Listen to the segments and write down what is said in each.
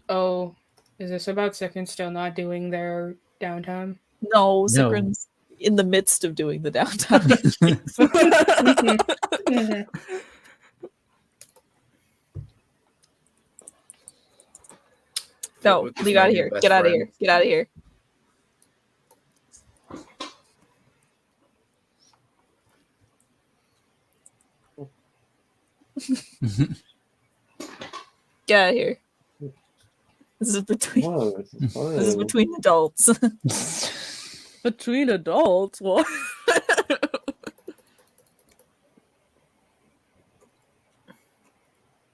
Oh, is this about Second still not doing their downtime? No, No. Zikrin's in the midst of doing the downtime. No, leave out of here. Get out of here. Get out of here. Get out of here. This is between. Whoa, this is fun. This is between adults. Between adults? What?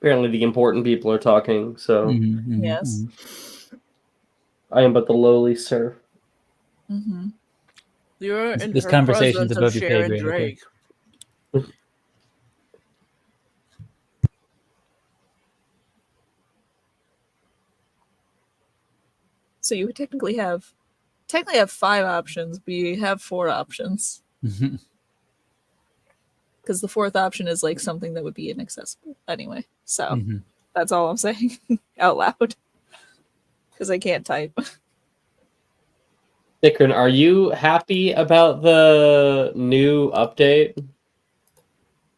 Apparently, the important people are talking, so Yes. I am but the lowly serf. Mm-hmm. You're in This her conversation's presence above of your pay Sharon grade, okay? Drake. So you would technically have 5 options, but you have 4 options. Because the 4th option is like something that would be inaccessible anyway. So that's all I'm saying out loud. Because I can't type. Dikran, are you happy about the new update?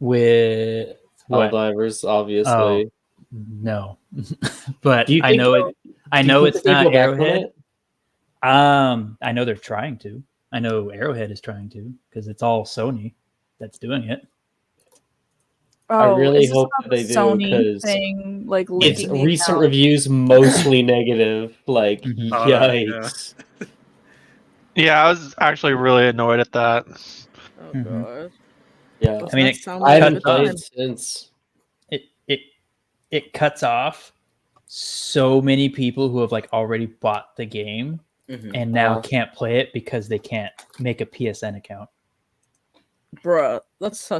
With what? Helldivers, obviously. No, but Do you I think know they'll- it. I do you know think it's they not go back on Arrowhead. it? I know they're trying to. I know Arrowhead is trying to because it's all Sony that's doing it. I really is this hope about that the they do, Sony 'cause thing, like It's leaking the recent account? reviews mostly negative. Like, yikes. Yeah, I was actually really annoyed at that. Oh Mhm. god. Yeah. Does I mean, not it sound I like a haven't good played time. since. It cuts off so many people who have like already bought the game and now can't play it because they can't make a PSN account. Bruh, that's so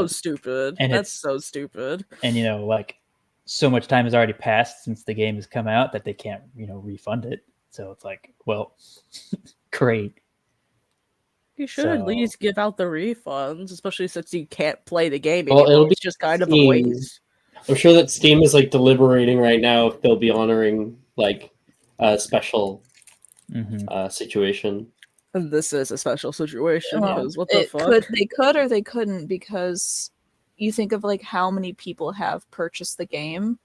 stupid. And That's it's- so stupid. And like so much time has already passed since the game has come out that they can't refund it. So it's like, well, great. You should at So- least give out the refunds, especially since you can't play the game Well, anymore. it'll be It's just kind of a Steam. waste. I'm sure that Steam is like deliberating right now if they'll be honoring like a special situation. And this is a special situation Well, because what the fuck? They could or they couldn't, because you think of like how many people have purchased the game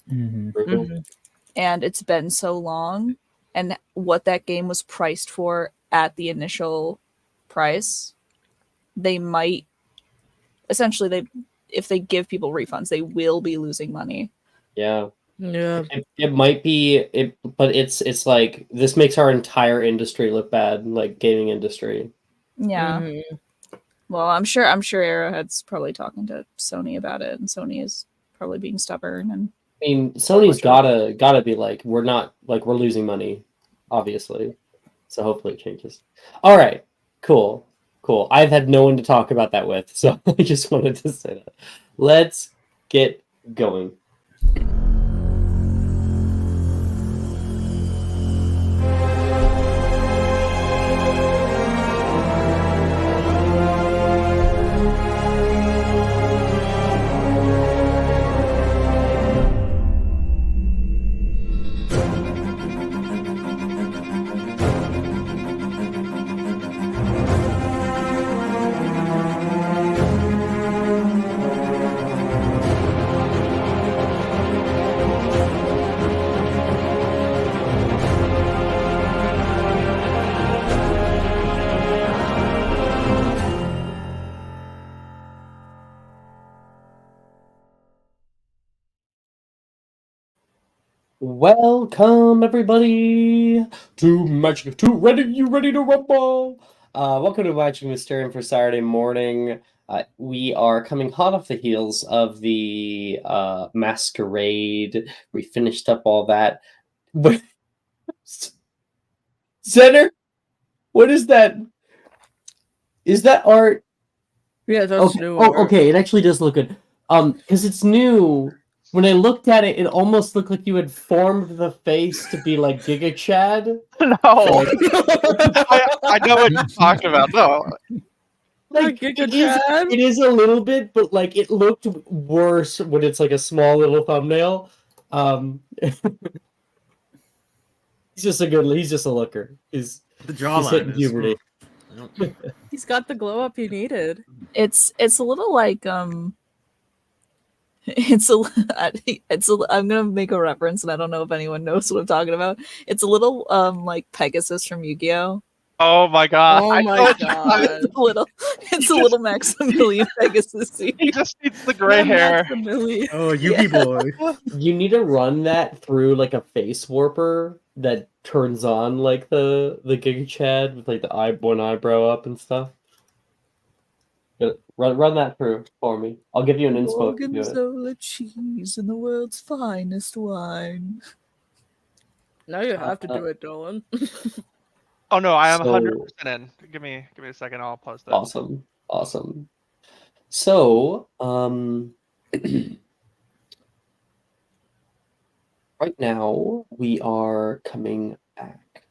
and it's been so long, and what that game was priced for at the initial price. They might essentially, if they give people refunds, they will be losing money. Yeah. Yeah. It might be but it's like this makes our entire industry look bad, like gaming industry. Yeah. Well, I'm sure Arrowhead's probably talking to Sony about it, and Sony is probably being stubborn. And I mean, Sony's gotta be like, we're losing money, obviously. So hopefully it changes. All right, cool. I've had no one to talk about that with, so I just wanted to say that. Let's get going. Welcome everybody to Magic 2. You ready to rumble? Welcome to Magic Mysterium for Saturday morning. We are coming hot off the heels of the masquerade. We finished up all that. Center? What is that? Is that art? Yeah, that's new. Okay, it actually does look good. Because it's new. When I looked at it, it almost looked like you had formed the face to be like Giga Chad. No, I know what you're talking about. No, Like Giga it is a little bit, but like it looked worse when it's like a small little thumbnail. He's just a looker. He's The hitting jawline is. puberty. He's got the glow up you needed. It's a little like I'm gonna make a reference, and I don't know if anyone knows what I'm talking about. It's a little like Pegasus from Yu-Gi-Oh. Oh my god. Oh I my know what god. It's a little Maximilian Pegasus. He just needs the gray hair. Maximilian. Oh, Yugi boy. You need to run that through like a face warper that turns on like the Giga Chad with like the one eyebrow up and stuff. Run that through for me. I'll give you an inspo if you do it. Gorgonzola cheese and the world's finest wine. Now you have to do it, Dylan. Oh no, I am So- 100% in. Give me a second. I'll post it. Awesome. So, right now we are coming back.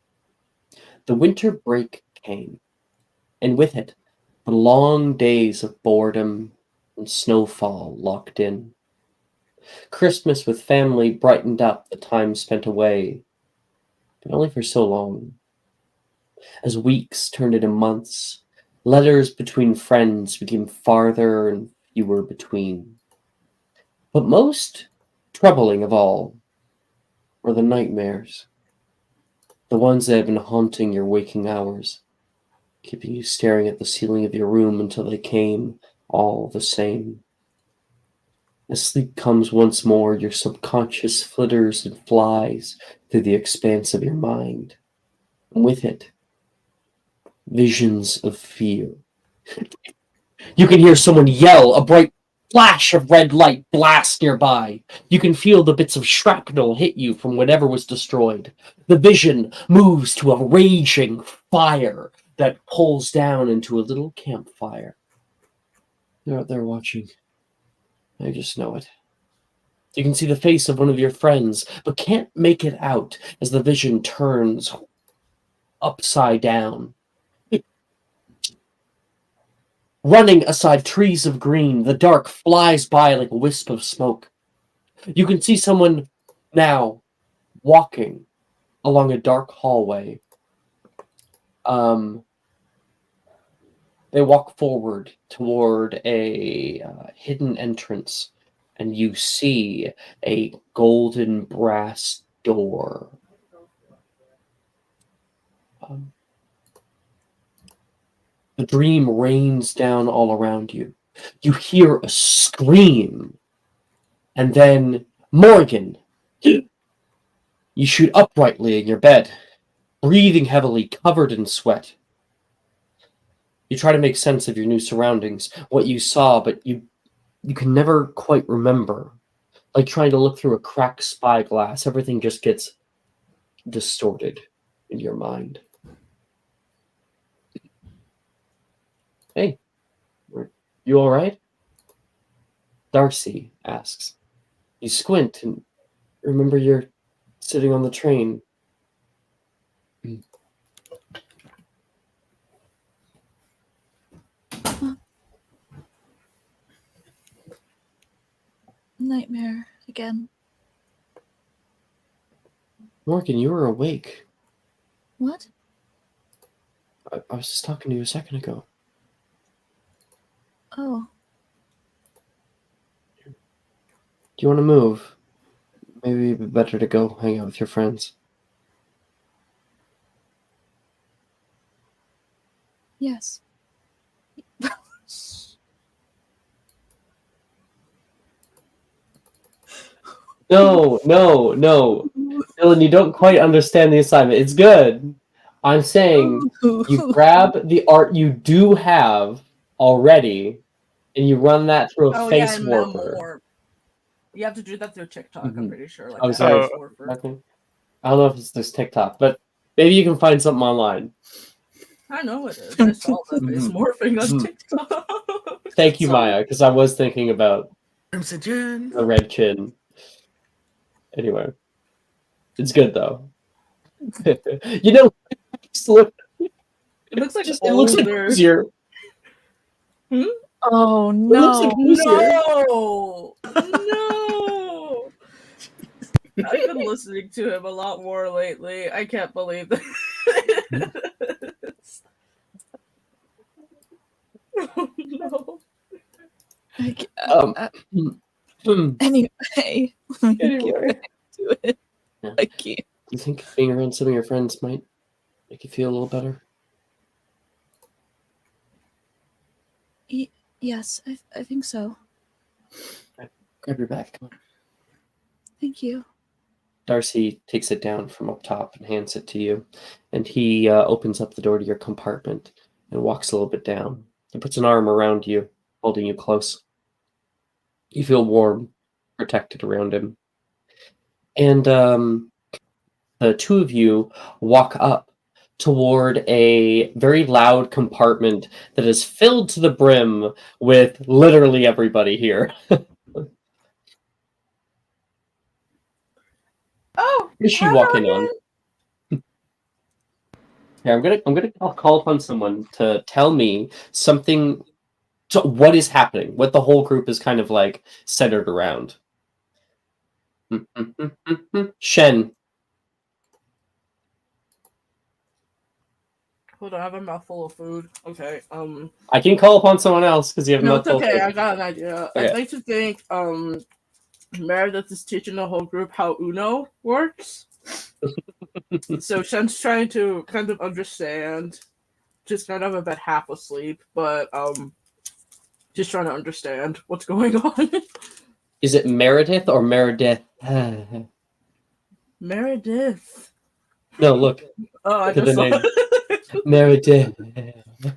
The winter break came, and with it, the long days of boredom and snowfall locked in. Christmas with family brightened up the time spent away, but only for so long. As weeks turned into months, letters between friends became farther and fewer between. But most troubling of all were the nightmares. The ones that have been haunting your waking hours, keeping you staring at the ceiling of your room until they came all the same. As sleep comes once more, your subconscious flitters and flies through the expanse of your mind. And with it, visions of fear. You can hear someone yell, a bright flash of red light blast nearby. You can feel the bits of shrapnel hit you from whatever was destroyed. The vision moves to a raging fire that pulls down into a little campfire. They're out there watching. I just know it. You can see the face of one of your friends, but can't make it out as the vision turns upside down. Running aside trees of green, the dark flies by like a wisp of smoke. You can see someone now walking along a dark hallway. They walk forward toward a hidden entrance, and you see a golden brass door. The dream rains down all around you. You hear a scream, and then Morgan. You shoot uprightly in your bed, breathing heavily, covered in sweat. You try to make sense of your new surroundings, what you saw, but you can never quite remember. Like trying to look through a cracked spyglass, everything just gets distorted in your mind. Hey, you all right? Darcy asks. You squint and remember you're sitting on the train. Nightmare again. Morgan, you were awake. What? I was just talking to you a second ago. Oh. Do you want to move? Maybe it'd be better to go hang out with your friends. Yes. No. Dylan, you don't quite understand the assignment. It's good. I'm saying you grab the art you do have already, and you run that through a face warper. You have to do that through TikTok, I'm pretty sure. Like I'm that sorry. face warper. I don't know if it's this TikTok, but maybe you can find something online. I know it is. I saw that face morphing on TikTok. Thank you, So- Maya, because I was thinking about Crimson Chin. the red chin. Anyway, it's good though. You know, It looks like it looks like older. easier. Oh It looks like no. easier. No! No! I've been listening to him a lot more lately. I can't believe this. Oh, no. Um, Anyway, Anyway. get back to it. Yeah. I can't. You think being around some of your friends might make you feel a little better? Yes, I think so. Grab your bag. Come on. Thank you. Darcy takes it down from up top and hands it to you. And he opens up the door to your compartment and walks a little bit down. He puts an arm around you, holding you close. You feel warm, protected around him. And the two of you walk up toward a very loud compartment that is filled to the brim with literally everybody here. Oh, Who is she hello walking again. on? Yeah, I'm gonna call upon someone to tell me something. So what is happening? What the whole group is kind of like centered around. Shen. Hold on, I have a mouthful of food. Okay, I can call upon someone else because you have no, it's mouthful. okay. I got an idea. Okay. I'd like to think, Meredith is teaching the whole group how Uno works. So Shen's trying to kind of understand, just kind of about half asleep, but just trying to understand what's going on. Is it Meredith or Meredith? Meredith. No, look. Oh, I Look at just the saw. name. Meredith.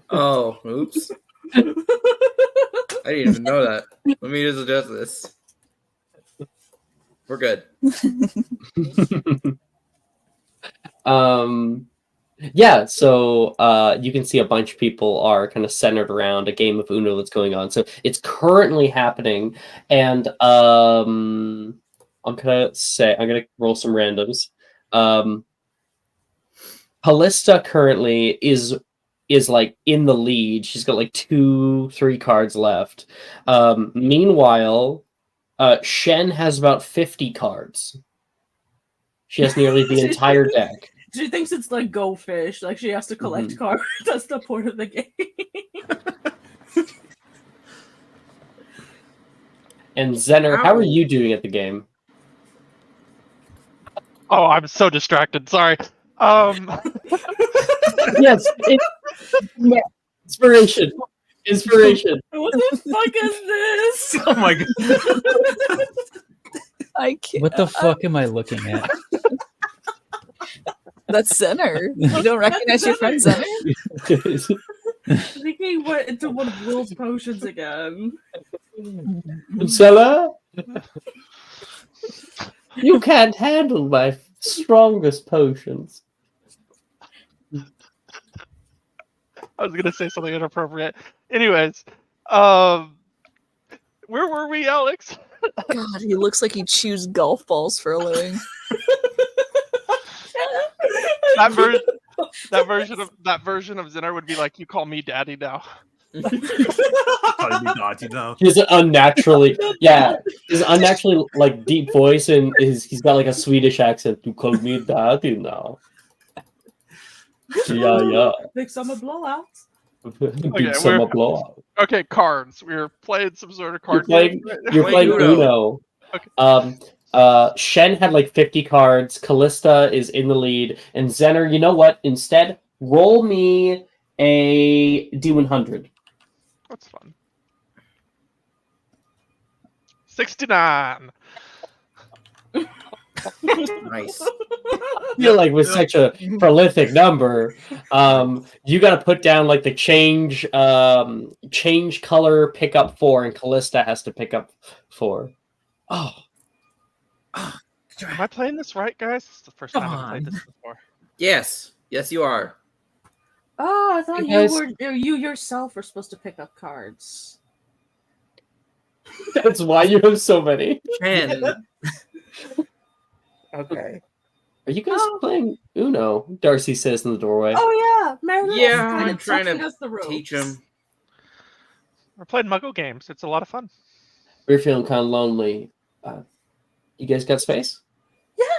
Oh, oops. I didn't even know that. Let me just adjust this. We're good. Yeah, so you can see a bunch of people are kind of centered around a game of Uno that's going on. So it's currently happening, and I'm gonna roll some randoms. Callista currently is like in the lead. She's got like 2-3 cards left. Meanwhile, Shen has about 50 cards. She has nearly the entire deck. She thinks it's like Go Fish, like she has to collect cards. That's the point of the game. And Zener, how are you doing at the game? Oh, I'm so distracted. Sorry. Yes, inspiration. What the fuck is this? Oh my god. I can't. What the fuck am I looking at? That's Zener. You don't recognize your friend Zener? I think he went into one of Will's potions again. Zella, you can't handle my strongest potions. I was gonna say something inappropriate. Anyways, where were we, Alex? God, he looks like he chews golf balls for a living. That version of Zener would be like, "You call me daddy now." Calling me naughty now. His unnaturally like deep voice, and he's got like a Swedish accent. You call me daddy now. Yeah. Big summer blowout. Big summer blowout. Okay, cards. We're playing some sort of card You're game. playing Uno. Okay. Shen had like 50 cards. Callista is in the lead, and Zener. You know what? Instead, roll me a D100. That's fun. 69. Nice. I feel like with such a prolific number, you got to put down like the change color, pick up 4, and Callista has to pick up 4. Oh, Am I playing this right, guys? This is the first time I've played this before. Yes. Yes, you are. Oh, I thought you yourself were supposed to pick up cards. that's why you have so many. 10. Okay. Are you guys playing Uno? Darcy says in the doorway. Oh yeah, Meredith. Yeah, I'm trying to to teach him. We're playing Muggle games. It's a lot of fun. We're feeling kind of lonely. You guys got space?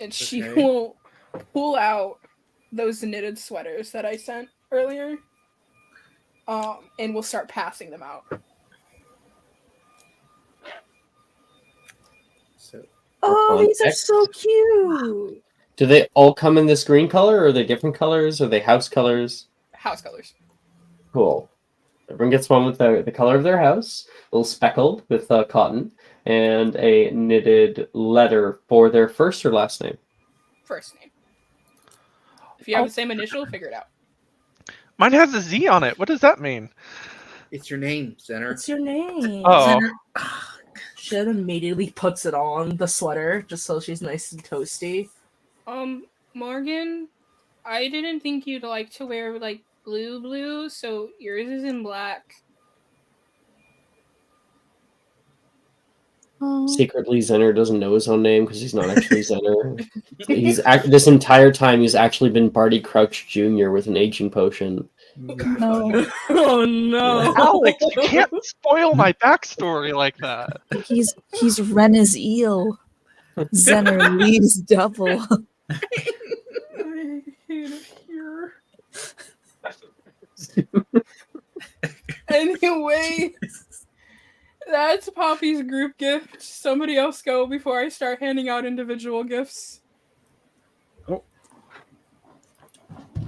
and she Okay. will pull out those knitted sweaters that I sent earlier, and we'll start passing them out. So Oh, these are context. so cute. Do they all come in this green color, or are they different colors? Are they house colors? House colors. Cool. Everyone gets one with the color of their house, a little speckled with cotton, and a knitted letter for their first or last name. First name. If you have the same initial, figure it out. Mine has a Z on it. What does that mean? it's your name, Center. It's your name. Oh. Shed immediately puts it on the sweater just so she's nice and toasty. Morgan, I didn't think you'd like to wear like blue, so yours is in black. Secretly, Zener doesn't know his own name because he's not actually Zener. This entire time he's actually been Barty Crouch Jr. with an aging potion. No, Oh no. Alex, you can't spoil my backstory like that. he's Ren's eel. Zener leaves double. I hate it here. Anyway, that's Poppy's group gift. Somebody else go before I start handing out individual gifts.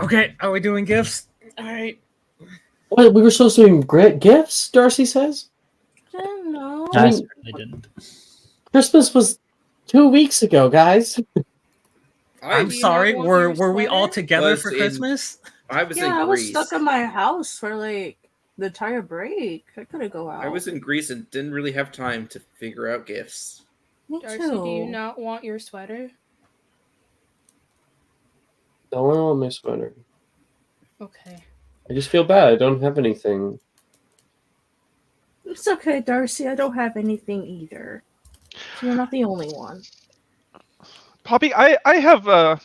Okay, are we doing gifts? All right. What, we were supposed to do great gifts, Darcy says? I don't know. I mean- certainly didn't. Christmas was 2 weeks ago, guys. I'm Do you sorry. not want Were your we all sweater? together Was for in- Christmas? I was Yeah, in I was Greece. stuck in my house for like the entire break. I couldn't go out. I was in Greece and didn't really have time to figure out gifts. Me Darcy, too. do you not want your sweater? No, I don't want my sweater. Okay. I just feel bad. I don't have anything. It's okay, Darcy. I don't have anything either. You're not the only one. Poppy, I have a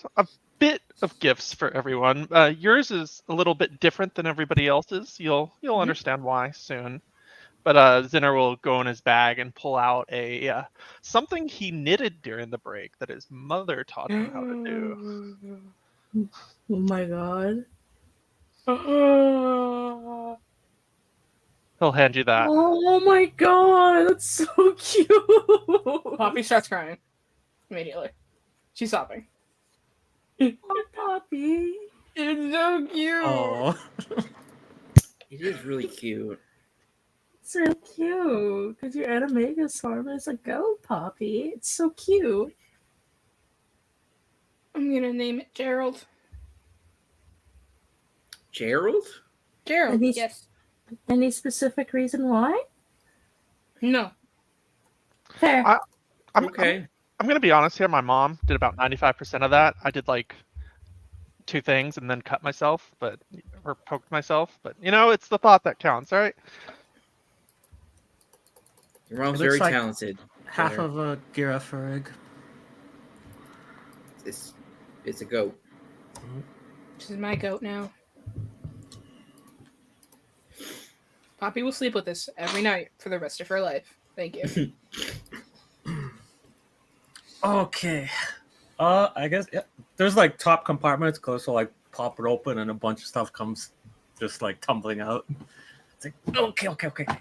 bit of gifts for everyone. Yours is a little bit different than everybody else's. You'll understand why soon. But Zinner will go in his bag and pull out a something he knitted during the break that his mother taught him how to do. Oh my god. He'll hand you that. Oh my god, that's so cute. Poppy starts crying immediately. She's sobbing. Oh, Poppy. It's so cute. Oh, It is really cute. So cute. Because your animagus farm is a goat, Poppy. It's so cute. I'm gonna name it Gerald. Gerald? Gerald, And he's- yes. Any specific reason why? No. Fair. Okay. I'm gonna be honest here. My mom did about 95% of that. I did like 2 things and then cut myself, or poked myself. But it's the thought that counts, right? Your mom's It looks very like talented. half Zinner. of a Girafarig. It's a goat. This is my goat now. Poppy will sleep with this every night for the rest of her life. Thank you. Okay. I guess there's like top compartments close, so like pop it open and a bunch of stuff comes just like tumbling out. It's like okay. Fine.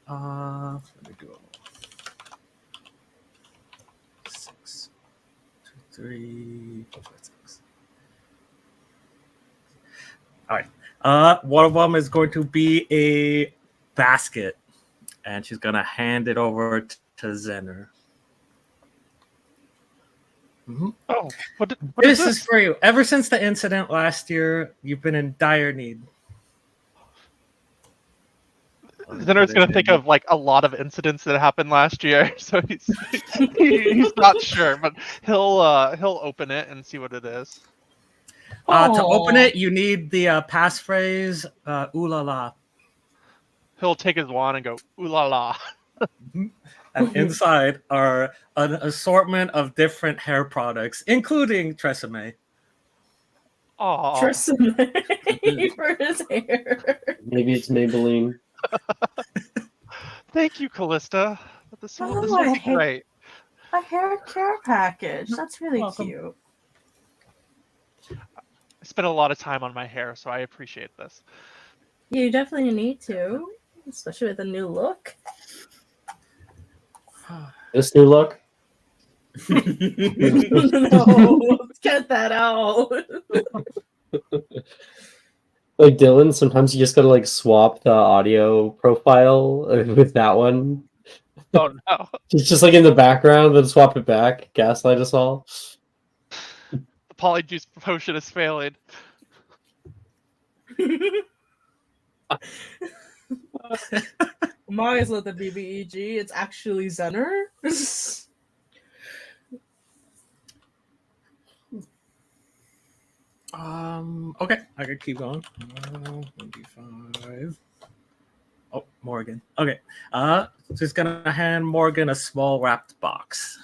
Let me do it. 6, 2, 3, 4, 5, 6. All right. One of them is going to be a basket, and she's gonna hand it over to Zener. Mm-hmm. Oh, what is This this? is for you. Ever since the incident last year, you've been in dire need. Zinner's gonna think of like a lot of incidents that happened last year, so he's not sure, but he'll open it and see what it is. To open Aw. it, you need the passphrase "ooh la la," He'll take his wand and go ooh la la. and inside are an assortment of different hair products, including Tresemme. Aww. Tristan for his hair. Maybe it's Maybelline. Thank you, Callista. This Oh, will I be hate- great. a hair care package. That's really Welcome. cute. I spent a lot of time on my hair, so I appreciate this. You definitely need to, especially with a new look. This new look. No, let's get that out. Like Dylan, sometimes you just gotta like swap the audio profile with that one. Oh no. It's just like in the background, then swap it back. Gaslight us all. The polyjuice potion is failing. Maya's not the BBEG. It's actually Zener. Okay, I could keep going. 25. Oh, Morgan. Okay. Just gonna hand Morgan a small wrapped box.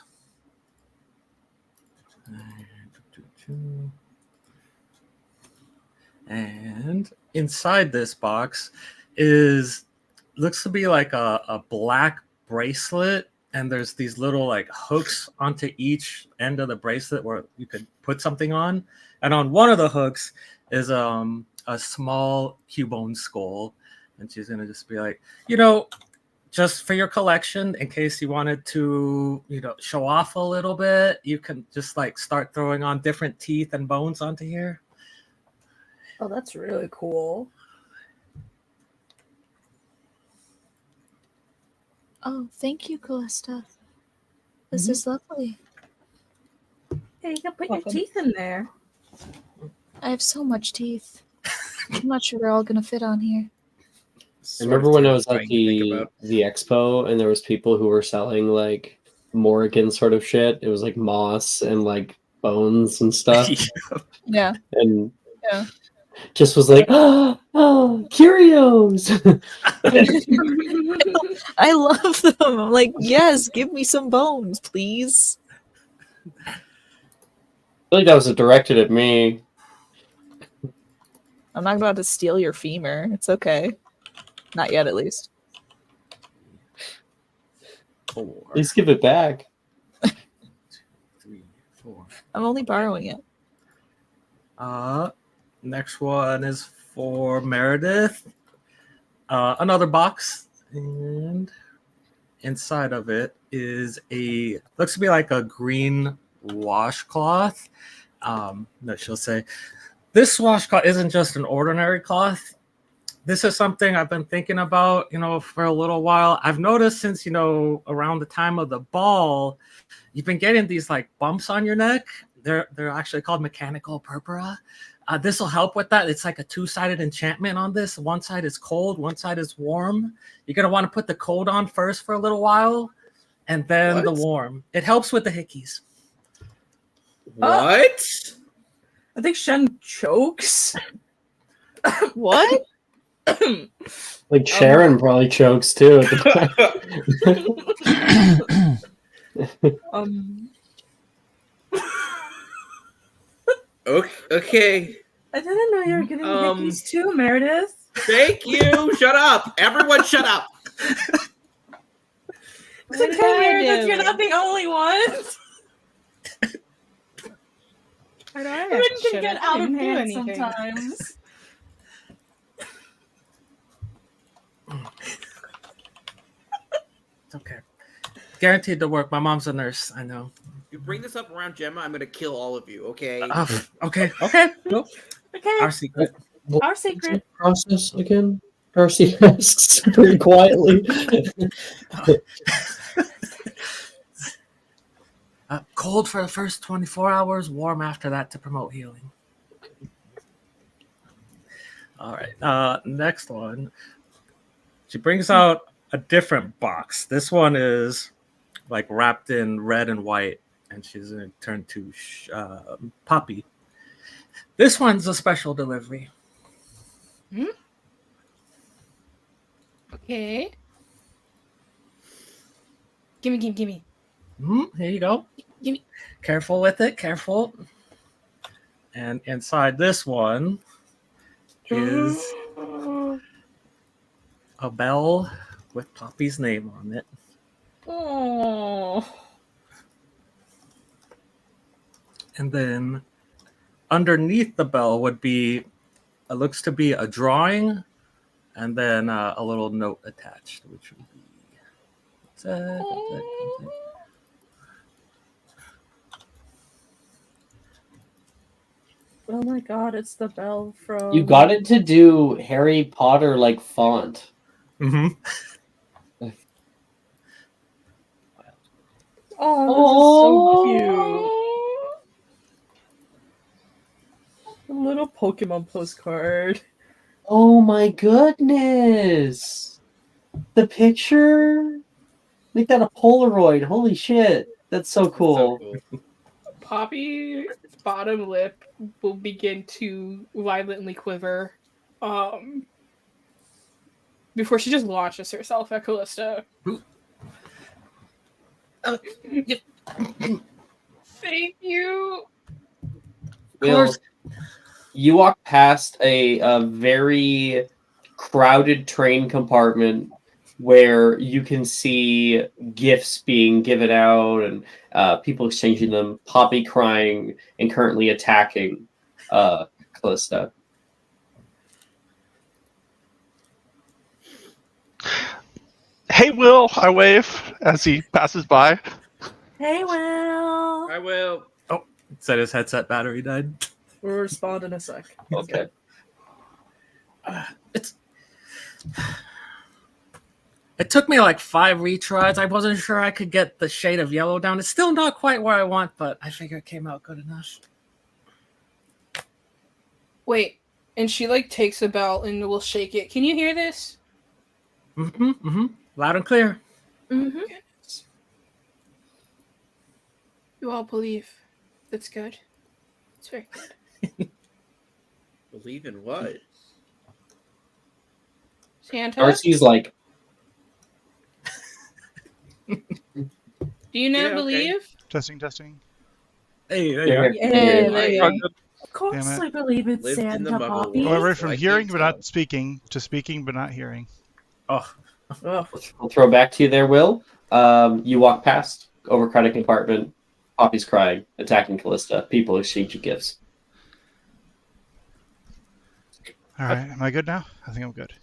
And inside this box looks to be like a black bracelet, and there's these little like hooks onto each end of the bracelet where you could put something on. And on one of the hooks is a small Cubone skull. And she's gonna just be like, just for your collection, in case you wanted to, show off a little bit, you can just like start throwing on different teeth and bones onto here. Oh, that's really cool. Oh, thank you, Callista. This is lovely. Hey, you can put Welcome. your teeth in there. I have so much teeth. I'm not sure they're all gonna fit on here. I remember when I was at the expo and there was people who were selling like Morrigan sort of shit. It was like moss and like bones and stuff. Yeah. And Yeah. just was like, oh, curios. I love them. I'm like, yes, give me some bones, please. I feel like that was directed at me. I'm not about to steal your femur. It's okay. Not yet, at least. 4, Please give it back. 3, 4. I'm only borrowing it. Next one is for Meredith. Another box, and inside of it is looks to be like a green washcloth. That she'll say, this washcloth isn't just an ordinary cloth. This is something I've been thinking about, for a little while. I've noticed since, around the time of the ball, you've been getting these like bumps on your neck. They're actually called mechanical purpura. This will help with that. It's like a 2-sided enchantment on this. One side is cold, one side is warm. You're going to want to put the cold on first for a little while, and then the warm. It helps with the hickeys. What? I think Shen chokes. What? Like Sharon probably chokes too. At the Okay. I didn't know you were getting hickeys too, Meredith. Thank you. Shut up. Everyone shut up. It's okay, Meredith. You're not the only one. Everyone can get out of hand sometimes. It's okay. Guaranteed to work. My mom's a nurse. I know. You bring this up around Gemma, I'm gonna kill all of you. Okay. Okay. Nope. Okay. Our secret. Our secret. process again? Darcy asks very quietly. Cold for the first 24 hours, warm after that to promote healing. All right. Next one. She brings out a different box. This one is like wrapped in red and white, and she's going to turn to Poppy. This one's a special delivery. Okay. Gimme. Here you go. Gimme. Careful with it. Careful. And inside this one is a bell with Poppy's name on it. Oh. And then underneath the bell would be, it looks to be a drawing, and then a little note attached, which would be. Oh my god, it's the bell from. You got it to do Harry Potter like font. Mm-hmm. Oh, this is so cute. A little Pokemon postcard. Oh my goodness! The picture? Make that a Polaroid. Holy shit. That's so cool. So cool. Poppy's bottom lip will begin to violently quiver before she just launches herself at Callista. Thank you. Will, you walk past a very crowded train compartment where you can see gifts being given out and people exchanging them, Poppy crying and currently attacking Callista. Hey, Will, I wave as he passes by. Hey, Will. I will. Said his headset battery died. We'll respond in a sec. Okay. It took me like 5 retries. I wasn't sure I could get the shade of yellow down. It's still not quite where I want, but I figure it came out good enough. Wait, and she like takes a bell and will shake it. Can you hear this? Mm-hmm. Mm-hmm. Loud and clear. Mm-hmm. You all believe. That's good. It's very good. Believe in what? Santa? Darcy's like, Do you not Yeah, okay. believe? Testing. Hey, there Yeah. you are. Hey, there you Right. go. Of course Damn it. I believe in Lived in the Santa, Muggle Poppy. world. Well, I went from I hearing think but so. not speaking to speaking but not hearing. Oh, Oh, I'll throw back to you there, Will. You walk past, overcrowded compartment, Poppy's crying, attacking Callista, people exchanging gifts. All right, am I good now? I think I'm good.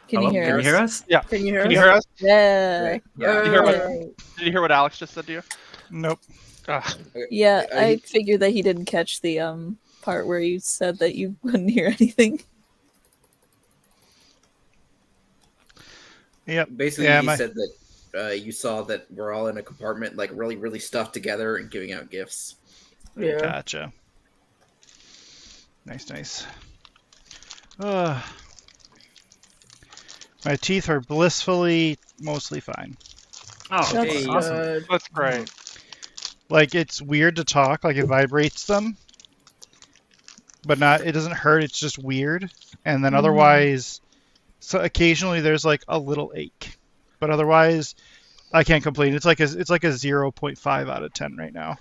Can you hello? hear Can us? you hear us? Yeah. can you hear Can us? you hear us? Yeah. Yeah. Did you hear what- Alright. Did you hear what Alex just said to you? Nope. Ah, Yeah, I- I figured that he didn't catch the part where you said that you couldn't hear anything. yep. Basically, Yeah, he my- said that you saw that we're all in a compartment, like really, really stuffed together and giving out gifts. Yeah. Gotcha. Nice. My teeth are blissfully mostly fine. Oh, That's Hey. awesome. good. That's great. Like, it's weird to talk, like it vibrates them, but not, it doesn't hurt, it's just weird. And then otherwise, so occasionally there's like a little ache, but otherwise I can't complain. It's like a 0.5 out of 10 right now.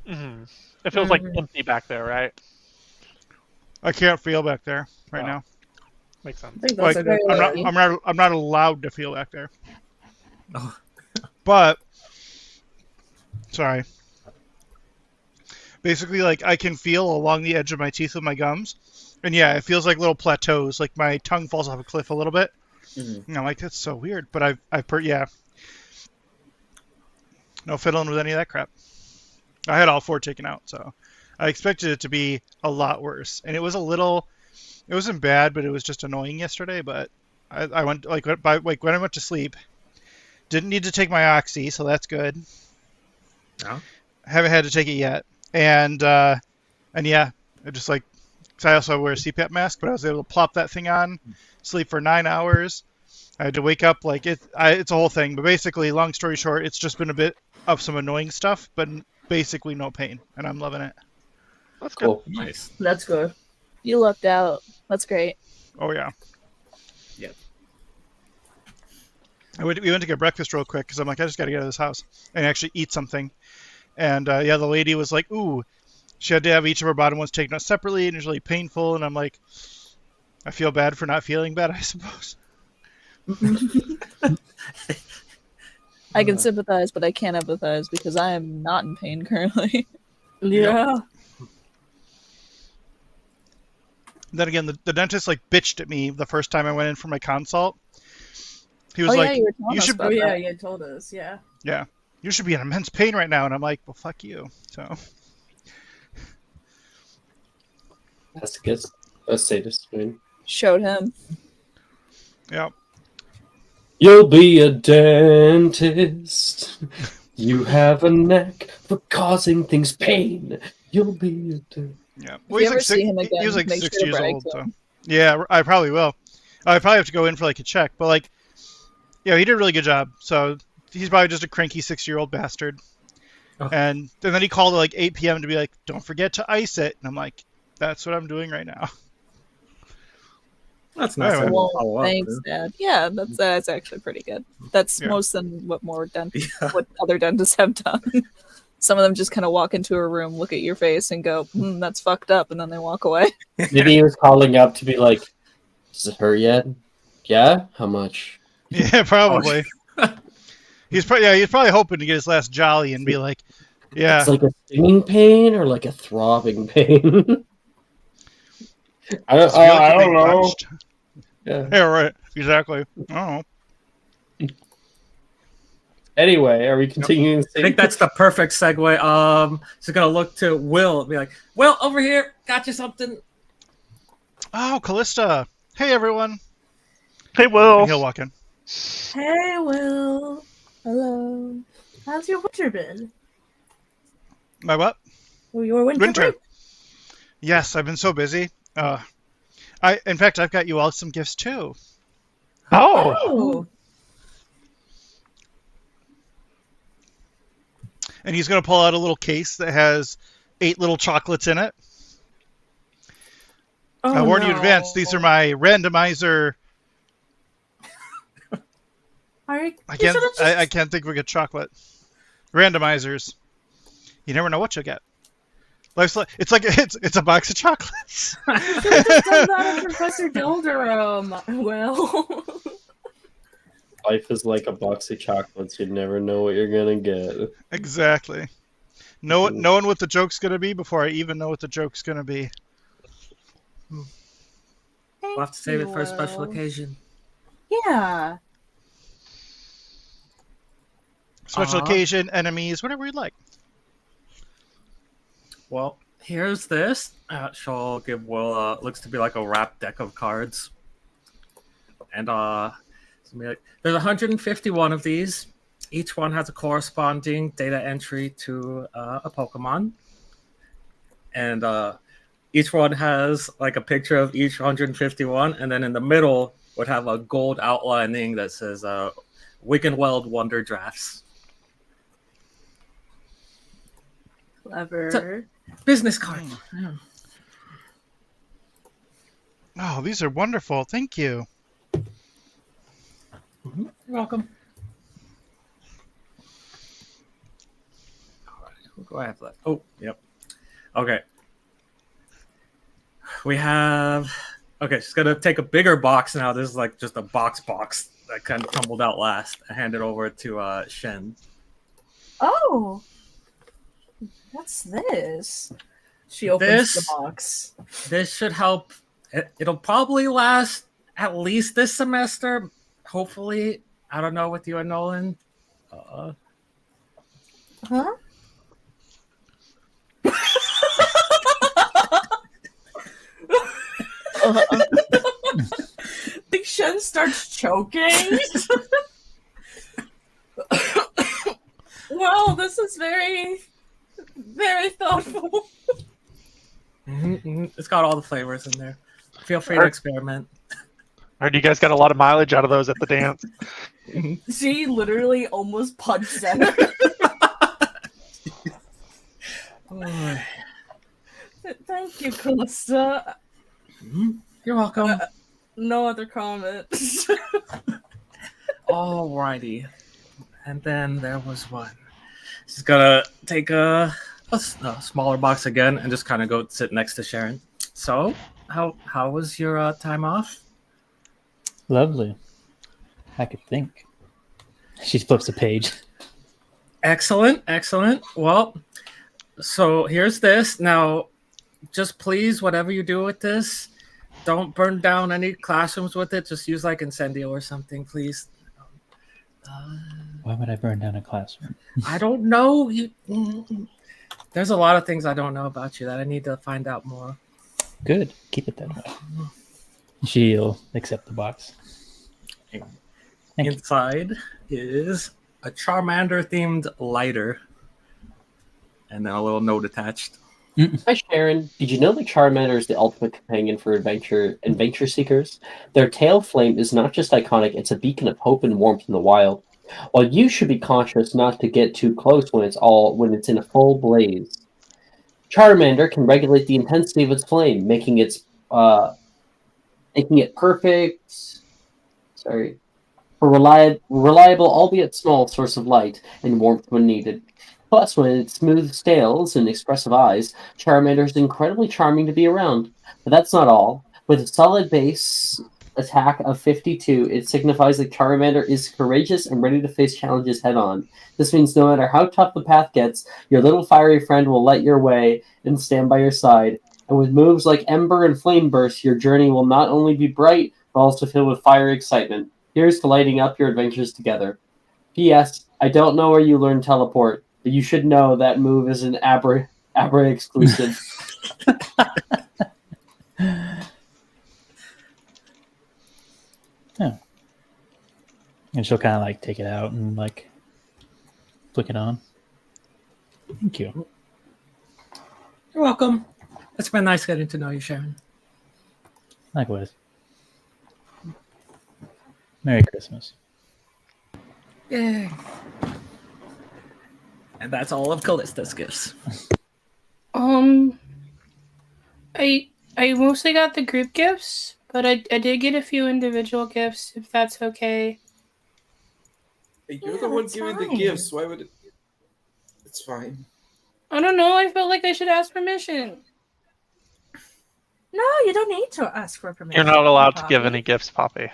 Mm-hmm. It feels like empty back there, right? I can't feel back there right now. Makes sense. I think that's Like, a good I'm not allowed to feel back there. Oh. But sorry. Basically, like I can feel along the edge of my teeth with my gums, and yeah, it feels like little plateaus. Like my tongue falls off a cliff a little bit. Mhm. And I'm like, that's so weird. But yeah, no fiddling with any of that crap. I had all 4 taken out, so I expected it to be a lot worse. And it was a little. It wasn't bad, but it was just annoying yesterday. But I went like when I went to sleep, didn't need to take my oxy, so that's good. No? Haven't had to take it yet, and yeah, I just like. 'Cause I also wear a CPAP mask, but I was able to plop that thing on, sleep for 9 hours. I had to wake up like it's a whole thing. But basically, long story short, it's just been a bit of some annoying stuff, but basically no pain, and I'm loving it. That's good. Cool. Nice. That's good. You lucked out. That's great. Oh yeah. Yep. We went to get breakfast real quick because I'm like, I just got to get out of this house and actually eat something. And yeah, the lady was like, ooh, she had to have each of her bottom ones taken out separately, and it was really painful. And I'm like, I feel bad for not feeling bad, I suppose. I can Uh. sympathize, but I can't empathize because I am not in pain currently. Yeah. Then again, the dentist like bitched at me the first time I went in for my consult. He was Oh, yeah, like, you were telling "You us should, about Oh yeah, that. you had told us. Yeah. yeah, you should be in immense pain right now." And I'm like, "Well, fuck you." So That's good. A sadist. I mean. Showed him. yeah, You'll be a dentist. You have a knack for causing things pain. You'll be a dentist. yeah. If you ever see him He again, was like make 6 sure to years brag old. to So him. yeah, I probably will. I probably have to go in for like a check, but like, yeah, he did a really good job. So he's probably just a cranky 6-year-old bastard. Oh. And then he called at like 8 p.m. to be like, "Don't forget to ice it." And I'm like, "That's what I'm doing right now." That's nice. Anyway. to Well, follow up, thanks, Dad. Yeah, that's actually pretty good. That's Yeah. most than what Yeah. what other dentists have done. Some of them just kind of walk into a room, look at your face, and go, "That's fucked up," and then they walk away. Maybe he was calling up to be like, "Does it hurt yet? Yeah? How much?" Yeah, probably. He's probably hoping to get his last jolly and be like, "Yeah, It's like a stinging pain or like a throbbing pain. I does it feel like I you're don't being know. punched?" Yeah. Yeah, right. Exactly. Oh, Anyway, are we continuing? I think that's the perfect segue. So gonna look to Will and be like, "Will, over here, got you something." oh, Callista. Hey, everyone. Hey, Will. And he'll walk in. Hey, Will. Hello. How's your winter been? My what? Well, your winter. Winter. break? Yes, I've been so busy. In fact, I've got you all some gifts too. Oh. Oh. And he's gonna pull out a little case that has 8 little chocolates in it. Oh, I warned you in no. advance. These are my randomizer. Are you, I you can't. should've just- I can't think of a good chocolate. Randomizers. You never know what you'll get. Life's like it's a box of chocolates. you should've just done that at Professor Dilderum. Well. Life is like a box of chocolates. You never know what you're gonna get. Exactly. Knowing what the joke's gonna be before I even know what the joke's gonna be. We'll have to save it for a special Will. occasion. Yeah. Special occasion, enemies, whatever you'd like. Well, here's this. She'll give Will looks to be like a wrapped deck of cards, and there's 151 of these. Each one has a corresponding data entry to a Pokemon, and each one has like a picture of each 151, and then in the middle would have a gold outlining that says Wiggenweld Wonder Drafts. Clever. Business card. Yeah. Oh, these are wonderful. Thank you. You're welcome. All right, who do I have left? Oh, yep. Okay. We have. Okay, she's gonna take a bigger box now. This is like just a box that kind of tumbled out last. I hand it over to Shen. Oh. What's this? She opens the This- box. This should help. It'll probably last at least this semester. Hopefully, I don't know with you and Nolan. Huh? Big Shen starts choking. Wow, this is very, very thoughtful. It's got all the flavors in there. Feel free to experiment. I heard you guys got a lot of mileage out of those at the dance. She literally almost punched at her. Thank you, Callista. You're welcome. No other comments. Alrighty. And then there was one. She's gonna take a smaller box again and just kind of go sit next to Sharon. So, how was your time off? Lovely. I could think. She flips a page. Excellent. Well, so here's this. Now, just please, whatever you do with this, don't burn down any classrooms with it. Just use like incendio or something, please. Why would I burn down a classroom? I don't know. There's a lot of things I don't know about you that I need to find out more. Good. Keep it that way. She'll accept the box. Thank you. Inside is a Charmander themed lighter, and then a little note attached. Hi, Sharon. Did you know that Charmander is the ultimate companion for adventure seekers? Their tail flame is not just iconic, it's a beacon of hope and warmth in the wild. While you should be cautious not to get too close when it's in a full blaze. Charmander can regulate the intensity of its flame, making it perfect. Sorry. A reliable, albeit small, source of light and warmth when needed. Plus, with its smooth scales and expressive eyes, Charmander is incredibly charming to be around. But that's not all. With a solid base attack of 52, it signifies that Charmander is courageous and ready to face challenges head-on. This means no matter how tough the path gets, your little fiery friend will light your way and stand by your side. And with moves like Ember and Flame Burst, your journey will not only be bright, but also filled with fiery excitement. Here's to lighting up your adventures together. P.S. I don't know where you learned Teleport, but you should know that move is an Abra exclusive. Yeah. And she'll kind of like take it out and like flick it on. Thank you. You're welcome. It's been nice getting to know you, Sharon. Likewise. Merry Christmas. Yay. And that's all of Callista's gifts. I mostly got the group gifts, but I did get a few individual gifts, if that's okay. You're the one giving the gifts. Why would it? It's fine. I don't know. I felt like I should ask permission. No, you don't need to ask for permission. You're not allowed to give any gifts, Poppy.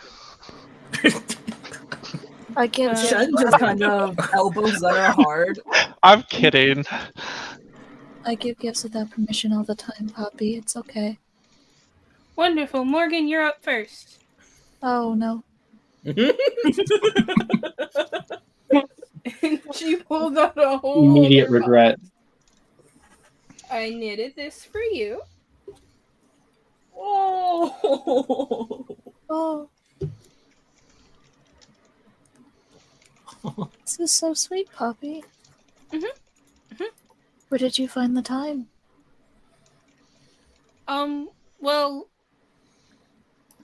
I can't. Shen just kind of elbows Zenna hard. I'm kidding. I give gifts without permission all the time, Poppy. It's okay. Wonderful. Morgan, you're up first. Oh no. She pulled out a whole Immediate regret. I knitted this for you. Oh. Oh. This is so sweet, Poppy. Where did you find the time? Well,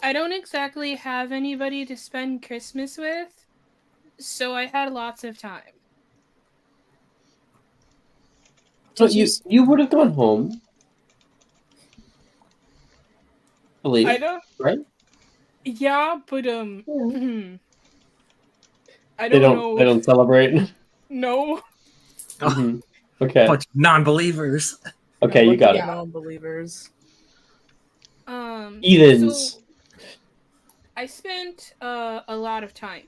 I don't exactly have anybody to spend Christmas with, so I had lots of time. So you would have gone home. Believe, I don't. right? Yeah, but I They don't know. They don't celebrate. No. Mhm. Okay. Bunch of non-believers. Okay, you got it. Non-believers. Heathens. So I spent a lot of time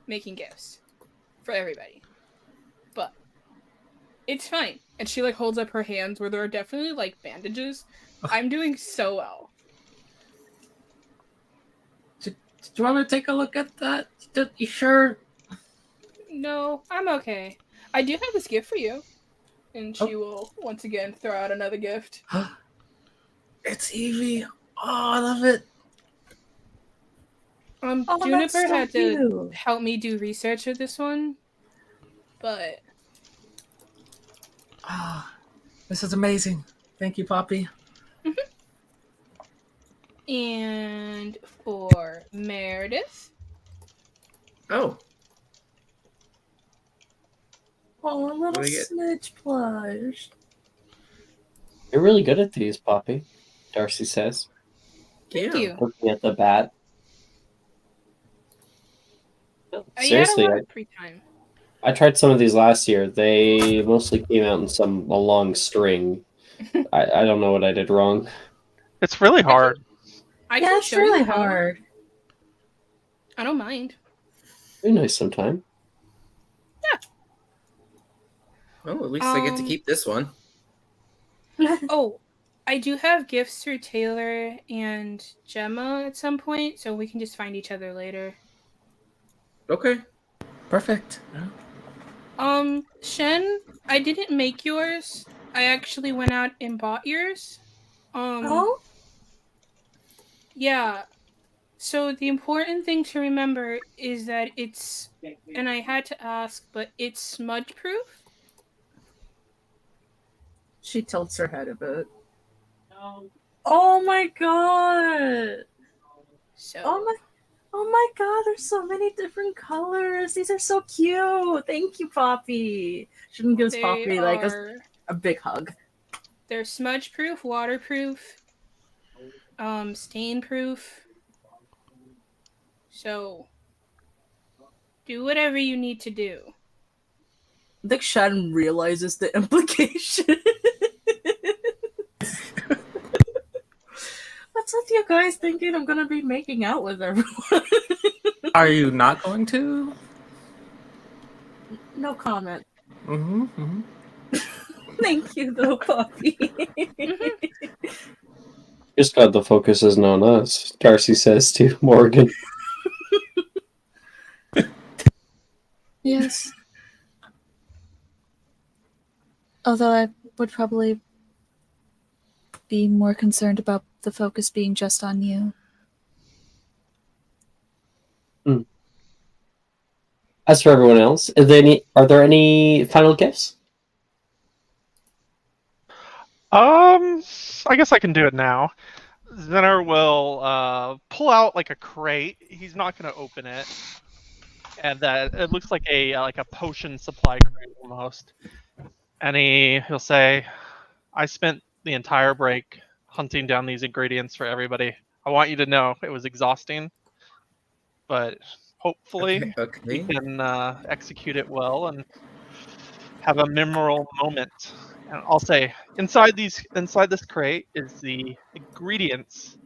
making gifts for everybody, but it's fine. And she like holds up her hands where there are definitely like bandages. I'm doing so well. Do you want me to take a look at that? You sure? No, I'm okay. I do have this gift for you. And she will once again throw out another gift. It's Evie. Oh, I love it. Juniper had to help me do research with this one, but This is amazing. Thank you, Poppy. And for Meredith. Oh. Oh, a little What do you get? smidge plush. You're really good at these, Poppy. Darcy says, Thank you. looking at the bat. You Seriously, had a lot of free time. I tried some of these last year. They mostly came out in a long string. I don't know what I did wrong. It's really hard. I can It's show you really how. hard. I don't mind. Be nice sometime. Oh, at least I get to keep this one. Oh, I do have gifts through Taylor and Gemma at some point, so we can just find each other later. Okay. Perfect. Shen, I didn't make yours. I actually went out and bought yours. Oh? Yeah. So the important thing to remember is that it's, and I had to ask, but it's smudge proof. She tilts her head a bit. Oh my god! So Oh my god, there's so many different colors. These are so cute. Thank you, Poppy. Shin gives they Poppy like are, a big hug. they're smudge proof, waterproof, stain proof. So do whatever you need to do. I think Shan realizes the implication. What's with you guys thinking I'm gonna be making out with everyone? Are you not going to? No comment. Mm-hmm. Thank you, though, Poppy. Just glad the focus isn't on us, Darcy says to Morgan. Yes. Although I would probably be more concerned about the focus being just on you. As for everyone else, are there any final gifts? I guess I can do it now. Zenner will pull out like a crate. He's not going to open it, and that it looks like a potion supply crate almost. And he'll say, "I spent the entire break hunting down these ingredients for everybody. I want you to know it was exhausting, but hopefully we can execute it well and have a memorable moment." And I'll say, inside this crate is the ingredients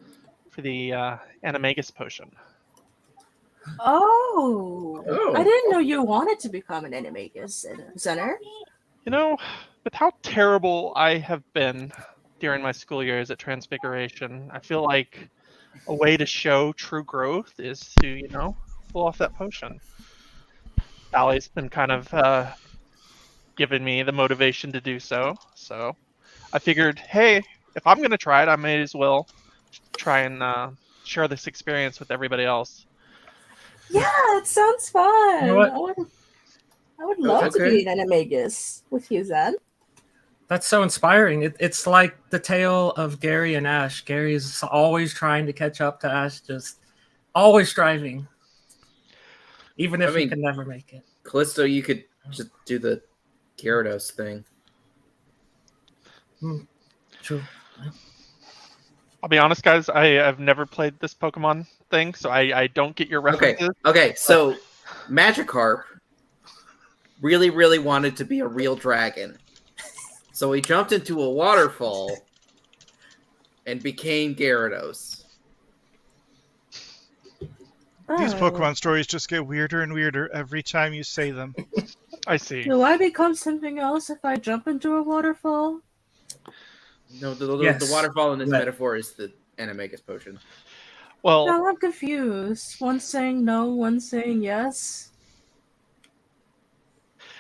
for the animagus potion. Oh. Oh. I didn't know you wanted to become an animagus, Zenner. You know, with how terrible I have been during my school years at Transfiguration, I feel like a way to show true growth is to, pull off that potion. Sally's been kind of giving me the motivation to do so. So I figured, hey, if I'm going to try it, I may as well try and share this experience with everybody else. Yeah, it sounds fun. You know what? I would love to be an animagus with you, Zen. That's so inspiring. It's like the tale of Gary and Ash. Gary is always trying to catch up to Ash, just always striving, even if he can never make it. Callisto, you could just do the Gyarados thing. True. I'll be honest, guys. I've never played this Pokemon thing, so I don't get your references. Okay. So Magikarp really, really wanted to be a real dragon. So he jumped into a waterfall and became Gyarados. These Pokemon stories just get weirder and weirder every time you say them. I see. Do I become something else if I jump into a waterfall? No, the waterfall in this metaphor is the animagus potion. Well, no, I'm confused. One saying no, one saying yes.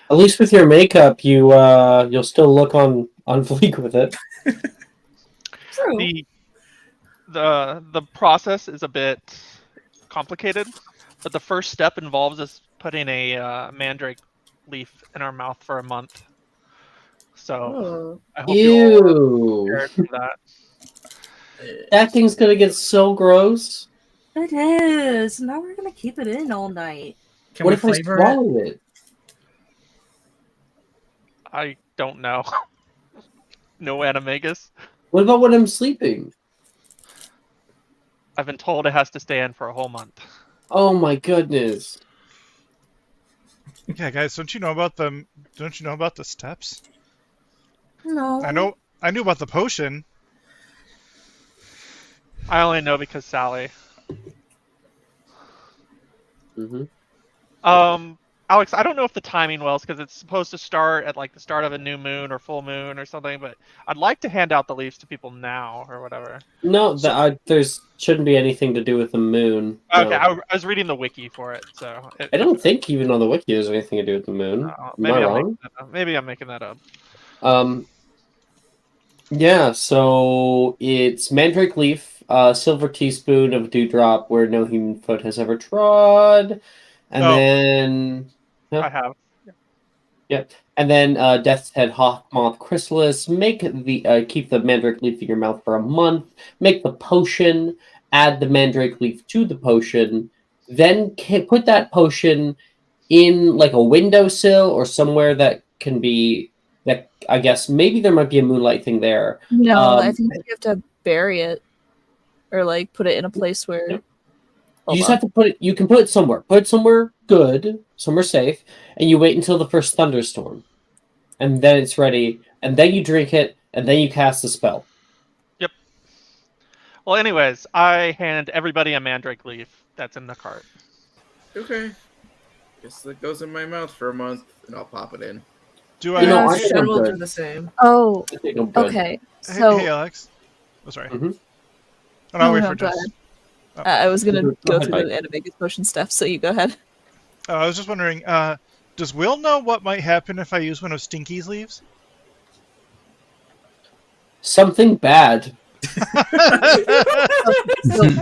At least with your makeup, you'll still look on fleek with it. True. The process is a bit complicated, but the first step involves us putting a mandrake leaf in our mouth for a month. So I hope you're prepared for that. That thing's gonna get so gross. It is. Now we're gonna keep it in all night. What if I swallow it? I don't know. No animagus. What about when I'm sleeping? I've been told it has to stay in for a whole month. Oh my goodness. Yeah, guys, don't you know about the steps? No. I knew about the potion. I only know because Sally. Mm-hmm. Alex, I don't know if the timing was because it's supposed to start at like the start of a new moon or full moon or something, but I'd like to hand out the leaves to people now or whatever. No, there's shouldn't be anything to do with the moon. Okay, No. I was reading the wiki for it, so I don't think even on the wiki there's anything to do with the moon. Am I wrong? Maybe I'm making that up. Yeah, so it's Mandrake Leaf, Silver Teaspoon of Dewdrop where no human foot has ever trod, and then I have. Yep. And then Death's Head Hawk Moth Chrysalis. Make the keep the Mandrake Leaf in your mouth for a month. Make the potion. Add the Mandrake Leaf to the potion. Then put that potion in like a windowsill or somewhere that can be that. I guess maybe there might be a moonlight thing there. No, I think you have to bury it or like put it in a place where. You just have to put it. You can put it somewhere. Put it somewhere good, somewhere safe, and you wait until the first thunderstorm, and then it's ready. And then you drink it, and then you cast the spell. Yep. Well, anyways, I hand everybody a Mandrake Leaf that's in the cart. Okay. Guess that goes in my mouth for a month, and I'll pop it in. Do I? I will do the same. Oh, okay. So, hey, Alex. Oh, sorry. Mm-hmm. Oh, no, wait for Jess. I was going to go through the Animagus potion stuff, so you go ahead. I was just wondering, does Will know what might happen if I use one of Stinky's leaves? Something bad. So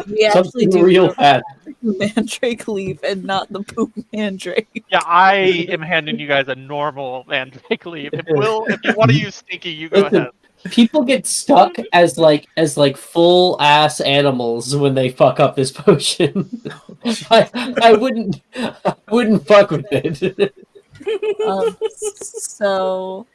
we actually Something do real bad. Mandrake Leaf and not the poop Mandrake. Yeah, I am handing you guys a normal Mandrake Leaf. If you want to use Stinky, you go ahead. People get stuck as full ass animals when they fuck up this potion. I wouldn't fuck with it. So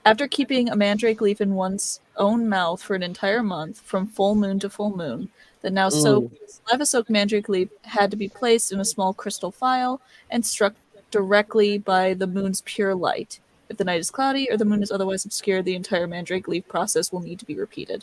after keeping a Mandrake Leaf in one's own mouth for an entire month, from full moon to full moon, the now lava-soaked Mandrake Leaf had to be placed in a small crystal vial and struck directly by the moon's pure light. If the night is cloudy or the moon is otherwise obscured, the entire Mandrake Leaf process will need to be repeated.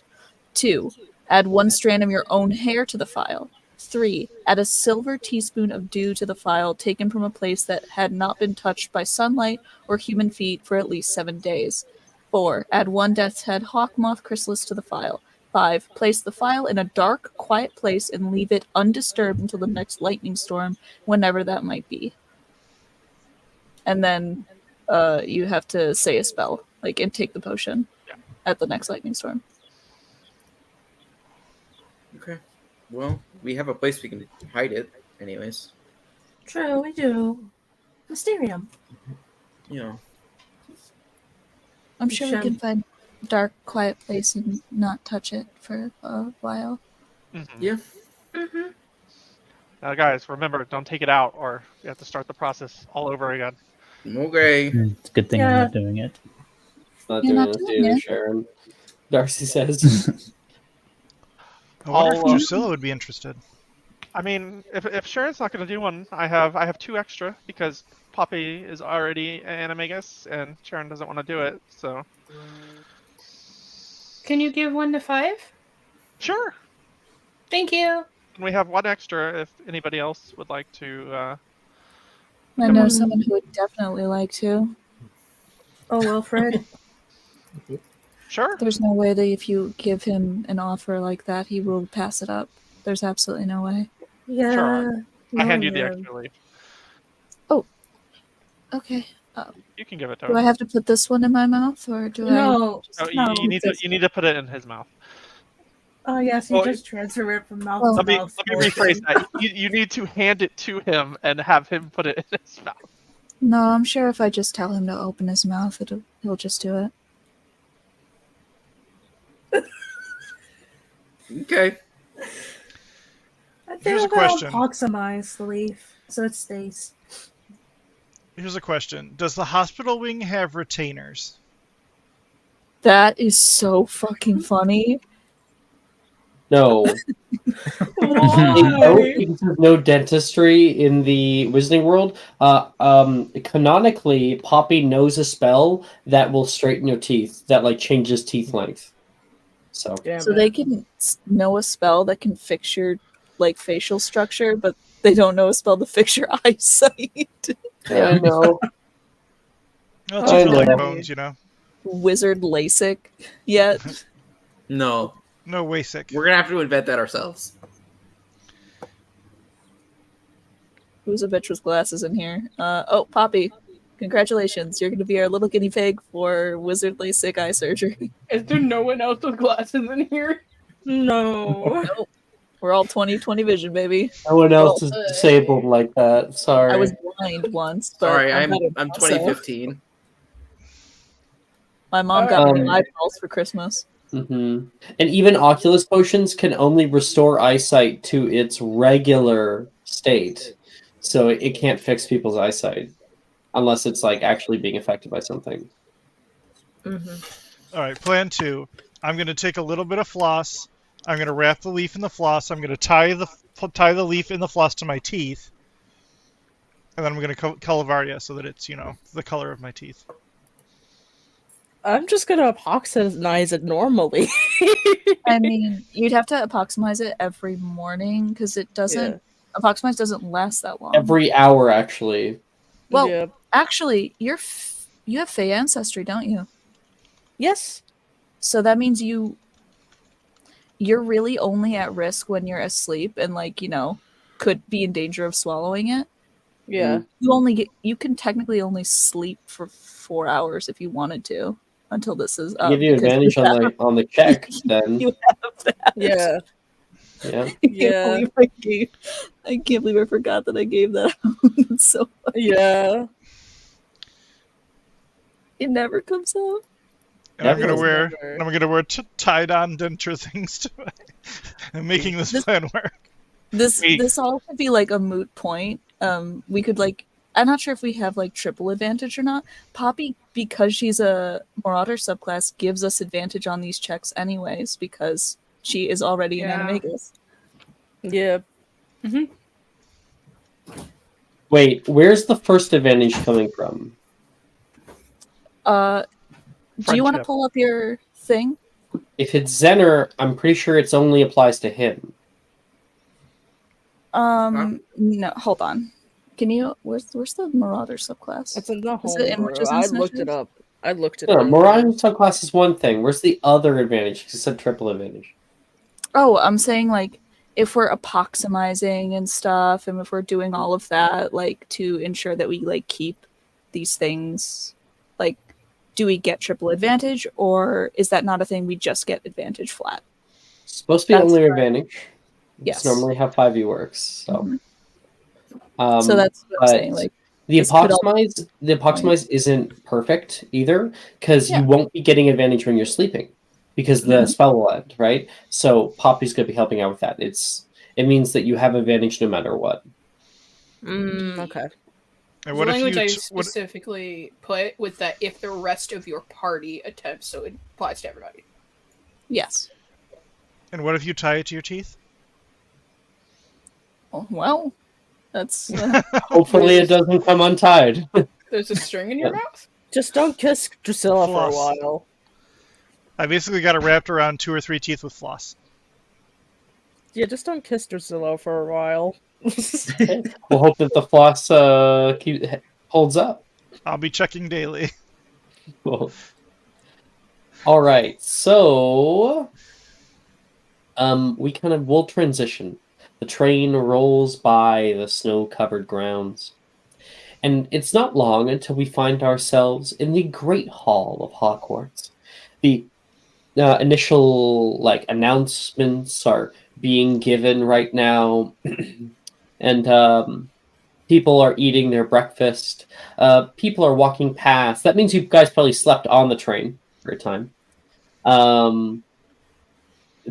2. Add 1 strand of your own hair to the vial. 3. Add a silver teaspoon of dew to the vial taken from a place that had not been touched by sunlight or human feet for at least 7 days. 4. Add 1 Death's Head Hawk Moth Chrysalis to the vial. 5. Place the vial in a dark, quiet place and leave it undisturbed until the next lightning storm, whenever that might be. And then you have to say a spell, and take the potion at the next lightning storm. Okay. Well, we have a place we can hide it, anyways. True, we do. Mysterium. Yeah. I'm sure we can find a dark, quiet place and not touch it for a while. Mm-hmm. Yeah. Mm-hmm. Now, guys, remember, don't take it out, or you have to start the process all over again. Okay. It's a good thing I'm not doing it. Not You're doing not it doing either, it. Sharon. Darcy says. I wonder if Drusilla would be interested. I mean, if Sharon's not going to do one, I have 2 extra because Poppy is already an Animagus and Sharon doesn't want to do it. So, Can you give 1 to 5? Sure. Thank you. And we have 1 extra if anybody else would like to. I know someone who would definitely like to. Oh, Wilfred. Sure. There's no way that if you give him an offer like that, he will pass it up. There's absolutely no way. Yeah. Sure. I hand you the extra leaf. Oh. Okay. You can give it to Do him. I have to put this one in my mouth, or do No. No, you need to put it in his mouth. Oh, yes, you just transfer it from mouth to Let me mouth. rephrase that. You need to hand it to him and have him put it in his mouth. No, I'm sure if I just tell him to open his mouth, he'll just do it. Okay. I think Here's a I'll question. Proximize the leaf so it stays. Here's a question. Does the hospital wing have retainers? That is so fucking funny. No. Because there's no dentistry in the Wizarding world. Canonically, Poppy knows a spell that will straighten your teeth, that changes teeth length. So they can know a spell that can fix your facial structure, but they don't know a spell to fix your eyesight. I know. Well, I teeth are like know. bones, you know. Wizard LASIK yet? No, No way sick. we're gonna have to invent that ourselves. Who's a bitch with glasses in here? Oh, Poppy. Congratulations. You're going to be our little guinea pig for Wizard LASIK eye surgery. Is there no one else with glasses in here? No. Nope. We're all 20/20 vision, baby. No one else Well, is disabled like that. Sorry. I was blind once, but Sorry, I'm I'm better I'm now, so- 2015. My mom got me new Um, eyeballs for Christmas. And even Oculus potions can only restore eyesight to its regular state. So it can't fix people's eyesight unless it's like actually being affected by something. All right, plan 2. I'm going to take a little bit of floss. I'm going to wrap the leaf in the floss. I'm going to tie the leaf in the floss to my teeth. And then I'm going to Calavaria so that it's, the color of my teeth. I'm just gonna epoxize it normally. I mean, you'd have to epoximize it every morning because it doesn't. Epoximize doesn't last that long. Every hour, actually. Well, Yeah. actually, you have Fey ancestry, don't you? Yes. So that means you're really only at risk when you're asleep and could be in danger of swallowing it. Yeah. You can technically only sleep for 4 hours if you wanted to until this is Give you advantage on the check, then. You have that. Yeah. Yeah. Yeah. I can't believe I forgot that I gave that out. It's so funny. Yeah. It never comes out. And I'm Never. gonna wear tied-on denture things to it. I'm making this plan work. This all could be like a moot point. We could I'm not sure if we have triple advantage or not. Poppy, because she's a Marauder subclass, gives us advantage on these checks anyways because she is already an animagus. Yeah. Wait, where's the first advantage coming from? Do you want to Friendship. pull up your thing? If it's Zener, I'm pretty sure it only applies to him. No, hold on. Can you? Where's the Marauder subclass? It's in the Is it in home. Witches I and looked it Snitches? up. I looked it No, up. Moran subclass is one thing. Where's the other advantage? 'Cause it said triple advantage. Oh, I'm saying if we're epoximizing and stuff, and if we're doing all of that, to ensure that we keep these things, do we get triple advantage, or is that not a thing? We just get advantage flat. It's supposed to be That's only correct. advantage. Yes. It's normally how 5e works. So, Mhm. So that's what I'm saying. The this could all- epoximize isn't perfect either because Yeah. you won't be getting advantage when you're sleeping because the spell will end, right? So Poppy's going to be helping out with that. It means that you have advantage no matter what. Okay. And The what if language you I t- what, specifically put with that if the rest of your party attempts, so it applies to everybody. Yes. and what if you tie it to your teeth? Oh, well, that's Hopefully it doesn't come untied. There's a string in your mouth? Just don't kiss Drusilla for a Floss. while. I basically got it wrapped around 2 or 3 teeth with floss. Yeah, just don't kiss Drusilla for a while. We'll hope that the floss holds up. I'll be checking daily. Cool. All right, so we'll transition. The train rolls by the snow-covered grounds, and it's not long until we find ourselves in the Great Hall of Hogwarts. The initial announcements are being given right now, and people are eating their breakfast. People are walking past. That means you guys probably slept on the train for a time. The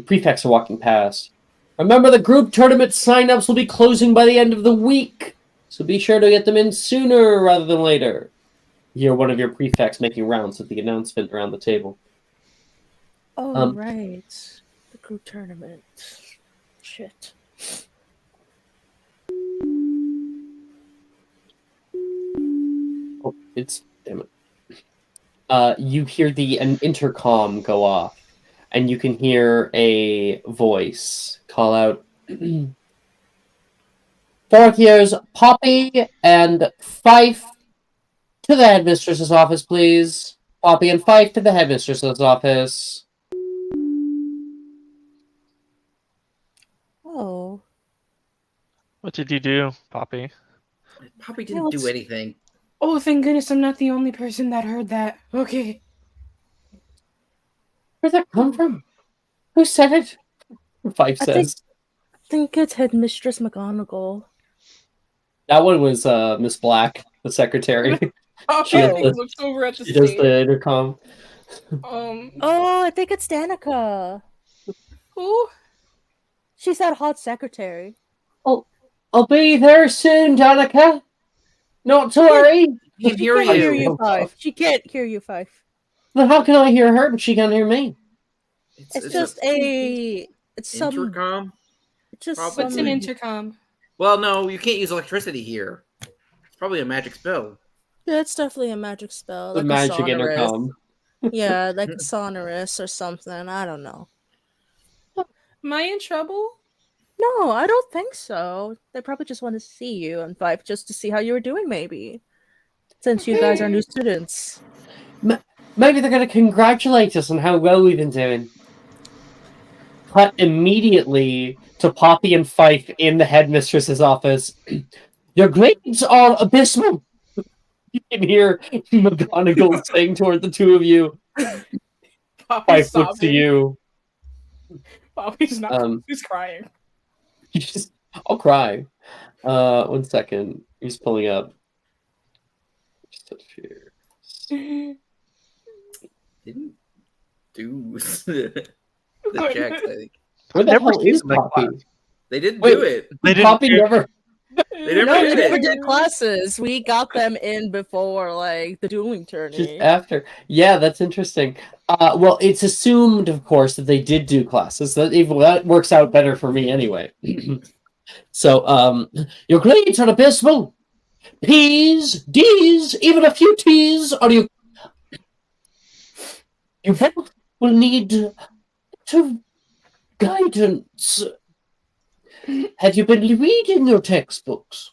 prefects are walking past. Remember, the group tournament signups will be closing by the end of the week, so be sure to get them in sooner rather than later. You hear one of your prefects making rounds with the announcement around the table. Oh, right. The group tournament. Shit. Oh, damn it. You hear an intercom go off, and you can hear a voice call out, Fourth years, Poppy and Fife to the headmistress's office, please. Poppy and Fife to the headmistress's office. Oh. What did you do, Poppy? Poppy didn't do anything. Oh, thank goodness I'm not the only person that heard that. Okay. Where'd that come from? Who said it? Fife says. I think it's Headmistress McGonagall. That one was Miss Black, the secretary. Oh, She has he the- looks over at the She does stage. the intercom. Oh, I think it's Danica. Who? She's that hot secretary. I'll be there soon, Danica. Not to worry. He can hear Can't hear you. you, Fife. She can't hear you, Fife. But how can I hear her, but she can't hear me? It's just it's some intercom. It's just Probably. What's an intercom? Well, no, you can't use electricity here. It's probably a magic spell. Yeah, it's definitely a magic spell. The Like magic a sonorous. intercom. Yeah, like a sonorous or something. I don't know. Am I in trouble? No, I don't think so. They probably just want to see you and Fife just to see how you were doing, maybe. Since you guys are new students. Maybe they're going to congratulate us on how well we've been doing. Cut immediately to Poppy and Fife in the headmistress's office. Your grades are abysmal. You can hear McGonagall saying toward the two of you. Poppy's Fife looks to sobbing. you. Poppy's not. He's crying. I'll cry. 1 second. He's pulling up. Didn't do the checks, I think. Where the Never hell seen is them in Poppy? class. They didn't Wait, do it. They didn't Poppy do- never. They never No, they did never it. did classes. We got them in before, like, the dueling tourney. Just after. Yeah, that's interesting. Well, it's assumed, of course, that they did do classes. That works out better for me anyway. So, your grades are abysmal. P's, D's, even a few T's. You both will need to guidance. Have you been reading your textbooks?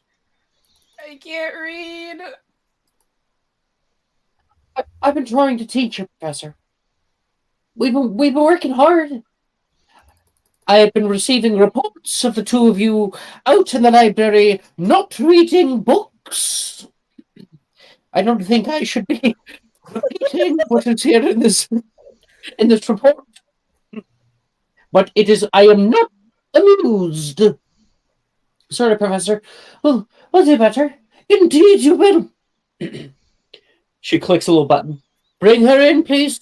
I can't read. I've been trying to teach you, Professor. We've been working hard. I have been receiving reports of the two of you out in the library not reading books. I don't think I should be repeating what is here in this report. But I am not amused. Sorry, Professor. We'll do better. Indeed you will. She clicks a little button. Bring her in, please.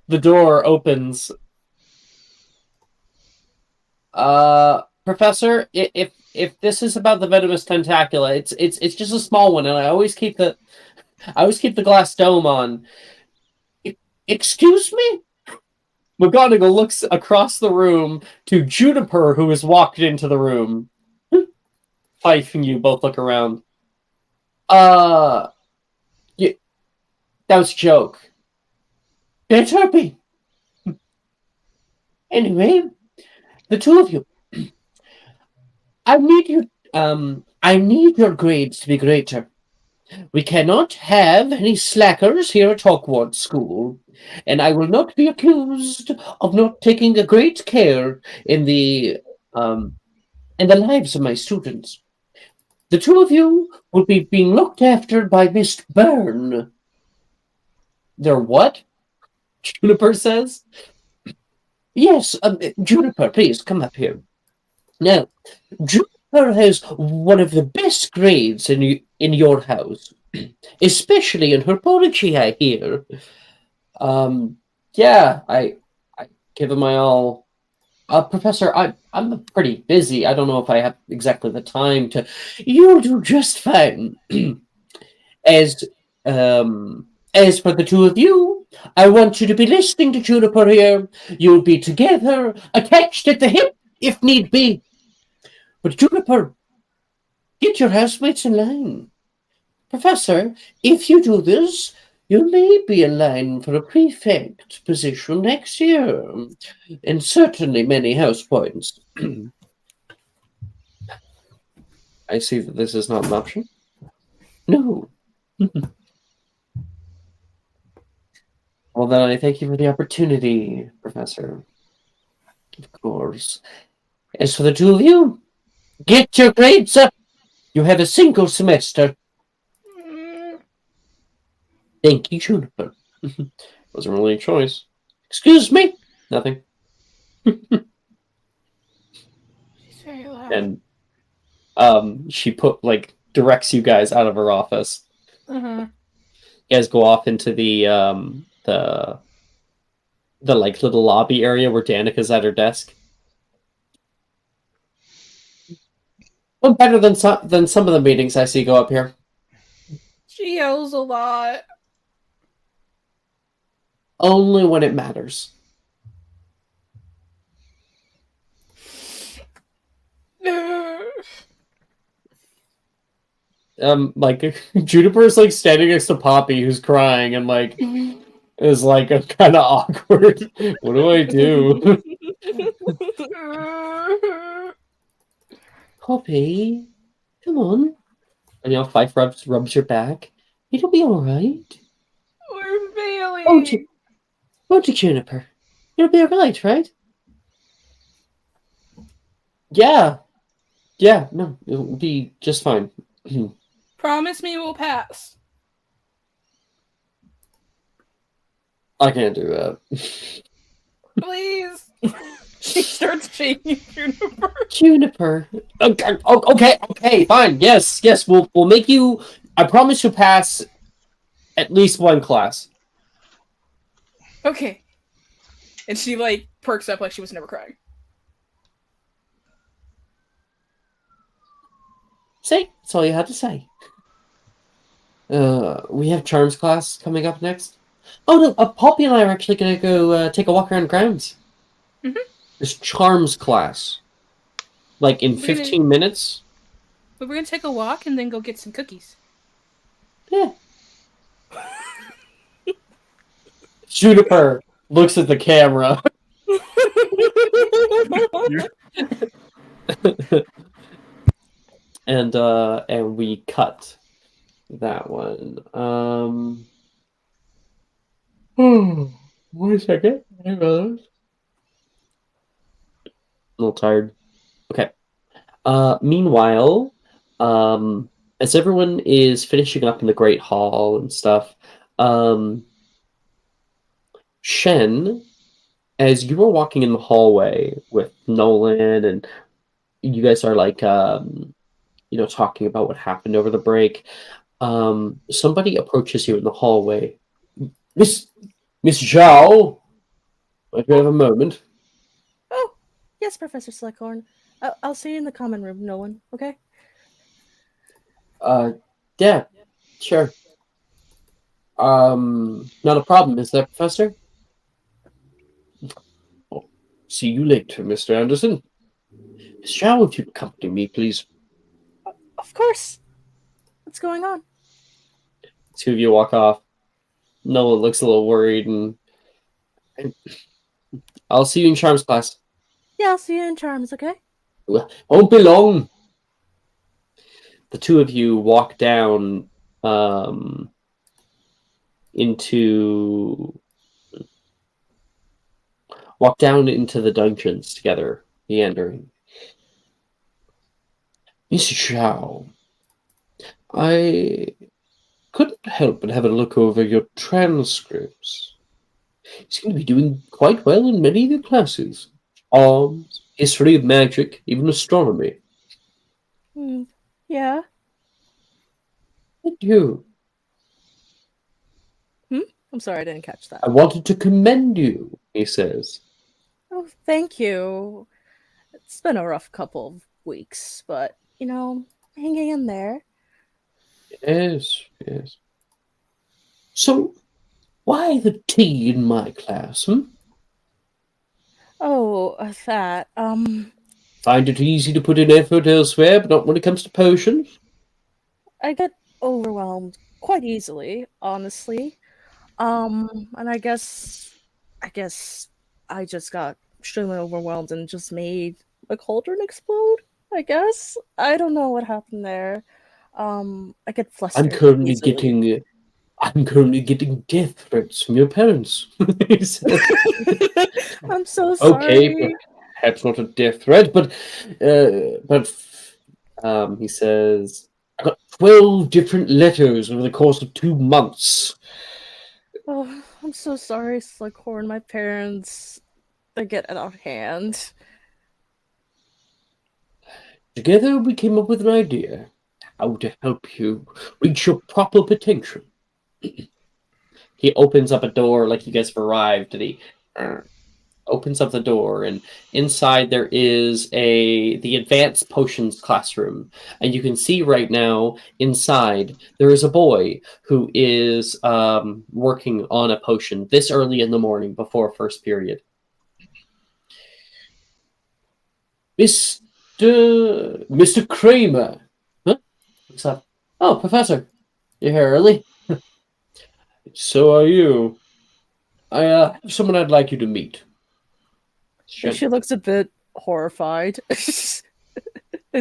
The door opens. Professor, if this is about the venomous tentacula, it's just a small one, and I always keep the glass dome on. Excuse me? McGonagall looks across the room to Juniper, who has walked into the room. Fife and you both look around. That was a joke. Better be. Anyway, the two of you. I need your grades to be greater. We cannot have any slackers here at Hogwarts School, and I will not be accused of not taking a great care in the lives of my students. The two of you will be being looked after by Miss Byrne. They're what? Juniper says. Yes, Juniper, please come up here. Now, Juniper has one of the best grades in your house, especially in her poetry, I hear. Yeah, I give it my all. Professor, I'm pretty busy. I don't know if I have exactly the time to. You'll do just fine. As for the two of you, I want you to be listening to Juniper here. You'll be together, attached at the hip, if need be. But Juniper, get your housemates in line. Professor, if you do this, you may be in line for a prefect position next year, and certainly many house points. I see that this is not an option. No. Well, then I thank you for the opportunity, Professor. Of course. As for the two of you, get your grades up. You have a single semester. Thank you, Juniper. Wasn't really a choice. Excuse me? Nothing. She's very loud. And she directs you guys out of her office. Uh-huh. You guys go off into the like little lobby area where Danica's at her desk. Well, better than some of the meetings I see go up here. She yells a lot. Only when it matters. Juniper's like standing next to Poppy, who's crying, and like is like kind of awkward. What do I do? Poppy, come on. And Fife rubs your back. It'll be all right. We're failing. Won't you, Juniper? It'll be all right? Yeah. Yeah, no, it'll be just fine. Promise me we'll pass. I can't do that. Please. She starts shaking Juniper. Juniper. Okay, fine. Yes, we'll make you. I promise you'll pass at least one class. Okay. And she like perks up like she was never crying. See, that's all you had to say. We have Charms class coming up next. Oh no, Poppy and I are actually gonna go take a walk around grounds. Mhm. There's Charms class, like in 15 minutes. But we're gonna take a walk and then go get some cookies. Yeah. Juniper looks at the camera. And we cut that one. 1 second. A little tired. Okay. Meanwhile, as everyone is finishing up in the Great Hall and stuff, Shen, as you were walking in the hallway with Nolan and you guys are like talking about what happened over the break, somebody approaches you in the hallway. Miss Zhao, might you have a moment? Oh, yes, Professor Slughorn. I'll see you in the common room, Nolan, okay? Yeah, sure. Not a problem, is there, Professor? Oh, see you later, Mr. Anderson. Miss Zhao, if you would accompany me, please. Of course. What's going on? Two of you walk off. Nolan looks a little worried, and I'll see you in Charms class. Yeah, I'll see you in Charms, okay? Won't be long. The two of you walk down into the dungeons together, meandering. Miss Zhao, I couldn't help but have a look over your transcripts. You seem to be doing quite well in many of your classes. Arms, history of magic, even astronomy. Yeah. Thank you. I'm sorry, I didn't catch that. I wanted to commend you, he says. Oh, thank you. It's been a rough couple of weeks, but, hanging in there. Yes. So, why the tea in my class, Oh, that, Find it easy to put in effort elsewhere, but not when it comes to potions? I get overwhelmed quite easily, honestly. And I guess I just got extremely overwhelmed and just made a cauldron explode. I guess. I don't know what happened there. I get I'm flustered currently easily. getting I'm currently getting death threats from your parents. He says. I'm so Okay, sorry. perhaps not a death threat, but he says I got 12 different letters over the course of 2 months. Oh, I'm so sorry, Slughorn. My parents, they get out of hand. Together, we came up with an idea how to help you reach your proper potential. He opens up a door like you guys have arrived, and he opens up the door, and inside there is the advanced potions classroom, and you can see right now inside there is a boy who is working on a potion this early in the morning before first period. Mr. Kramer. Huh? What's up? Oh, Professor, you're here early. So are you. I have someone I'd like you to meet. She looks a bit horrified. I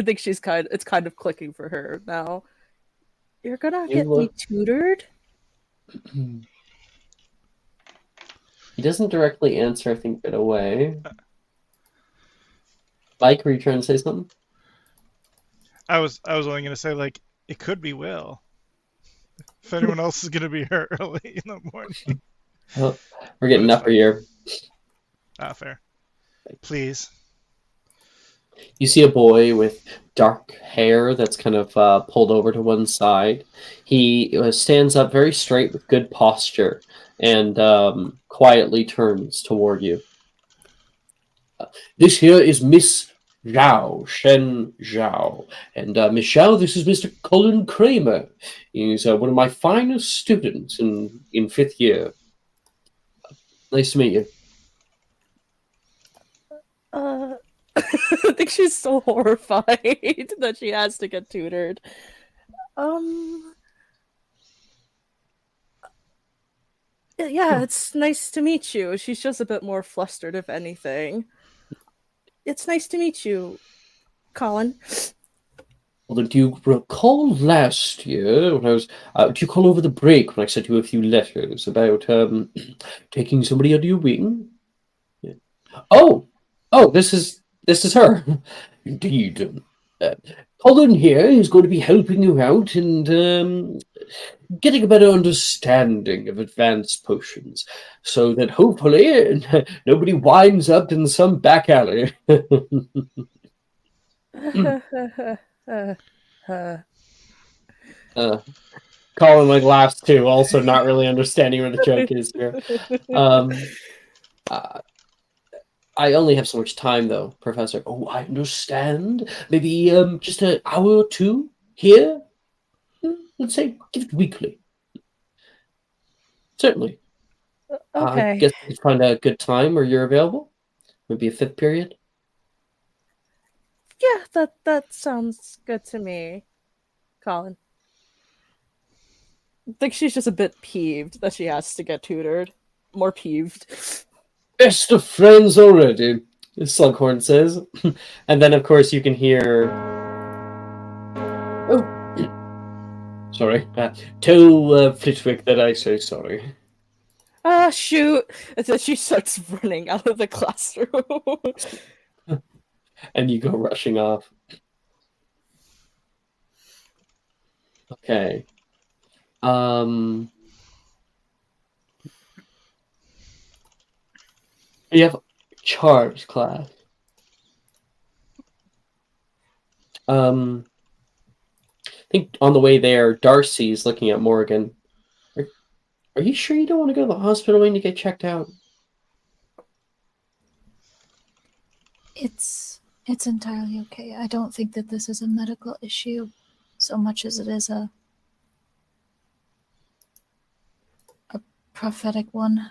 think it's kind of clicking for her now. You're gonna You get me look. tutored? He doesn't directly answer, I think, right away. Mike, were you trying to say something? I was only gonna say like it could be Will. If anyone else is gonna be here early in the morning. Oh, we're getting But it's upper fine. here. Ah, fair. Please. You see a boy with dark hair that's kind of pulled over to one side. He stands up very straight with good posture and quietly turns toward you. This here is Miss Zhao, Shen Zhao. And Miss Zhao, this is Mr. Colin Kramer. He's one of my finest students in fifth year. Nice to meet you. I think she's so horrified that she has to get tutored. Yeah, it's nice to meet you. She's just a bit more flustered, if anything. It's nice to meet you, Colin. Well, do you recall last year when I was? Do you recall over the break when I sent you a few letters about taking somebody under your wing? Yeah. Oh, this is her. Indeed. Uh, Colin here is going to be helping you out and getting a better understanding of advanced potions, so that hopefully nobody winds up in some back alley. Colin laughs too, also not really understanding where the joke is here. I only have so much time though, Professor. Oh, I understand. Maybe just an hour or two here. Let's say give it weekly. Certainly. I Okay. guess we could find a good time where you're available. Maybe a fifth period. Yeah, that sounds good to me, Colin. I think she's just a bit peeved that she has to get tutored. More peeved. Best of friends already, Slughorn says. And then, of course, you can hear. Oh, sorry. Tell Flitwick that I say sorry. Ah, shoot! And then she starts running out of the classroom. And you go rushing off. Okay. You have charge class. I think on the way there, Darcy's looking at Morgan. Are you sure you don't want to go to the hospital when you get checked out? It's entirely okay. I don't think that this is a medical issue so much as it is a prophetic one.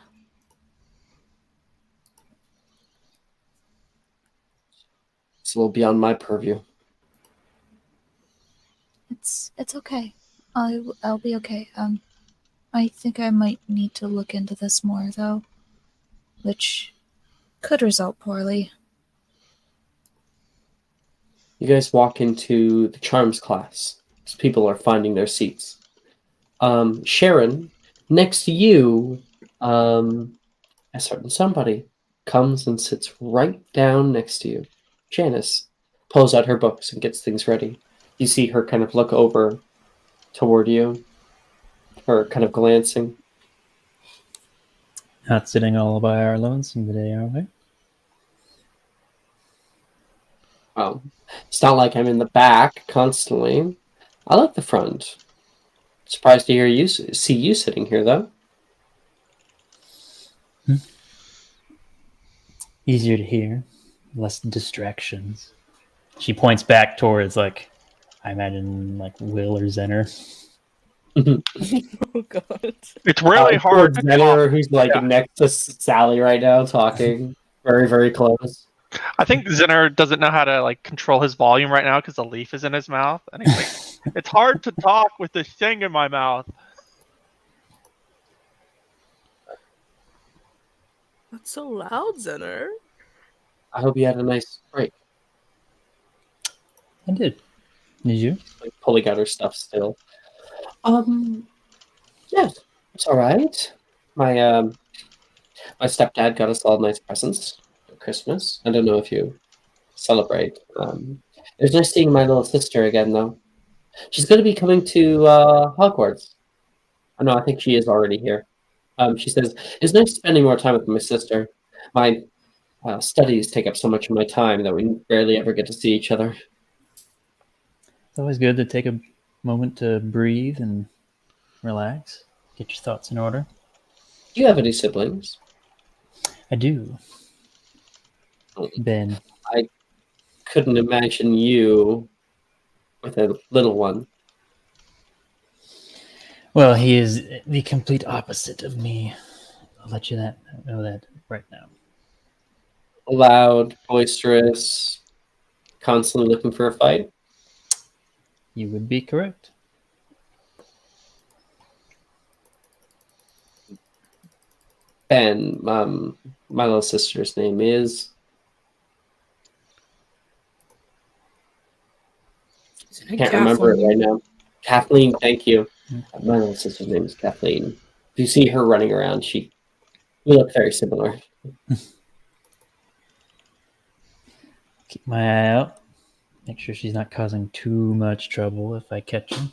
It's a little beyond my purview. It's okay. I'll be okay. I think I might need to look into this more though, which could result poorly. You guys walk into the charms class as people are finding their seats. Sharon, next to you, a certain somebody comes and sits right down next to you. Janice pulls out her books and gets things ready. You see her kind of look over toward you, her kind of glancing. Not sitting all by our lonesome today, are we? Oh, it's not like I'm in the back constantly. I like the front. Surprised to see you sitting here, though. Easier to hear, less distractions. She points back towards, like, I imagine, like, Will or Zenner. Oh god. It's really hard to Zenner, who's like Yeah. next to Sally right now, talking very, very close. I think Zinner doesn't know how to like control his volume right now because the leaf is in his mouth, and he's like, "It's hard to talk with this thing in my mouth." That's so loud, Zenner. I hope you had a nice break. I did. Did you? Like pulling out her stuff still. Yes, it's all right. My stepdad got us all nice presents for Christmas. I don't know if you celebrate. It was nice seeing my little sister again, though. She's going to be coming to Hogwarts. Oh, no, I think she is already here. She says, it's nice spending more time with my sister. My studies take up so much of my time that we barely ever get to see each other. It's always good to take a moment to breathe and relax, get your thoughts in order. Do you have any siblings? I do. Ben. I couldn't imagine you with a little one. Well, he is the complete opposite of me. I'll let you know that right now. Loud, boisterous, constantly looking for a fight. You would be correct. Ben, my little sister's name is... I can't remember it right now. Kathleen, thank you. My little sister's name is Kathleen. If you see her running around, we look very similar. Keep my eye out. Make sure she's not causing too much trouble if I catch her.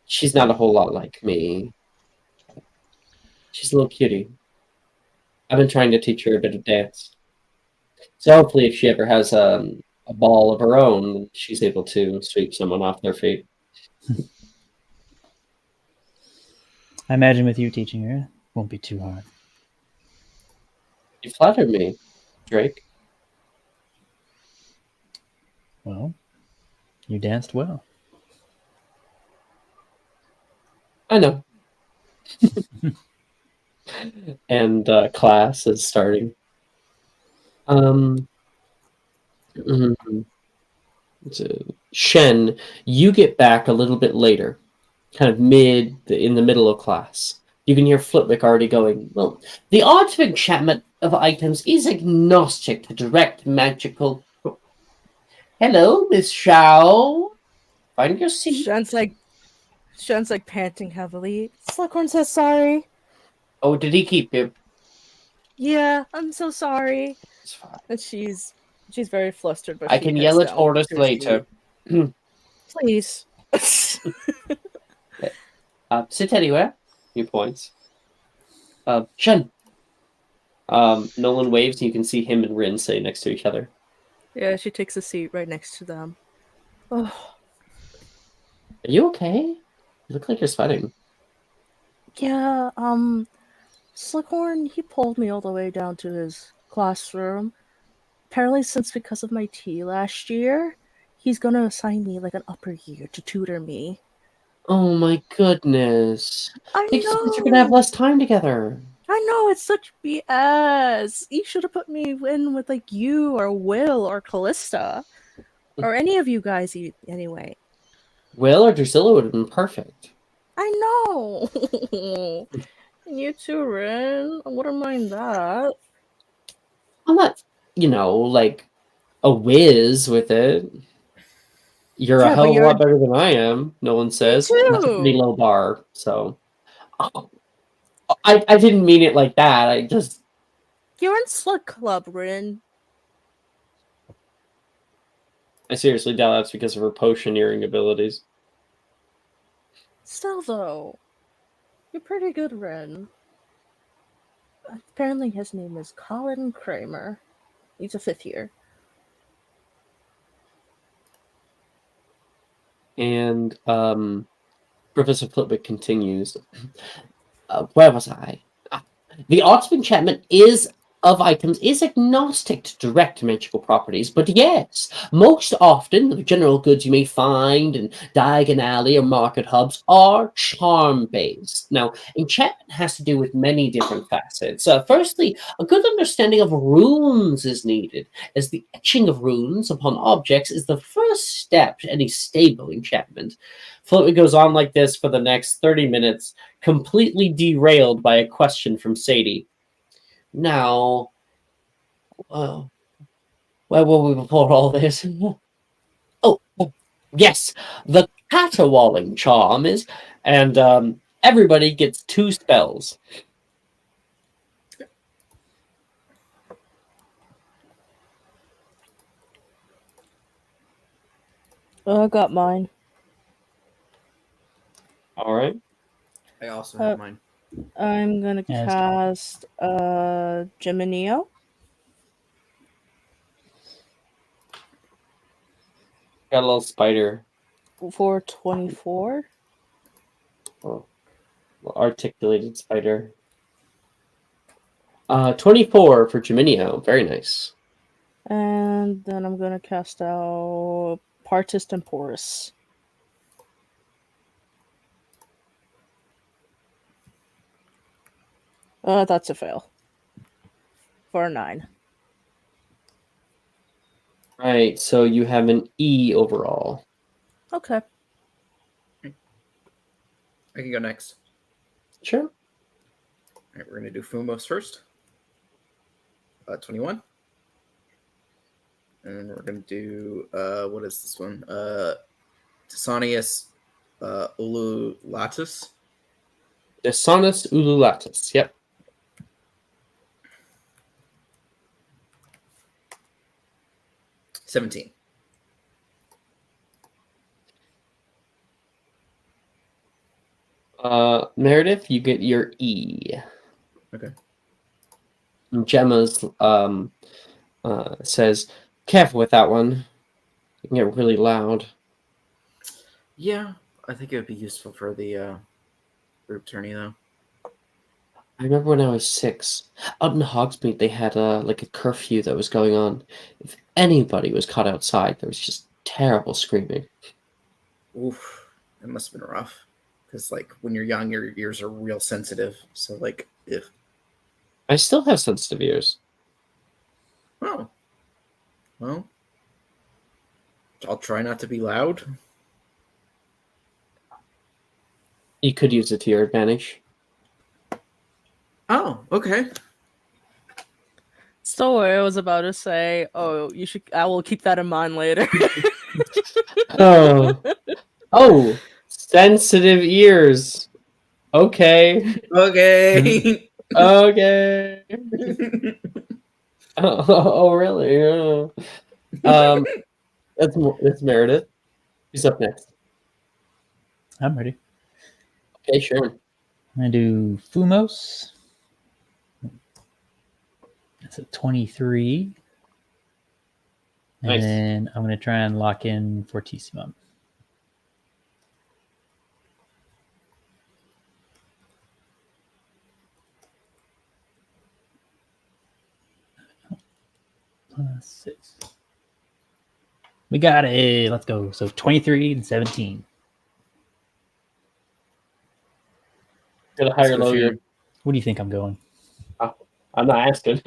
She's not a whole lot like me. She's a little cutie. I've been trying to teach her a bit of dance. So hopefully if she ever has a ball of her own, she's able to sweep someone off their feet. I imagine with you teaching her, it won't be too hard. You flattered me, Drake. Well, you danced well. I know. And class is starting. Shen, you get back a little bit later, kind of in the middle of class. You can hear Flitwick already going, well, the art of enchantment of items is agnostic to direct magical... Hello, Miss Shao. Find your seat. Shen's like panting heavily. Slughorn says sorry. Oh, did he keep you? Yeah, I'm so sorry. It's fine. And she's very flustered, but I she can heads yell at down Ordis to her later. seat. Please. Sit anywhere. He points. Shen. Nolan waves, and you can see him and Rin sitting next to each other. Yeah, she takes a seat right next to them. Oh. Are you okay? You look like you're sweating. Yeah, Slughorn, he pulled me all the way down to his classroom. Apparently, because of my tea last year, he's gonna assign me like an upper year to tutor me. Oh my goodness. I Because know! you're gonna have less time together. I know, it's such BS. You should have put me in with like you or Will or Callista. Or any of you guys, anyway. Will or Drusilla would have been perfect. I know! You too, Rin. I wouldn't mind that. I'm not like a whiz with it. You're a Yeah, hell but of a you're lot better than I am, Nolan says. That's a pretty too. low bar, so I didn't mean it like that. you're in Slug Club, Rin. I seriously doubt that's because of her potioneering abilities. Still, though, you're pretty good, Rin. Apparently, his name is Colin Kramer. He's a 5th year. And Professor Flitwick continues. Where was I? The art of enchantment of items is agnostic to direct magical properties, but yes, most often the general goods you may find in Diagon Alley or market hubs are charm-based. Now, enchantment has to do with many different facets. Firstly, a good understanding of runes is needed, as the etching of runes upon objects is the first step to any stable enchantment. Flitwick goes on like this for the next 30 minutes, completely derailed by a question from Sadie. Now, where were we before all this? Oh, yes, the caterwauling charm is, and everybody gets 2 spells. I got mine. All right. I also have mine. I'm gonna Yeah, cast Geminio. Got a little spider. For 24. Oh, articulated spider. 24 for Geminio. Very nice. And then I'm gonna cast out Partis Temporis. That's a fail. For a 9. Right, so you have an E overall. Okay. I can go next. Sure. All right, we're gonna do Fumos first. 21. And we're gonna do what is this one? Tisanius Ululatus. Desonus Ululatus. Yep. $17. Meredith, you get your E. Okay. And Gemma's says, careful with that one. It can get really loud. Yeah, I think it would be useful for the group tourney though. I remember when I was 6, out in Hogsmeade, they had like a curfew that was going on. If anybody was caught outside, there was just terrible screaming. Oof, it must have been rough. Because like when you're young, your ears are real sensitive. So like if I still have sensitive ears. oh well, I'll try not to be loud. You could use it to your advantage. Oh, okay. So I was about to say, you should. I will keep that in mind later. Oh, sensitive ears. Okay. Okay. Okay. Oh, really? That's Meredith. Who's up next? I'm ready. Okay, sure. I'm gonna do Fumos. That's a 23. And Nice. then I'm gonna try and lock in Fortissimo. Plus 6. We got it. Let's go. So 23 and 17. Got a higher low. What do you think I'm going? I'm not asking.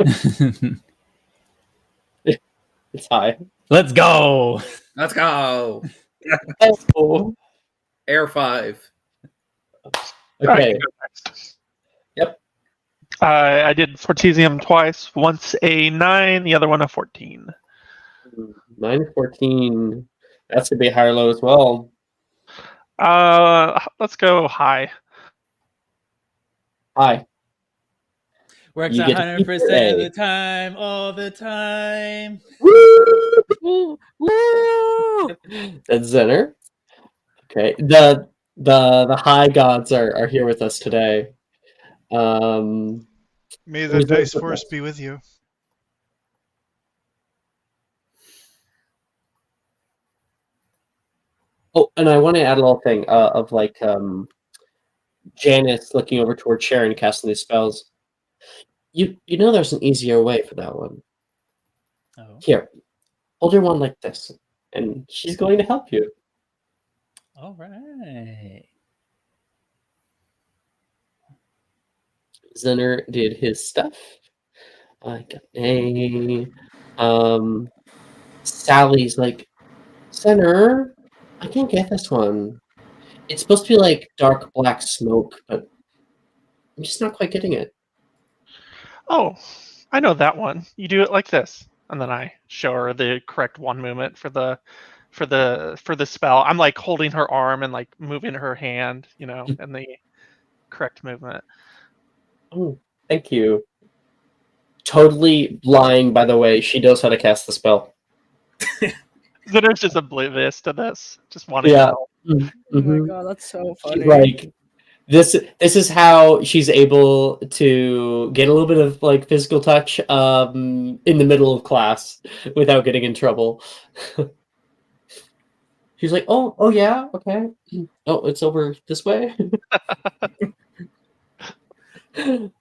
It's high. Let's go. Let's go. Oh. Air 5. Okay. Yep. I did Fortesium twice. Once a 9, the other one a 14. 9 14. That's gonna be a higher low as well. Let's go high. Hi. Works You get to keep 100% of your the time, all the time. Woo! That's Zenner. Okay. The high gods are here with us today. May the who's dice with force us? be with you. Oh, and I want to add a little thing of like Janice looking over toward Sharon casting these spells. You know there's an easier way for that one. Oh, Here, hold your wand like this, and she's going to help you. all right. Zenner did his stuff. I got a Sally's like, Zenner, I can't get this one. It's supposed to be like dark black smoke, but I'm just not quite getting it. Oh, I know that one. You do it like this, and then I show her the correct one movement for the spell. I'm like holding her arm and like moving her hand, and the correct movement. Oh, thank you. Totally lying, by the way. She knows how to cast the spell. Zinner's just oblivious to this, just wanting Yeah. to help. Oh my god, that's so funny. She's like, this is how she's able to get a little bit of like physical touch in the middle of class without getting in trouble. She's like, oh yeah, okay. Oh, it's over this way. I'm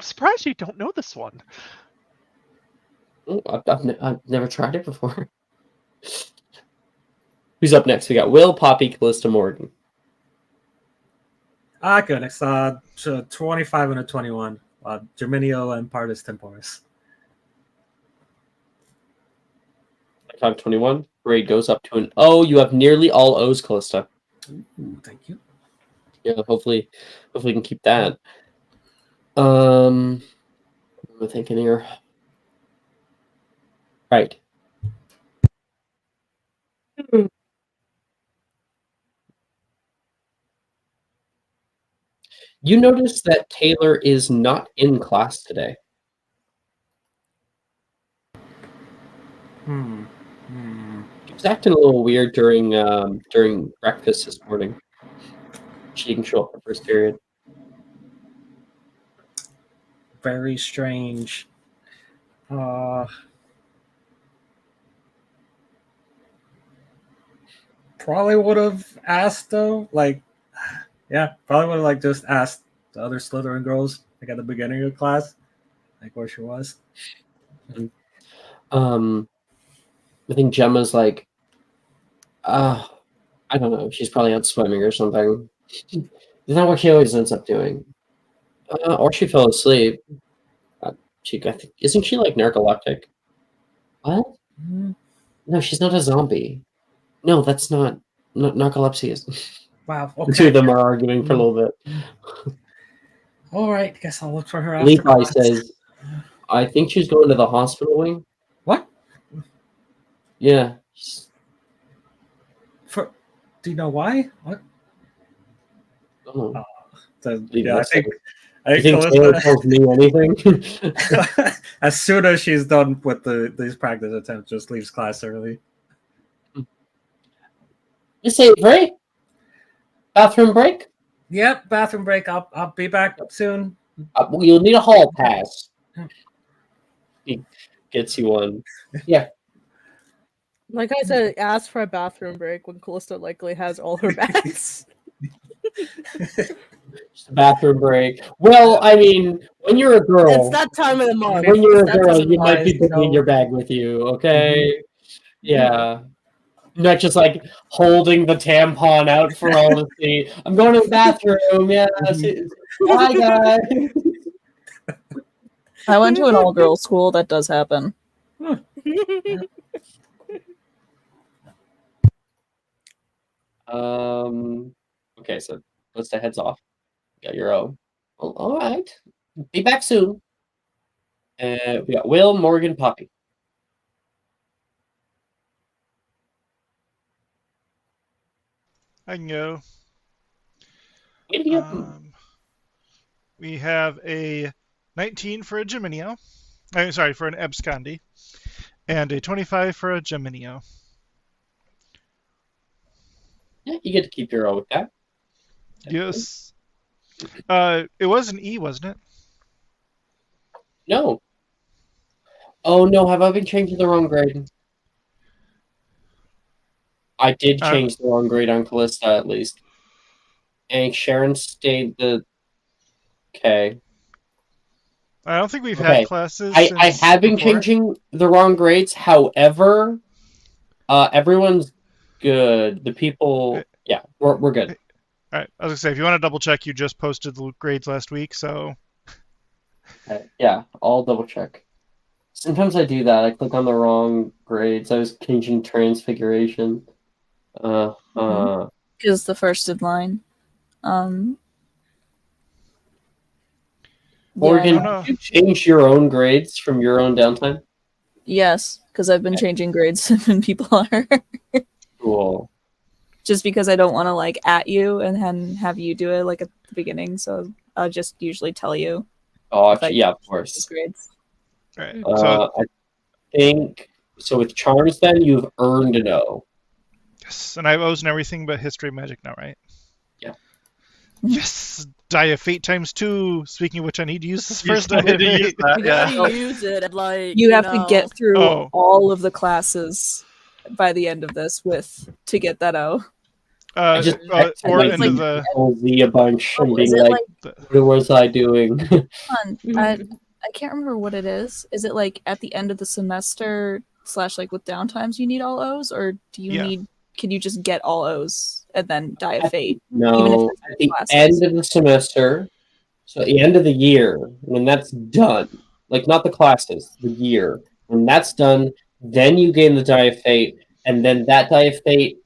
surprised you don't know this one. Oh, I've never tried it before. Who's up next? We got Will, Poppy, Callista, Morgan. Goodness. 25 and a 21. Germinio and Partis Temporis. 521. Grade goes up to an O. You have nearly all O's, Callista. Ooh, thank you. Yeah, hopefully we can keep that. What am I thinking here? Right. You notice that Taylor is not in class today. She was acting a little weird during breakfast this morning. She didn't show up for first period. Very strange. Probably would have asked though. Like, yeah, probably would have like just asked the other Slytherin girls like at the beginning of class, like where she was. I think Gemma's like, I don't know. She's probably out swimming or something. Isn't that what she always ends up doing? Or she fell asleep. I think, isn't she like narcoleptic? What? No, she's not a zombie. No, that's not narcolepsy. Is Wow. the two Okay. of them are arguing for a little bit. All right. Guess I'll look for her after Levi class. says, I think she's going to the hospital wing. What? Yeah. Do you know why? What? Oh. Yeah, I think you think Taylor Callista, tells me anything? as soon as she's done with these practice attempts, just leaves class early. Miss Avery? Bathroom break? Yep, bathroom break. I'll be back soon. You'll need a hall pass. He gets you one. Yeah. Like I said, ask for a bathroom break when Callista likely has all her bags. Just a bathroom break. Well, I mean, when you're a girl, It's that time of the month. when you're a It's that girl, time of you the might be month, bringing your bag with you, okay? Yeah. Not just like holding the tampon out for all to see. I'm going to the bathroom. Yeah. Bye, guys. I went to an all-girls school. That does happen. Okay, so Lista heads off. Got your own. Well, all right. Be back soon. We got Will, Morgan, Poppy. I can go. Idiot. We have a 19 for a Geminio. I'm sorry, for an Abscondi. And a 25 for a Geminio. Yeah, you get to keep your own with that. Yes. It was an E, wasn't it? No. Oh no, have I been changing the wrong grade? I did change the wrong grade on Callista at least. And Sharon stayed the... Okay. I don't think we've had classes I have been before. changing the wrong grades. However, everyone's good. The people... Yeah, we're good. All right. I was going to say, if you want to double check, you just posted the grades last week, so... Okay, yeah, I'll double check. Sometimes I do that. I click on the wrong grades. I was changing transfiguration. Is the first in line. Morgan, Yeah, did you change your own grades from your own downtime? Yes, because I've been changing grades when people are. Cool. Just because I don't want to like at you and then have you do it like at the beginning, so I'll just usually tell you. Oh, yeah, of course. Grades. Right. I think so. With charms, then you've earned an O. Yes, and I have O's and everything but history and magic now, right? Yeah. Yes! Die of Fate ×2. Speaking of which, I need to use this You first still Die of need to use Fate. that, You yeah. gotta use it, and like You have to get through Oh. all of the classes by the end of this to get that O. I just or like, into the Z a bunch and is being it like, what was I doing? Fun. I can't remember what it is. Is it like at the end of the semester / like with downtimes you need all O's, or do you need? Can you just get all O's and then Die of Fate? No, at the end of the semester, so at the end of the year, when that's done, like not the classes, the year, when that's done, then you gain the Die of Fate, and then that Die of Fate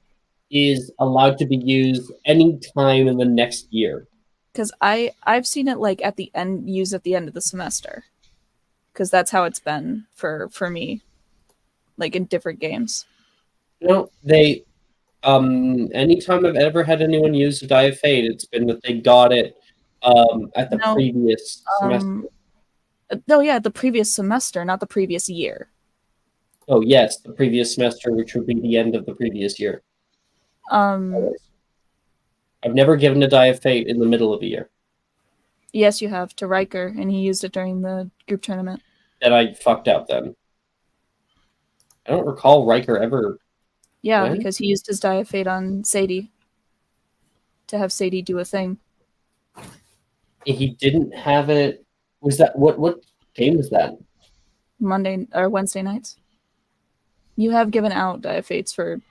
is allowed to be used any time in the next year. Because I've seen it like at the end, used at the end of the semester, because that's how it's been for me, like in different games. No, they anytime I've ever had anyone use a Die of Fate, it's been that they got it at the previous semester. No, yeah, the previous semester, not the previous year. Oh yes, the previous semester, which would be the end of the previous year. I've never given a Die of Fate in the middle of a year. Yes, you have to Riker, and he used it during the group tournament. That I fucked up then. I don't recall Riker ever. Yeah, When? because he used his Die of Fate on Sadie to have Sadie do a thing. He didn't have it. Was that what game was that? Monday or Wednesday nights. You have given out Die of Fates for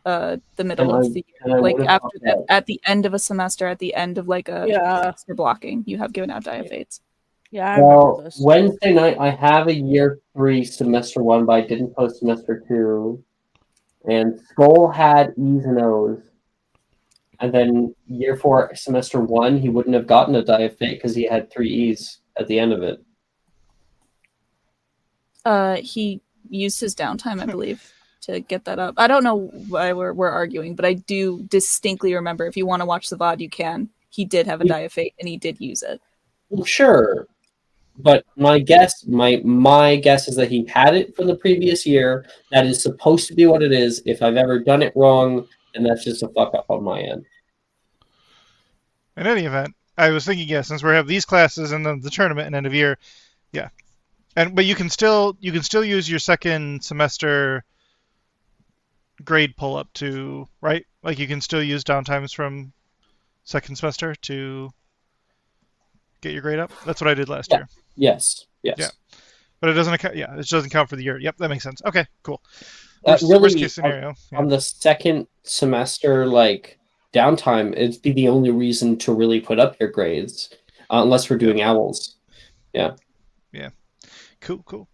the middle of the year, like after at the end of a semester, at the end of like a semester blocking, you have given out Die of Fates. Yeah, I remember this. Wednesday night I have a year 3 semester 1, but I didn't post semester 2. And Skull had E's and O's. And then year 4 semester 1, he wouldn't have gotten a Die of Fate because he had 3 E's at the end of it. He used his downtime, I believe, to get that up. I don't know why we're arguing, but I do distinctly remember, if you want to watch the VOD, you can. He did have a Die of Fate, and he did use it. Well, sure. But my guess is that he had it from the previous year. That is supposed to be what it is. If I've ever done it wrong, then that's just a fuck up on my end. In any event, I was thinking, since we have these classes and then the tournament and end of year, but you can still use your second semester grade pull up to, right? Like you can still use downtimes from second semester to get your grade up. That's what I did last year. Yes. Yeah, but it doesn't account. Yeah, it doesn't count for the year. Yep, that makes sense. Okay, cool. Really, worst case scenario. On the second semester, like downtime, it'd be the only reason to really put up your grades, unless we're doing owls. Yeah. Cool.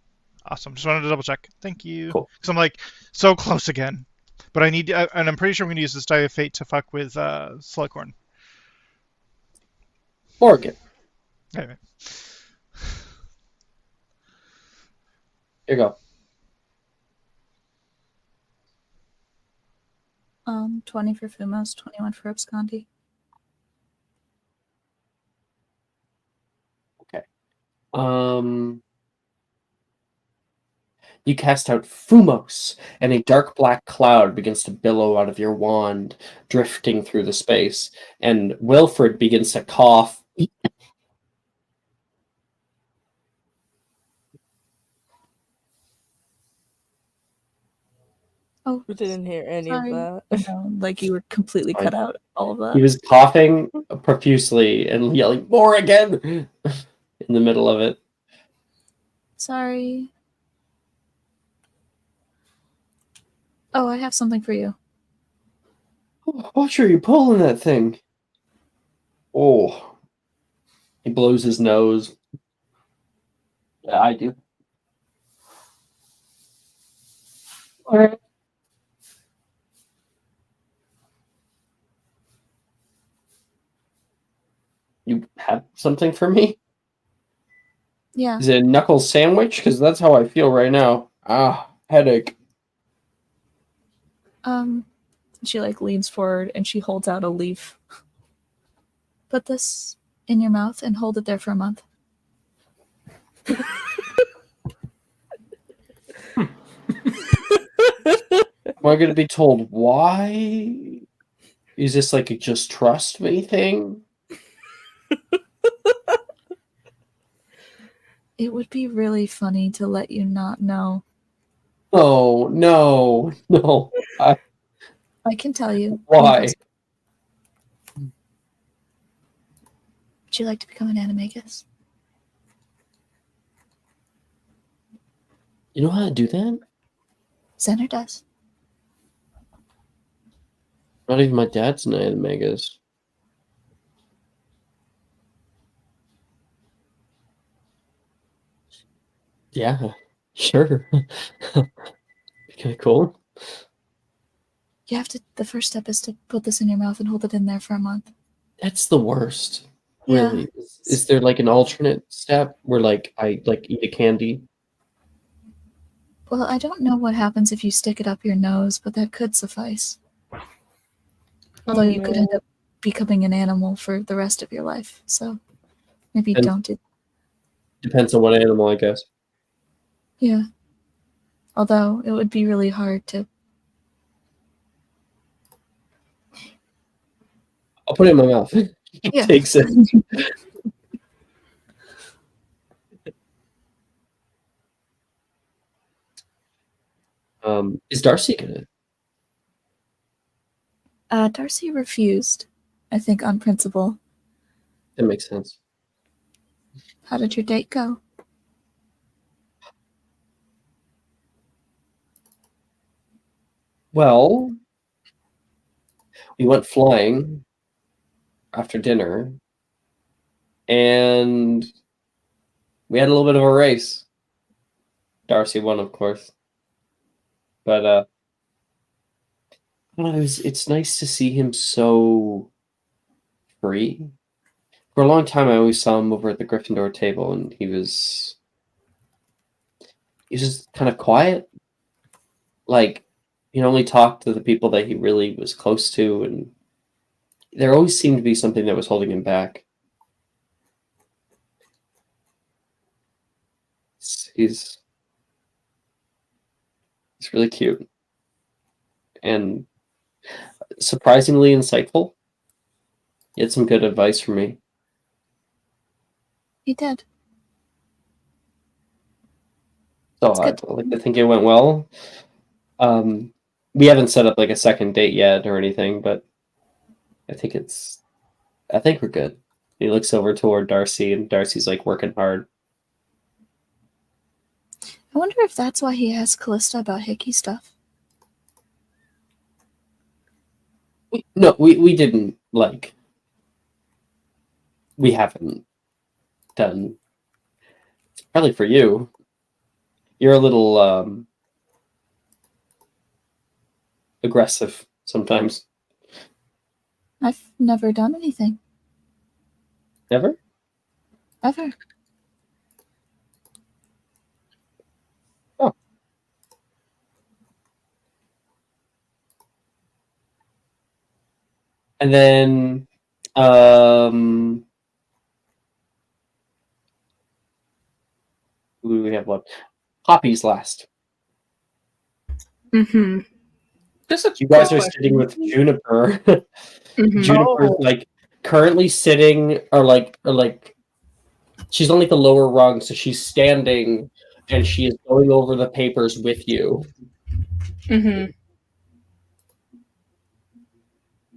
Awesome. Just wanted to double check. Thank you. Cool. Because I'm like so close again, but I need, and I'm pretty sure I'm going to use this Die of Fate to fuck with Slughorn. Morgan. Anyway. Here you go. 20 for Fumos, 21 for Abscondi. Okay. You cast out Fumos, and a dark black cloud begins to billow out of your wand, drifting through the space. And Wilfred begins to cough. Oh, We didn't hear any sorry. of that. No, like you were completely cut out. All of He that. was coughing profusely and yelling, "More again!" in the middle of it. Sorry. Oh, I have something for you. Watch are you pulling that thing? Oh. He blows his nose. Yeah, I do. Alright. You have something for me? Yeah. Is it a knuckle sandwich? Because that's how I feel right now. Ah, headache. She like leans forward and she holds out a leaf. Put this in your mouth and hold it there for a month. Am I going to be told why? Is this like a just trust me thing? It would be really funny to let you not know. Oh, no, no. I can tell you. Why? Would you like to become an animagus? You know how to do that? Xander does. Not even my dad's an animagus. Yeah, sure. Kind of cool. You have to. The first step is to put this in your mouth and hold it in there for a month. That's the worst. Yeah. Really. Is there like an alternate step where like I like eat a candy? Well, I don't know what happens if you stick it up your nose, but that could suffice. Although you could end up becoming an animal for the rest of your life. So maybe And- don't do. Depends on what animal, I guess. Yeah. Although it would be really hard to. I'll put it in my mouth. He Yeah. takes it. Is Darcy gonna? Darcy refused, I think, on principle. That makes sense. How did your date go? Well, we went flying after dinner, and we had a little bit of a race. Darcy won, of course, but I don't know, it's nice to see him so free. For a long time, I always saw him over at the Gryffindor table, and he was just kind of quiet. Like, he only talked to the people that he really was close to, and there always seemed to be something that was holding him back. He's really cute and surprisingly insightful. He had some good advice for me. He did. So It's I good. like to think it went well. We haven't set up like a second date yet or anything, but I think we're good. He looks over toward Darcy, and Darcy's like working hard. I wonder if that's why he asked Callista about Hickey stuff. We didn't like. We haven't done. It's probably for you. You're a little aggressive sometimes. I've never done anything. Never? Ever. Oh, And then who do we have left? Poppy's last. Mm-hmm. Just a You guys quick are sitting with question. Juniper. Mhm. Juniper's like currently sitting or like she's on like the lower rung, so she's standing and she is going over the papers with you. Mhm.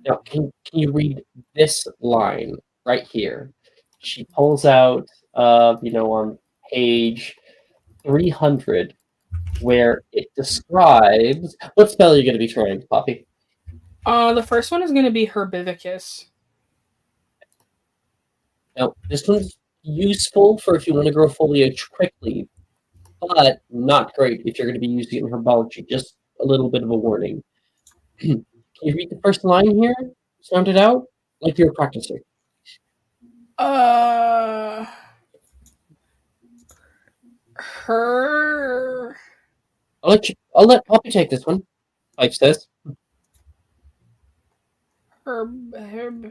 Now, can you read this line right here? She pulls out, on page 300, where it describes what spell are you going to be trying, Poppy? The first one is going to be Herbivicus. Now, this one's useful for if you want to grow foliage quickly, but not great if you're going to be using it in herbology. Just a little bit of a warning. Can you read the first line here? Sound it out like you're practicing. Her. I'll let Poppy take this one. Pipe says. Nope.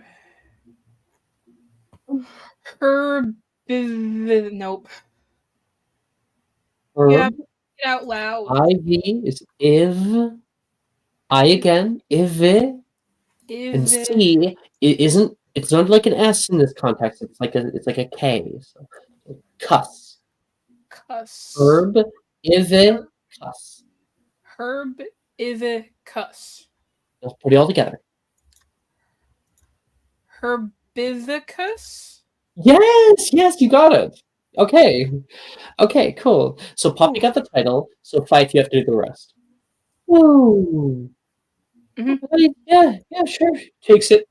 Yeah, Herb. get out loud. IV is if. I again. If it. And C it isn't. It's not like an S in this context. It's like a K. So, cuss. Cuss. Herb. If it. Cuss. Herb is cuss. Let's put it all together. Herbivicus? Yes, you got it. Okay, cool. So Poppy got the title, so Fife, you have to do the rest. Woo. Yeah, sure. Takes it.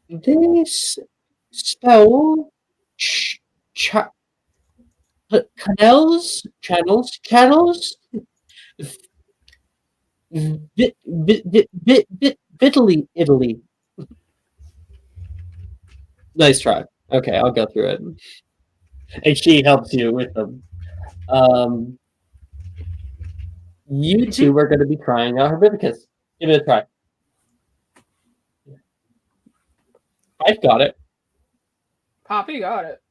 This spell channels Italy. Nice try. Okay, I'll go through it. And she helps you with them. You two are going to be trying out Herbivicus. Give it a try. I've got it. Poppy got it.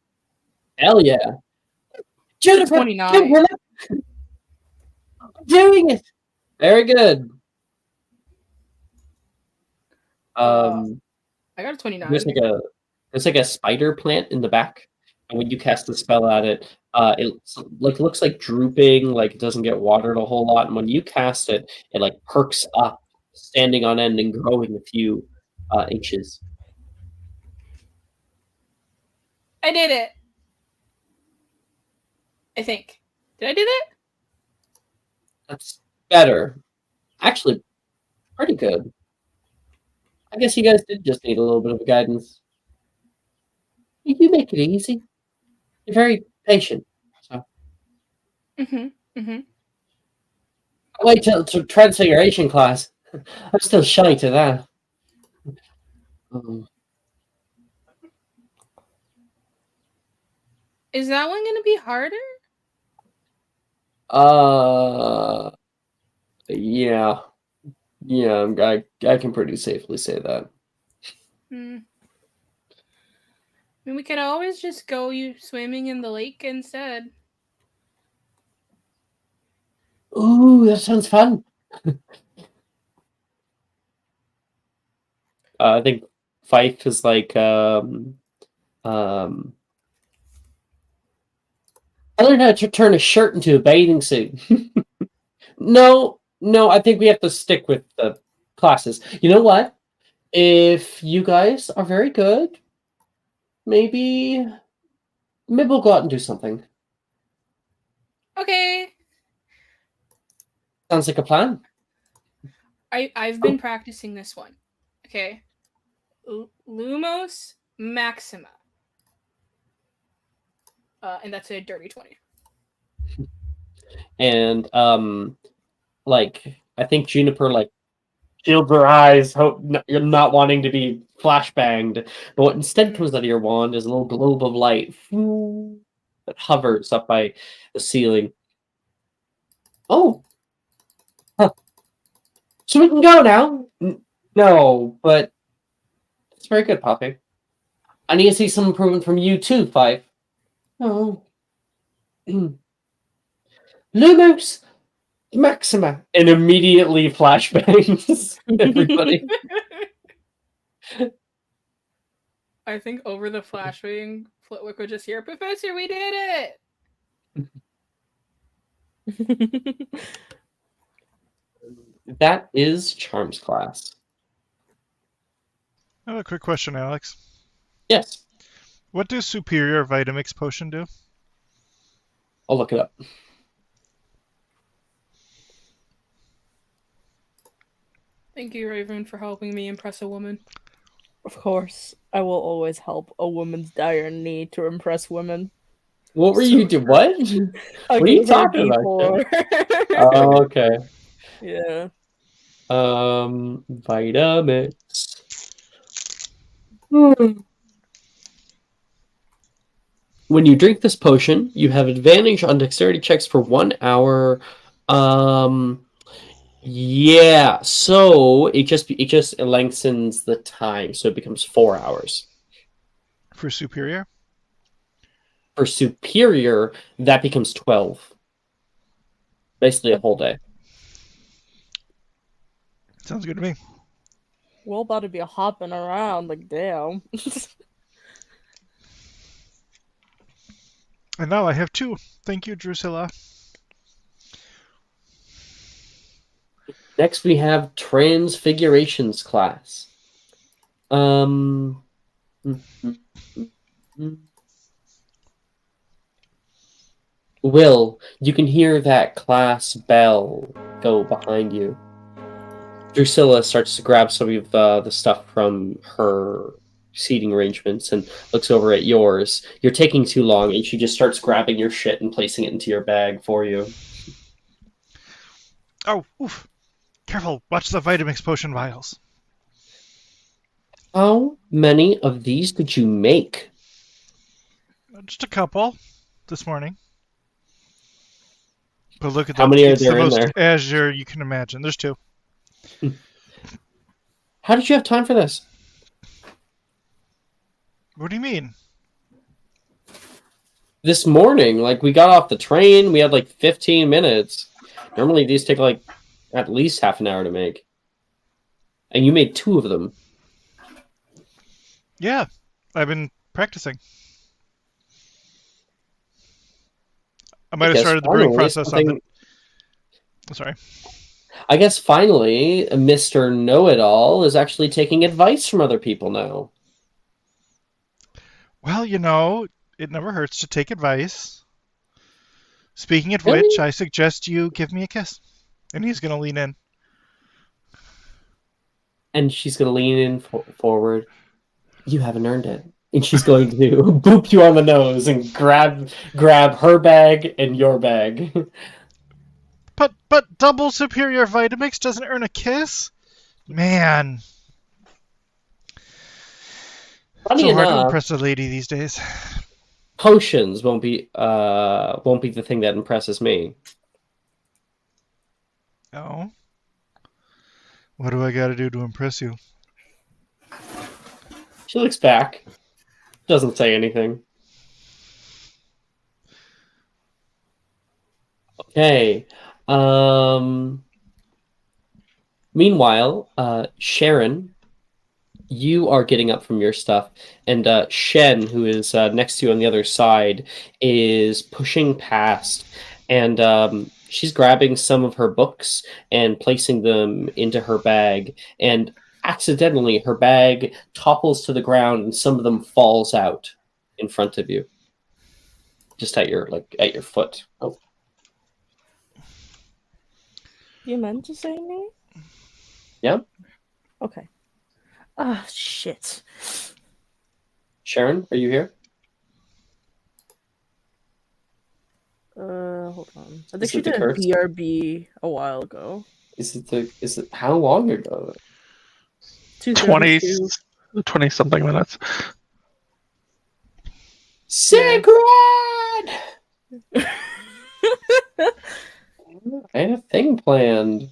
Hell yeah. Juniper, 29. I'm doing it. Very good. I got a 29. There's like a spider plant in the back, and when you cast the spell at it, it looks like drooping, like it doesn't get watered a whole lot. And when you cast it, it like perks up, standing on end and growing a few inches. I did it. I think. Did I do that? That's better. Actually, pretty good. I guess you guys did just need a little bit of guidance. You make it easy. You're very patient. So. Wait till Transfiguration class. I'm still shy to that. Is that one going to be harder? Yeah. I can pretty safely say that. I mean, we could always just go swimming in the lake instead. Ooh, that sounds fun. I think Fife is like I learned how to turn a shirt into a bathing suit. No, I think we have to stick with the classes. You know what? If you guys are very good, maybe we'll go out and do something. Okay. Sounds like a plan. I've been practicing this one. Okay. Lumos Maxima. And that's a dirty 20. And I think Juniper shields her eyes, you're not wanting to be flashbanged. But what instead comes out of your wand is a little globe of light that hovers up by the ceiling. Oh. Huh. So we can go now. No, but it's very good, Poppy. I need to see some improvement from you too, Five. Oh. Lumos Maxima. And immediately flashbangs everybody. I think over the flashbang, Flitwick would just hear, "Professor, we did it!" That is Charms class. I have a quick question, Alex. Yes. What does Superior Vitamix Potion do? I'll look it up. Thank you, Raven, for helping me impress a woman. Of course, I will always help a woman's dire need to impress women. What were you doing? What? I What are you gave her talking about? D4. Oh, okay. Yeah. Vitamix. When you drink this potion, you have advantage on dexterity checks for 1 hour. Yeah. So it just lengthens the time, so it becomes 4 hours. For Superior? For Superior, that becomes 12. Basically a whole day. Sounds good to me. We're about to be hopping around, like, damn. And now I have 2. Thank you, Drusilla. Next we have Transfigurations class. Will, you can hear that class bell go behind you. Drusilla starts to grab some of the stuff from her seating arrangements and looks over at yours. You're taking too long, and she just starts grabbing your shit and placing it into your bag for you. Oh, oof. Careful, watch the Vitamix Potion vials. How many of these did you make? Just a couple this morning. But look at How that. many are It's there the in most there? azure you can imagine. There's 2. How did you have time for this? What do you mean? This morning, like, we got off the train, we had like 15 minutes. Normally these take like at least half an hour to make. And you made 2 of them. Yeah, I've been practicing. I might have guess started the brewing finally process on the... something- Sorry. I guess finally, Mr. Know-It-All is actually taking advice from other people now. Well, you know, it never hurts to take advice. Speaking of Really? which, I suggest you give me a kiss. And he's going to lean in. And she's going to lean in forward. You haven't earned it. And she's going to boop you on the nose and grab her bag and your bag. But double Superior Vitamix doesn't earn a kiss? Man. Funny So hard to enough, impress a lady these days. potions won't be the thing that impresses me. Oh? What do I got to do to impress you? She looks back. Doesn't say anything. Okay. Meanwhile, Sharon, you are getting up from your stuff, and Shen, who is next to you on the other side, is pushing past, and she's grabbing some of her books and placing them into her bag, and accidentally her bag topples to the ground and some of them falls out in front of you, just at your foot. Oh. You meant to say me? Yeah. Okay. Ah, shit. Sharon, are you here? Hold on. I think Is she it the did a curse? BRB a while ago. Is it how long ago? 20 232. something minutes. Sacred! I had a thing planned.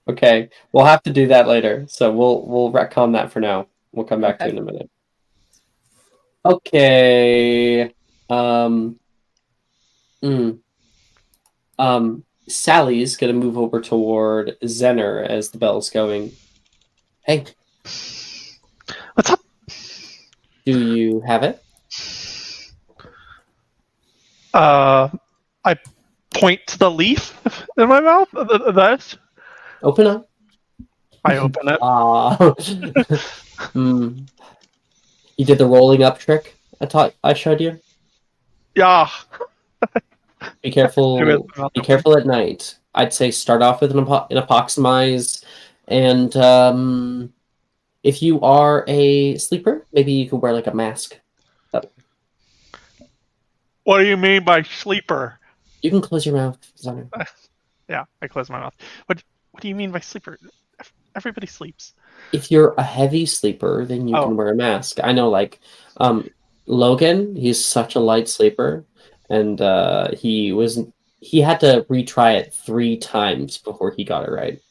Okay, we'll have to do that later. So we'll retcon that for now. We'll come back to Okay. it in a minute. Okay. Mm, Sally's gonna move over toward Zener as the bell's going. Hey, What's up? do you have it? I point to the leaf in my mouth. That Open up. I open it. Ah. Mm. You did the rolling up trick I showed you. Yeah. Be Do careful. it. Be careful at night. I'd say start off with an epoximize, and if you are a sleeper, maybe you could wear like a mask. What do you mean by sleeper? You can close your mouth. Sorry. Yeah, I close my mouth. What do you mean by sleeper? Everybody sleeps. If you're a heavy sleeper, then you can wear a mask. I know, like Logan, he's such a light sleeper, and he had to retry it 3 times before he got it right.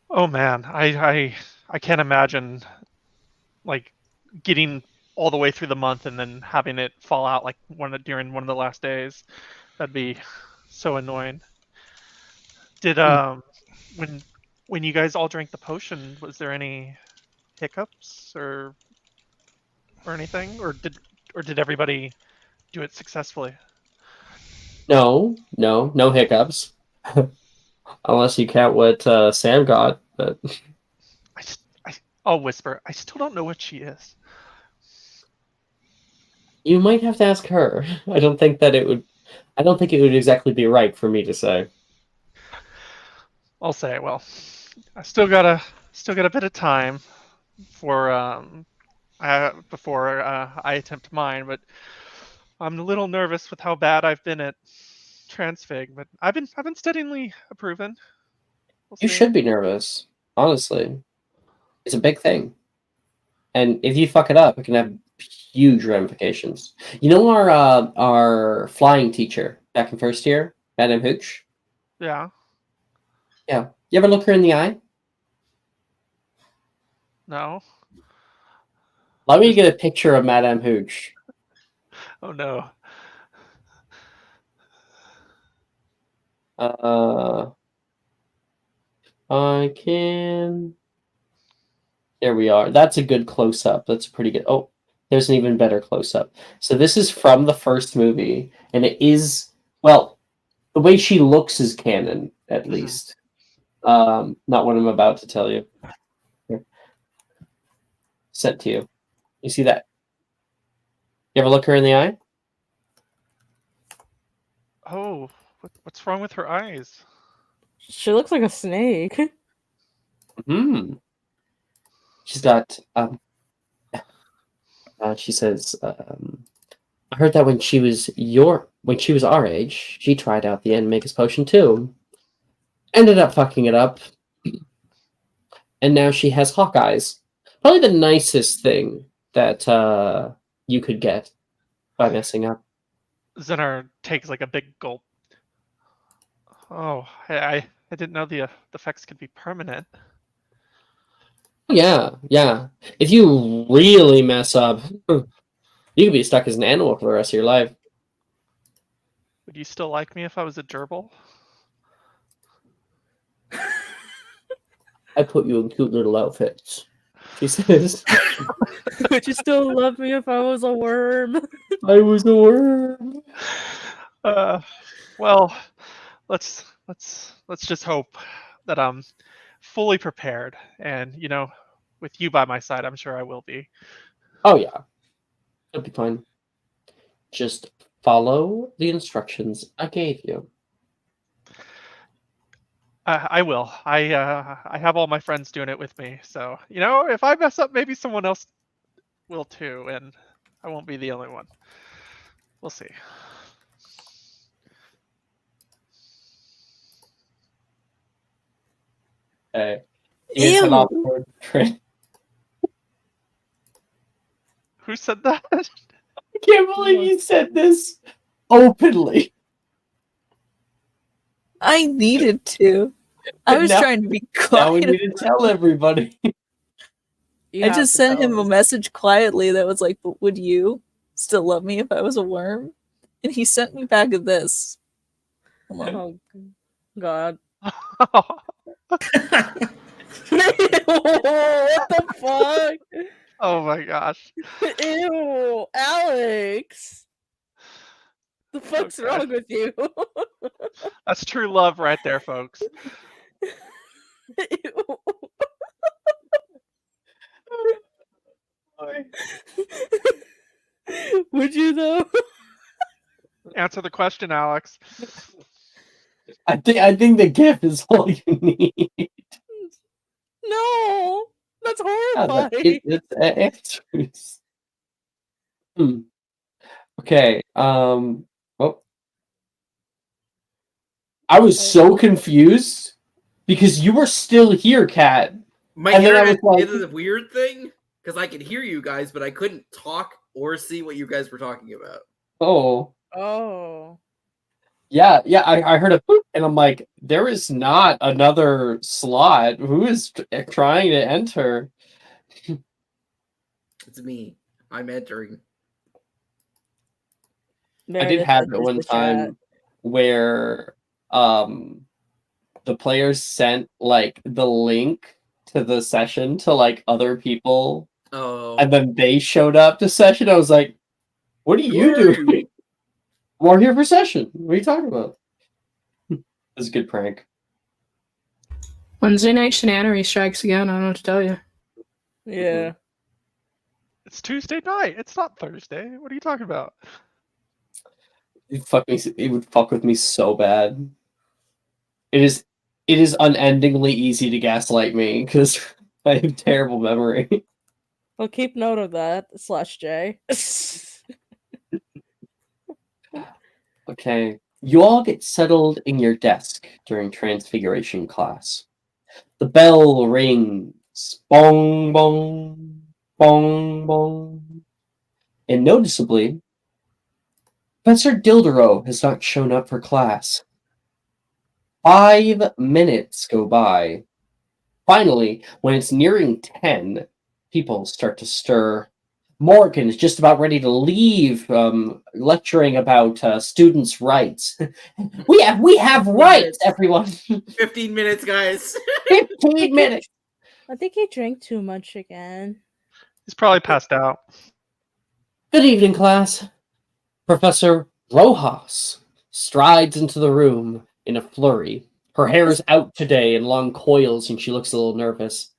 Oh man, I can't imagine like getting all the way through the month and then having it fall out like during one of the last days. That'd be so annoying. Did when you guys all drank the potion, was there any hiccups or anything, or did everybody do it successfully? No hiccups, unless you count what Sam got. But I'll whisper. I still don't know what she is. you might have to ask her. I don't think it would exactly be right for me to say. I'll say, well, I still got a bit of time for before I attempt mine, but I'm a little nervous with how bad I've been at transfig. But I've been steadily improving. You should be nervous, honestly. It's a big thing, and if you fuck it up, it can have huge ramifications. You know our flying teacher back in first year, Madame Hooch. Yeah. Yeah. You ever look her in the eye? No. Let me get a picture of Madame Hooch. Oh no. I can. There we are. That's a good close up. That's pretty good. Oh, there's an even better close up. So this is from the first movie, and it is, well, the way she looks is canon, at least. Not what I'm about to tell you. Here. Sent to you. You see that? You ever look her in the eye? Oh, what's wrong with her eyes? She looks like a snake. She's got she says, I heard that when she was our age, she tried out the Animagus potion too. Ended up fucking it up. And now she has hawk eyes. Probably the nicest thing that you could get by messing up. Zenar takes like a big gulp. Oh, I didn't know the effects could be permanent. Yeah. If you really mess up, you could be stuck as an animal for the rest of your life. Would you still like me if I was a gerbil? I put you in cute little outfits, she says. Would you still love me if I was a worm? I was a worm. Well, let's just hope that I'm fully prepared, and with you by my side, I'm sure I will be. Oh yeah, it'll be fine. Just follow the instructions I gave you. I will. I have all my friends doing it with me, so if I mess up, maybe someone else will too, and I won't be the only one. We'll see. Hey, here's an awkward trick. Who said that? I can't believe you said this openly. I needed to. I was Now- trying to be Now we quiet. need to tell everybody. You I have just to sent tell him a us. message quietly that was like, "But would you still love me if I was a worm?" And he sent me back of this. Hold on. Oh God. Oh What the fuck? my gosh. Ew, Alex. The fuck's Okay. wrong with you? That's true love right there, folks. Ew. Would you though? Answer the question, Alex. I think the gift is all you need. No, that's Yeah, horrifying. it's answers. Okay. Oh, I was so confused because you were still here, Kat. My And then I internet was like- did the weird thing because I could hear you guys, but I couldn't talk or see what you guys were talking about. Oh. Oh. Yeah, I heard a boop, and I'm like, there is not another slot. Who is trying to enter? It's me. I'm entering. I did have it one time where the players sent like the link to the session to like other people, Oh. and then they showed up to session. I was like, what are you Who are doing? you? We're here for session. What are you talking about? It was a good prank. Wednesday night shenanery strikes again. I don't know what to tell you. Yeah. It's Tuesday night. It's not Thursday. What are you talking about? It would fuck with me so bad. It is unendingly easy to gaslight me because I have terrible memory. Well, keep note of that. /J. Okay. You all get settled in your desk during Transfiguration class. The bell rings. Bong, bong, bong, bong. And noticeably, Professor Dildero has not shown up for class. 5 minutes go by. Finally, when it's nearing 10, people start to stir. Morgan is just about ready to leave, lecturing about students' rights. we have rights, everyone. 15 minutes, guys. 15 minutes. I think he drank too much again. He's probably passed out. Good evening, class. Professor Rojas strides into the room in a flurry. Her hair is out today in long coils, and she looks a little nervous.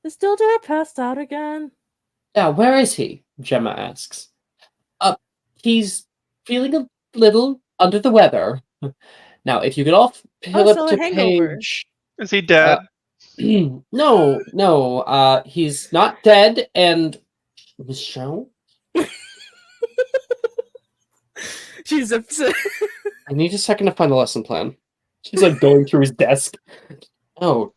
Is Dildera passed out again? Yeah, where is he? Gemma asks. He's feeling a little under the weather. Now, if you could all pull so up a to hangover. page... Is he dead? No, he's not dead, and... Michelle? She's upset. I need a second to find the lesson plan. She's like going through his desk. Oh,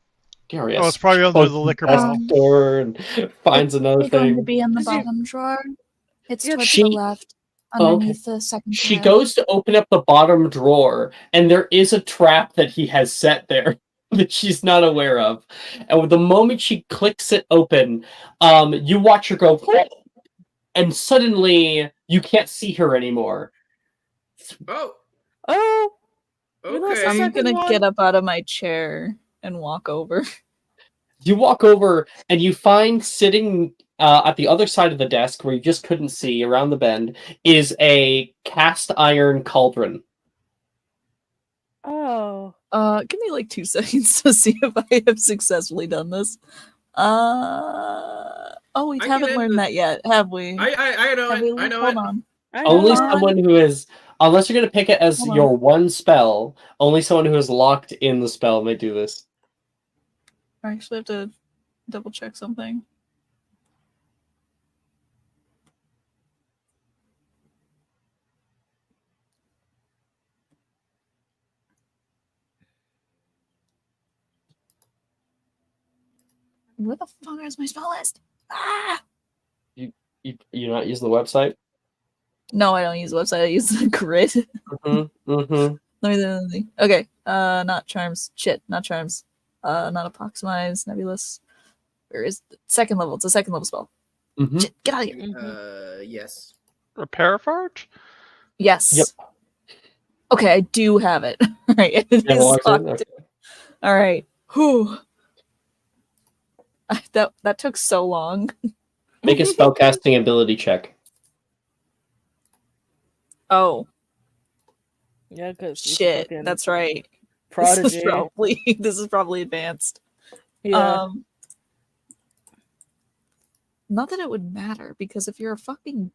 Darius. Oh, it's probably under the liquor bottle. Door and finds another It's going to thing. be in the Is he- bottom drawer. It's Yeah, towards she- the left, Oh, underneath the second She pair. goes to open up the bottom drawer, and there is a trap that he has set there that she's not aware of. And with the moment she clicks it open, you watch her go, and suddenly you can't see her anymore. Oh, Oh, We lost okay. the I'm second gonna one. get up out of my chair and walk over. You walk over, and you find sitting at the other side of the desk, where you just couldn't see around the bend, is a cast iron cauldron. oh. Give me like 2 seconds to see if I have successfully done this. Oh, we I haven't can learned end that yet, have we? I know Have we it. I know Hold it. on. I Only know. someone who is, unless you're going to pick it as Hold on. your one spell, only someone who is locked in the spell may do this. I actually have to double check something. Where the fuck is my spell list? Ah! You're not using the website? No, I don't use the website. I use the grid. Mm-hmm. Let me. Okay. Not charms. Shit. Not charms. Not apoximize. Nebulous. Where is the second level? It's a second level spell. Mhm. Shit, get out of here. Yes. Repair Farge? Yes. Yep. Okay, I do have it. All right. It Yeah, is well, that's it. locked. Okay. All right. Whew. That took so long. Make a spellcasting ability check. Oh Yeah, because shit. That's right. prodigy. This is probably advanced. Yeah. Not that it would matter, because if you're a fucking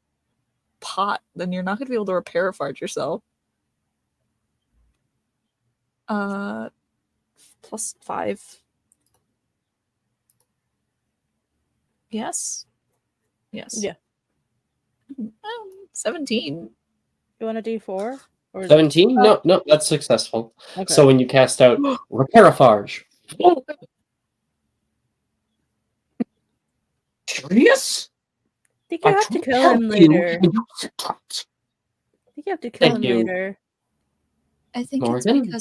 pot, then you're not gonna be able to repair a fart yourself. +5. Yes. Yes. Yeah. 17. You want a D4? Or 17? No, that's successful. Okay. So when you cast out Reparafarge. Serious? I think you have to kill him later. I think you have to kill Thank him you. later. I think Morgan?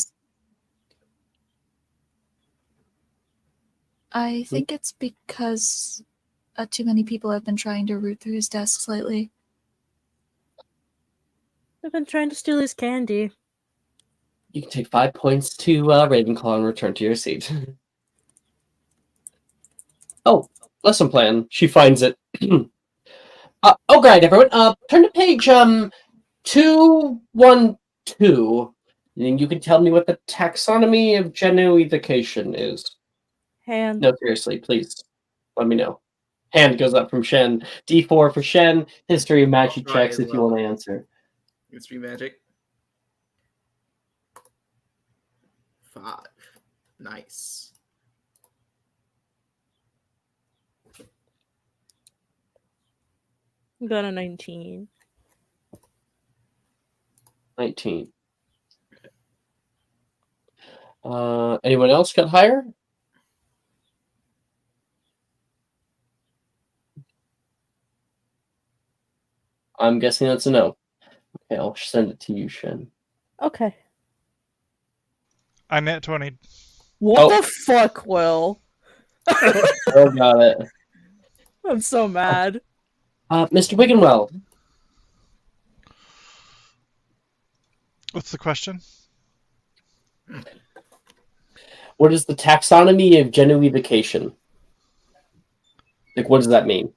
it's because too many people have been trying to root through his desks lately. I've been trying to steal his candy. You can take 5 points to Ravenclaw and return to your seat. Oh, lesson plan. She finds it. Oh, great, everyone. Turn to page 212. And you can tell me what the taxonomy of genoification is. Hand. No, seriously, please. Let me know. Hand goes up from Shen. D4 for Shen. History of magic I'll try checks as if you well. want to answer. Mystery magic. 5. Nice. Got a 19. 19. Anyone else got higher? I'm guessing that's a no. Okay, I'll send it to you, Shen. Okay. I'm at 20. What Oh. the fuck, Will? Oh, got it. I'm so mad. Mr. Wigginwell, What's the question? what is the taxonomy of genoification? Like, what does that mean?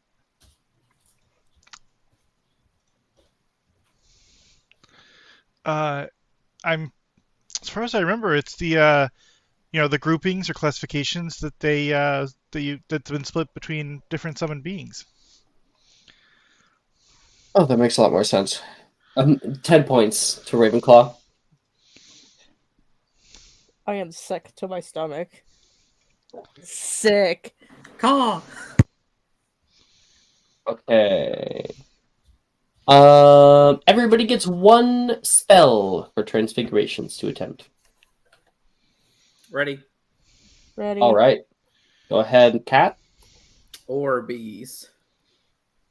I'm, as far as I remember, it's the the groupings or classifications that that's been split between different summoned beings. Oh, that makes a lot more sense. 10 points to Ravenclaw. I am sick to my stomach. Sick. Caw. Okay. Everybody gets 1 spell for transfigurations to attempt. Ready? Ready. All right. Go ahead, Cat. Orbeez.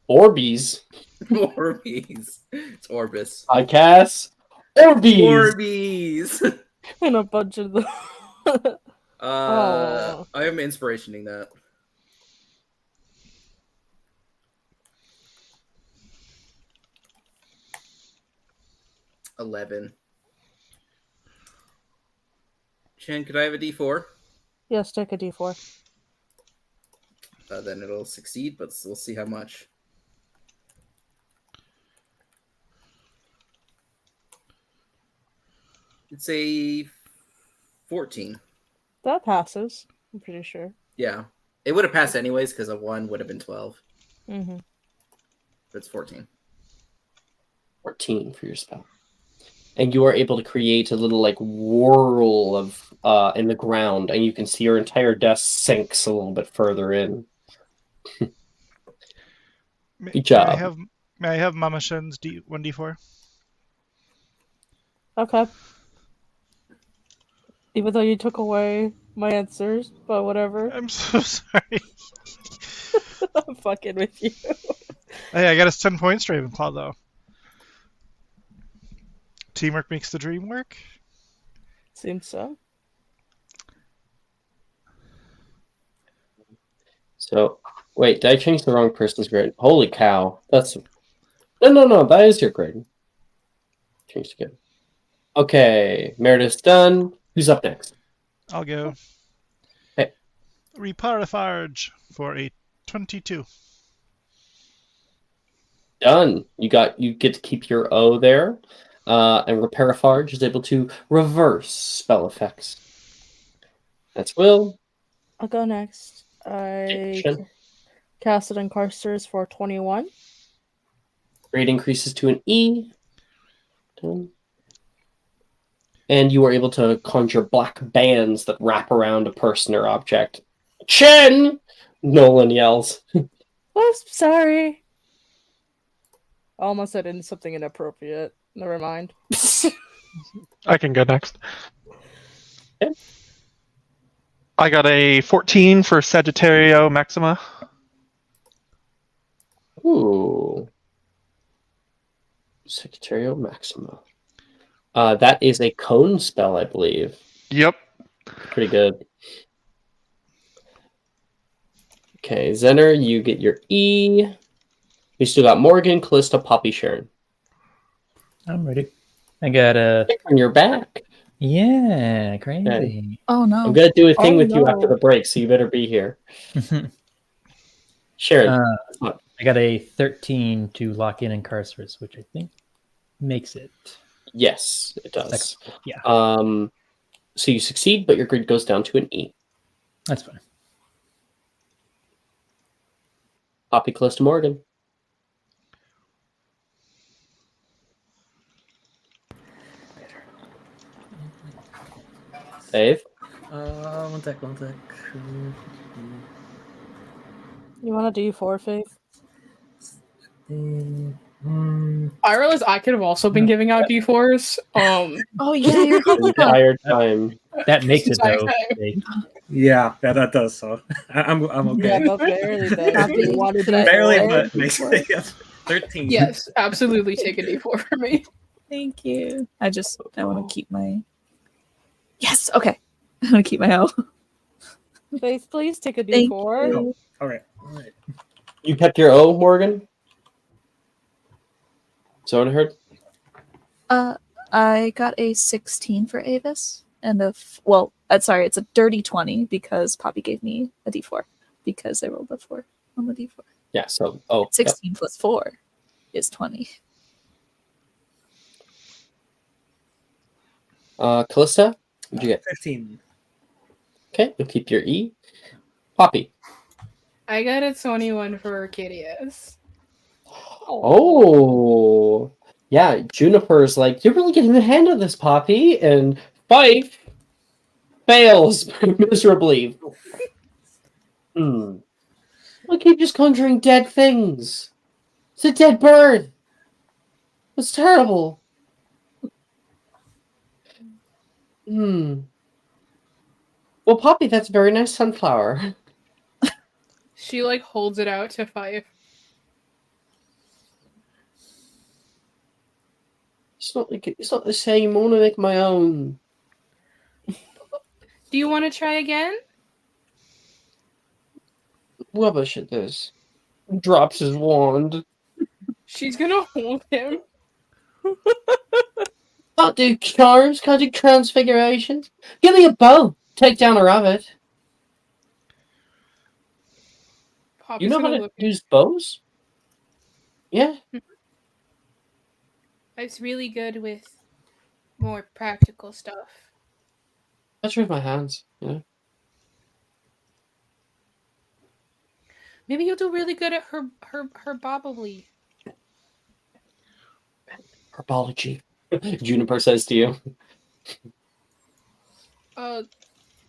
Orbeez. Orbeez. It's Orbis. Podcast. Orbeez. Orbeez. And a bunch of them. Oh. I am inspirationing that. $11. Shen, could I have a D4? Yes, take a D4. Then it'll succeed, but we'll see how much. It's a 14. That passes. I'm pretty sure. Yeah. It would have passed anyways because a 1 would have been 12. Mm-hmm. But it's 14. 14 for your spell. And you are able to create a little like whirl of in the ground, and you can see your entire desk sinks a little bit further in. Good job. May I have Mama Shen's 1d4? Okay. Even though you took away my answers, but whatever. I'm so sorry. I'm fucking with you. Hey, I got us 10 points to Ravenclaw, though. Teamwork makes the dream work. Seems so. So, wait, did I change the wrong person's grade? Holy cow. That's... No, that is your grade. Changed again. Okay, Meredith's done. Who's up next? I'll go. Hey. Reparafarge for a 22. Done. You get to keep your O there. And Reparafarge is able to reverse spell effects. That's Will. I'll go next. I Shen. casted Incarcerous for 21. Grade increases to an E. Done. And you are able to conjure black bands that wrap around a person or object. Chen! Nolan yells. Oops, sorry. I almost said something inappropriate. Never mind. I can go next. Okay. I got a 14 for Sagittario Maxima. Ooh. Secretario Maxima. That is a cone spell, I believe. Yep. Pretty good. Okay, Zener, you get your E. We still got Morgan, Callista, Poppy, Sharon. I'm ready. I got a... On your back. Yeah, crazy. Oh no. I'm going to do a thing Oh, with you after no. the break, so you better be here. Sharon. I got a 13 to lock in Incarcerous, which I think makes it. Yes, it does. Second. Yeah, So you succeed, but your grid goes down to an E. that's fine. Poppy, Callista, Morgan. Dave. One sec. You want to do 4, Faith? I realized I could have also been giving out D4s. Oh yeah, you're The entire time. That makes it Sorry. though. Dave. Yeah, that does so. I'm okay. Yeah, but barely does. Poppy, You want to could do I- Barely, four? but makes it 13. Yes, absolutely take a D4 for me. Thank you. I want to keep my. Yes. Okay. I want to keep my O. Faith, please take a Thank D4. you. All right. You kept your O, Morgan? Is that what I heard? I got a 16 for Avis and it's a dirty 20 because Poppy gave me a D4 because I rolled a 4 on the D4. Yeah, so 16 plus 4 is 20. Callista, what'd you get? 15. Okay, you'll keep your E. Poppy. I got a 21 for Arcadius. Oh, yeah. Juniper's like, you're really getting the hand of this, Poppy, and Fife fails miserably. I keep just conjuring dead things. It's a dead bird. It's terrible. Well, Poppy, that's a very nice sunflower. She holds it out to Fife. It's not the same. I want to make my own. Do you want to try again? Rubbish at this. Drops his wand. She's gonna hold him. Can't do charms, can't do transfigurations. Give me a bow. Take down a rabbit. Poppy's You know how gonna to look use bows? Yeah. It's really good with more practical stuff. That's with my hands. Yeah. Maybe you'll do really good at her bobbly. Herbology. Juniper says to you.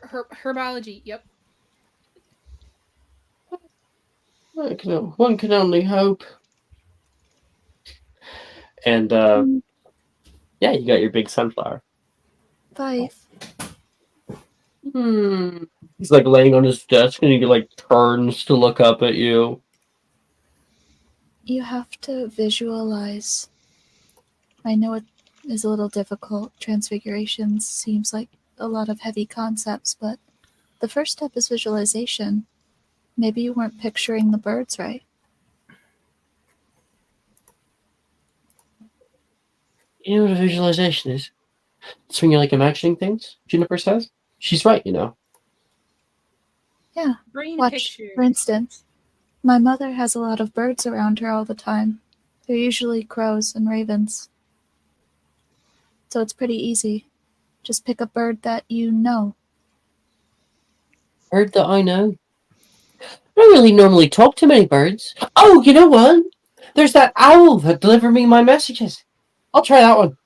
Herbology. Yep. One can only hope. And yeah, you got your big sunflower. 5. He's laying on his desk and he turns to look up at you. You have to visualize. I know is a little difficult. Transfiguration seems like a lot of heavy concepts, but the first step is visualization. Maybe you weren't picturing the birds right. You know what a visualization is? It's when you're like imagining things, Juniper says. She's right, you know. Yeah. Brain Watch, pictures. for instance, my mother has a lot of birds around her all the time. They're usually crows and ravens. So it's pretty easy. Just pick a bird that you know. Bird that I know. I don't really normally talk to many birds. Oh, you know what? There's that owl that delivered me my messages. I'll try that one.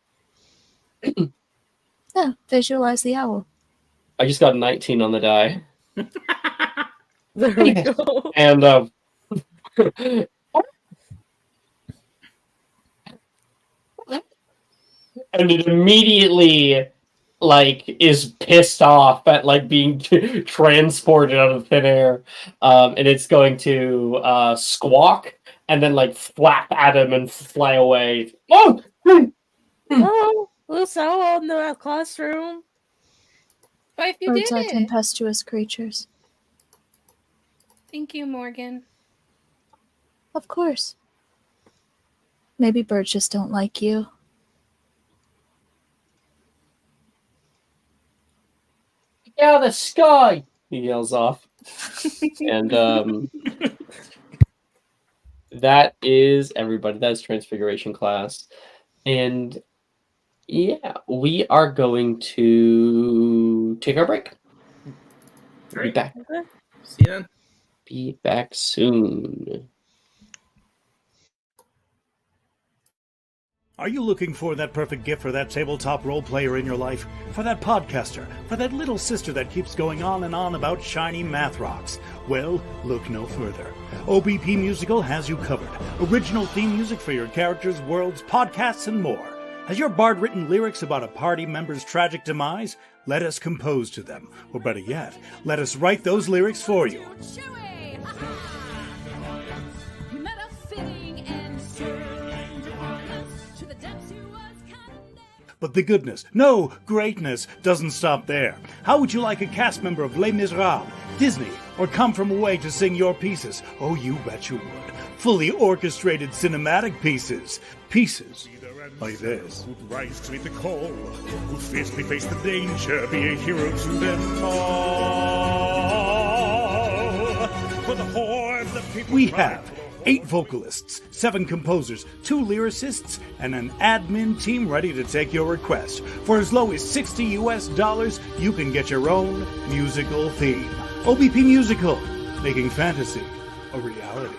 Yeah, visualize the owl. I just got a 19 on the die. There we go. And and it immediately like is pissed off at like being transported out of thin air, and it's going to squawk and then like flap at him and fly away. Oh! Oh, loose owl in the classroom. But if you Birds did are it. tempestuous creatures. Thank you, Morgan. Of course. Maybe birds just don't like you. Get out of the sky! He yells off. And that is everybody. That's Transfiguration class. And yeah, we are going to take our break. We'll be Great. back. Okay. See you then. Be back soon. Are you looking for that perfect gift for that tabletop role player in your life? For that podcaster? For that little sister that keeps going on and on about shiny math rocks? Well, look no further. OBP Musical has you covered. Original theme music for your characters, worlds, podcasts, and more. Has your bard written lyrics about a party member's tragic demise? Let us compose to them. Or better yet, let us write those lyrics for you. But the goodness, no, greatness, doesn't stop there. How would you like a cast member of Les Miserables, Disney, or Come From Away to sing your pieces? Oh, you bet you would. Fully orchestrated cinematic pieces. Pieces like this. Who'd rise to meet the call, who'd fiercely face the danger, be a hero to them all. For the horde that people We have 8 vocalists, 7 composers, 2 lyricists, and an admin team ready to take your request. For as low as $60 US, you can get your own musical theme. OBP Musical, making fantasy a reality.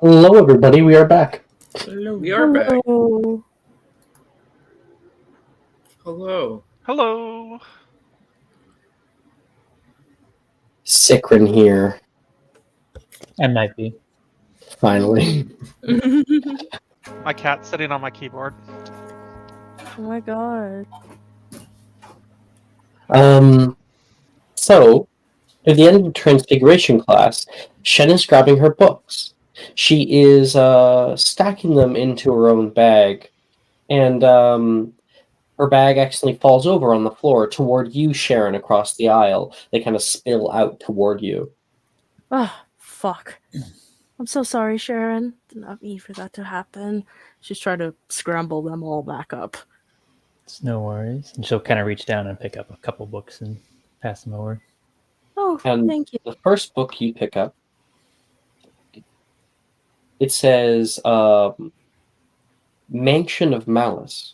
Hello, everybody. We are back. We are back. Hello. Hello. Hello. Sikrin here. I might be. Finally. My cat's sitting on my keyboard. Oh my god. So, at the end of Transfiguration class, Shen is grabbing her books. She is stacking them into her own bag, and her bag actually falls over on the floor toward you, Sharon, across the aisle. They kind of spill out toward you. Ah, fuck. I'm so sorry, Sharon. Did not mean for that to happen. She's trying to scramble them all back up. It's no worries. And she'll kind of reach down and pick up a couple books and pass them over. Oh, And thank you. the first book you pick up, it says Mansion of Malice.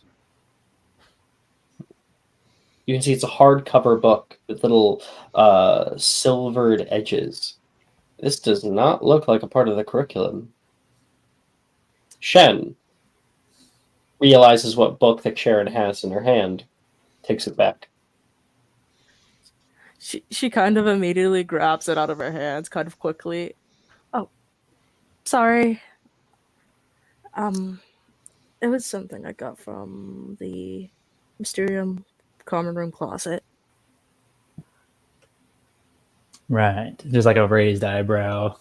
You can see it's a hardcover book with little silvered edges. This does not look like a part of the curriculum. Shen realizes what book that Sharon has in her hand, takes it back. She kind of immediately grabs it out of her hands, kind of quickly. Oh, sorry. It was something I got from the Mysterium common room closet. Right. There's like a raised eyebrow.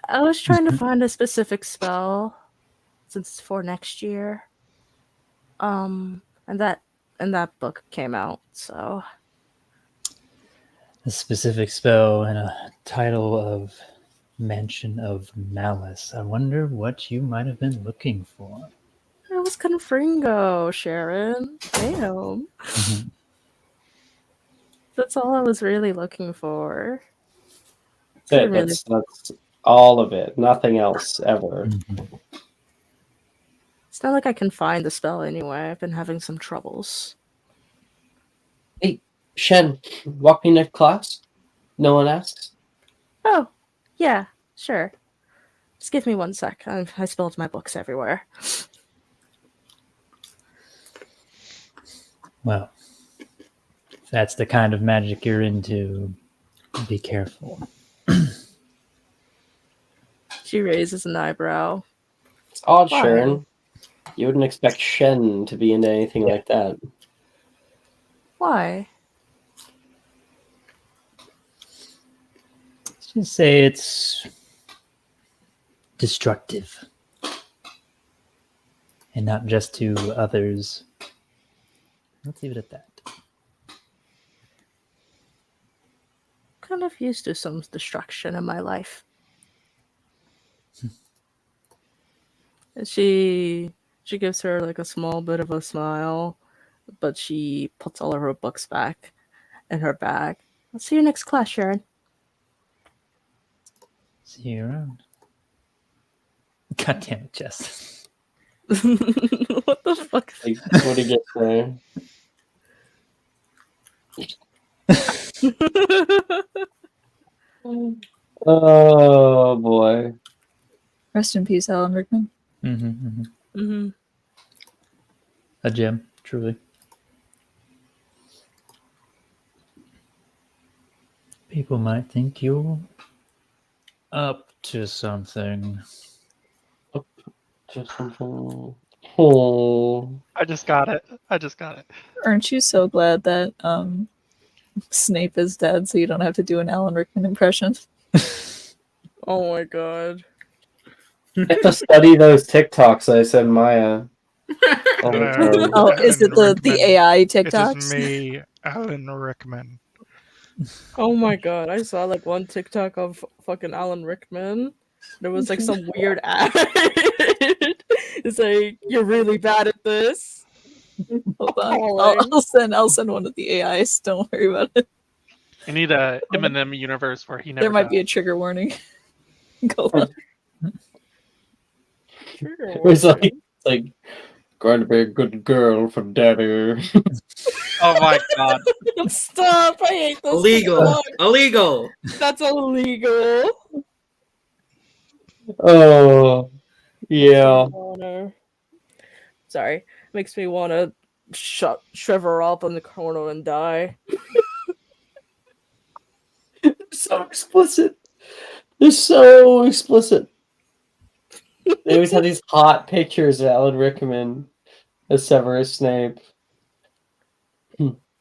I was trying to find a specific spell since it's for next year. And that book came out, so A specific spell and a title of Mansion of Malice. I wonder what you might have been looking for. it was Confringo, Sharon. Damn. Mhm. That's all I was really looking for. That's it. That's all of it. Nothing else ever. Mhm. It's not like I can find the spell anyway. I've been having some troubles. Hey, Shen, walk me to class? No one asks? Oh, yeah, sure. Just give me 1 sec. I spilled my books everywhere. Well, if that's the kind of magic you're into, be careful. She raises an eyebrow. It's odd, Why? Sharon. You wouldn't expect Shen to be into anything like that. Why? Let's just say it's destructive. And not just to others. Let's leave it at that. Kind of used to some destruction in my life. And she gives her like a small bit of a smile, but she puts all of her books back in her bag. I'll see you next class, Sharon. See you around. God damn it, Jess. What the fuck? Like, what do you get there? Oh boy. Rest in peace, Alan Rickman. A gem, truly. People might think you're up to something. Just something. Oh. I just got it. Aren't you so glad that Snape is dead so you don't have to do an Alan Rickman impression? Oh my god. I have to study those TikToks I sent Maya. Oh, is it the AI It TikToks? is me, Alan Rickman. Oh my god, I saw like one TikTok of fucking Alan Rickman. There was like some weird ad. It's like, you're really bad at this. Hold on. Appalling. I'll send one of the AIs. Don't worry about it. You need a Eminem universe where he never There might be a dies. trigger warning. Go on. It's like going to be a good girl for daddy. Oh my god. Stop! I hate this. Illegal. TikTok. Illegal. That's illegal. Oh, yeah. Sorry, makes me want to shrivel up in the corner and die. So explicit. They're so explicit. They always have these hot pictures of Alan Rickman as Severus Snape.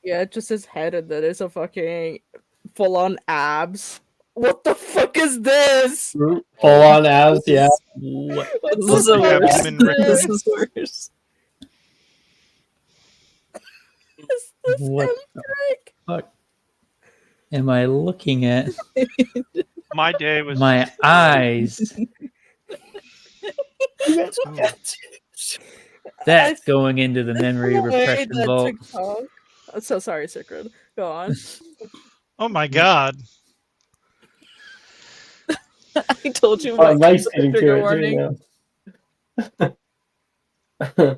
Yeah, just his head, and then it's a fucking full-on abs. What the fuck is this? Full on abs, yeah. What? What This the is the fuck worst. is Abdomen Rickman. This this? is worse. Is this What the Emmerich? fuck am I looking at? My day was My just eyes. Ooh. That's going into the memory No way repression that vault. TikTok. I'm so sorry, Secret. Go on. Oh my god. I told you Oh, about nice the getting to trigger it warning. too now.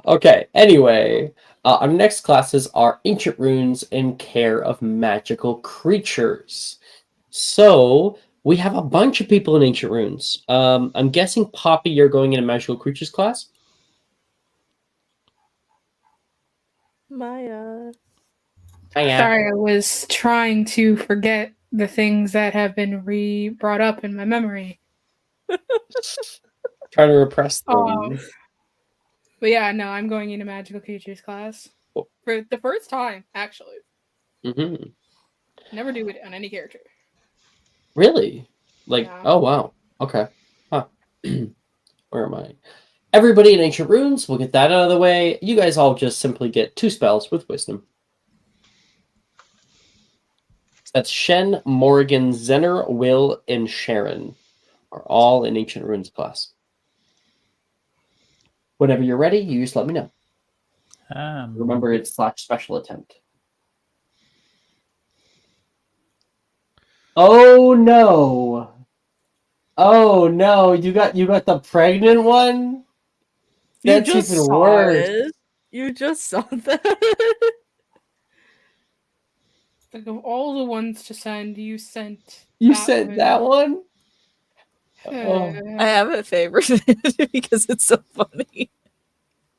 Okay, anyway, our next classes are Ancient Runes and Care of Magical Creatures. So, we have a bunch of people in Ancient Runes. I'm guessing, Poppy, you're going in a Magical Creatures class? Maya. Hiya. Sorry, I was trying to forget the things that have been brought up in my memory. Trying to repress them. But yeah, no, I'm going into Magical Creatures class Oh. for the first time, actually. Mm-hmm. Never do it on any character. Really? Like, Yeah. oh wow. Okay. Huh. Where am I? Everybody in Ancient Runes, we'll get that out of the way. You guys all just simply get 2 spells with Wisdom. That's Shen, Morrigan, Zener, Will, and Sharon are all in Ancient Runes class. Whenever you're ready, you just let me know. Remember, it's /special attempt. Oh no! Oh no! You got the pregnant one. You That's just even saw worse. it. You just saw that. Like, of all the ones to send, you sent You that sent one. that one. Oh. I have it favorited because it's so funny.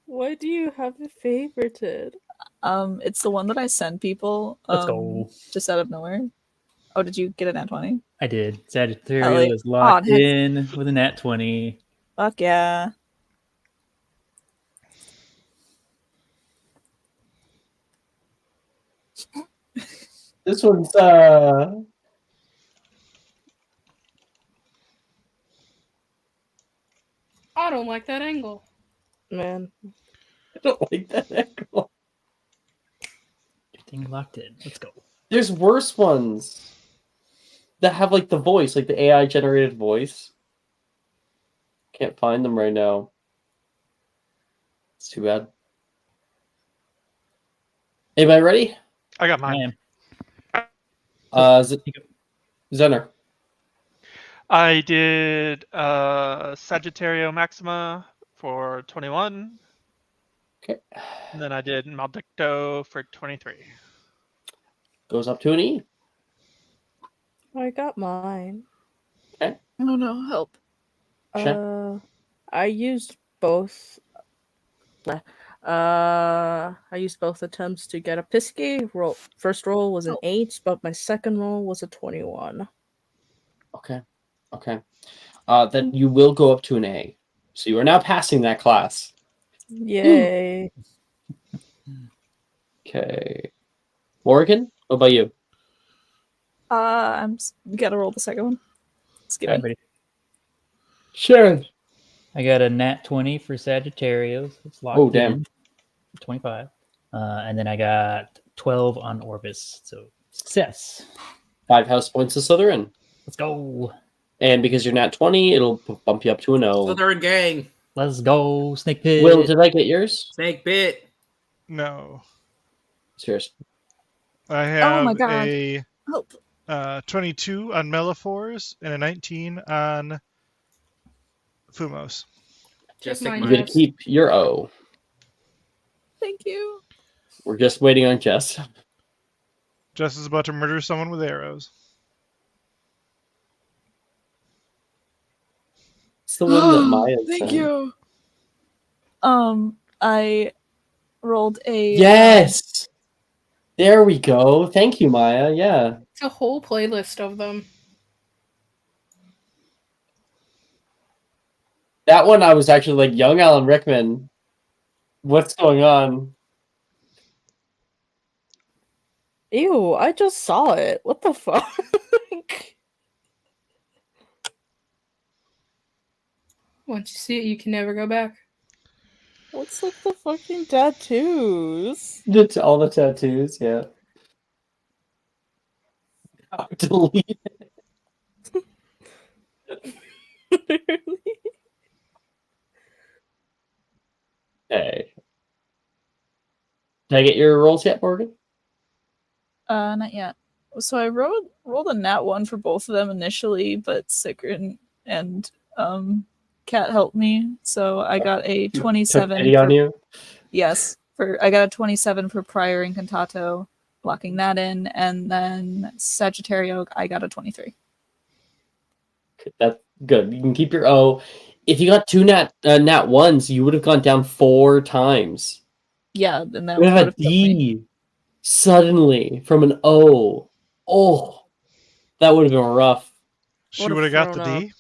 Why do you have it favorited? It's the one that I send people. Let's go. Just out of nowhere. Oh, did you get a nat 20? I did. Sagittarius Ellie. is locked Oh, heck. in with a nat 20. Fuck yeah. This one's I don't like that angle. Man. I don't like that angle. Getting locked in. Let's go. There's worse ones that have like the voice, like the AI generated voice. Can't find them right now. It's too bad. Anybody ready? I got I mine. am. Zener. I did Sagittario Maxima for 21. Okay. And then I did Maldicto for 23. Goes up to an E. I got mine. Okay. Oh no, help. I used both. I used both attempts to get a Pisky. First roll was an 8, but my second roll was a 21. Okay. Okay. Then you will go up to an A. So you are now passing that class. Yay. Okay. Morgan, what about you? You gotta roll the second one. Just give I'm me. ready. Sharon. I got a nat 20 for Sagittarius. It's locked Oh, damn. in. 25. And then I got 12 on Orbis. So success. 5 house points to Slytherin. Let's go. And because you're not 20, it'll bump you up to an O. Slytherin gang. Let's go. Snake Pit. Will, did I get yours? Snake bit. No. Serious. I have my God. a Help. 22 on Meliphors and a 19 on Fumos. Just Mine You get to keep your O. Thank you. We're just waiting on Jess. Jess is about to murder someone with arrows. What's the one that Maya Thank sent? you. I rolled a Yes. There we go. Thank you, Maya. Yeah. It's a whole playlist of them. That one I was actually like, young Alan Rickman. What's going on? Ew, I just saw it. What the fuck? Once you see it, you can never go back. What's with the fucking tattoos? All the tattoos, yeah. Delete. Hey. Did I get your rolls yet, Morgan? Not yet. So I rolled a nat 1 for both of them initially, but Sickern and Cat helped me, so I got a 27. Took pity on you? Yes, I got a 27 for Prior and Cantato, locking that in, and then Sagittario, I got a 23. That's good. You can keep your O. If you got two nat ones, you would have gone down 4 times. Yeah, and that You would have a would've killed me. D suddenly from an O. Oh, that would have been rough. She would have got the D.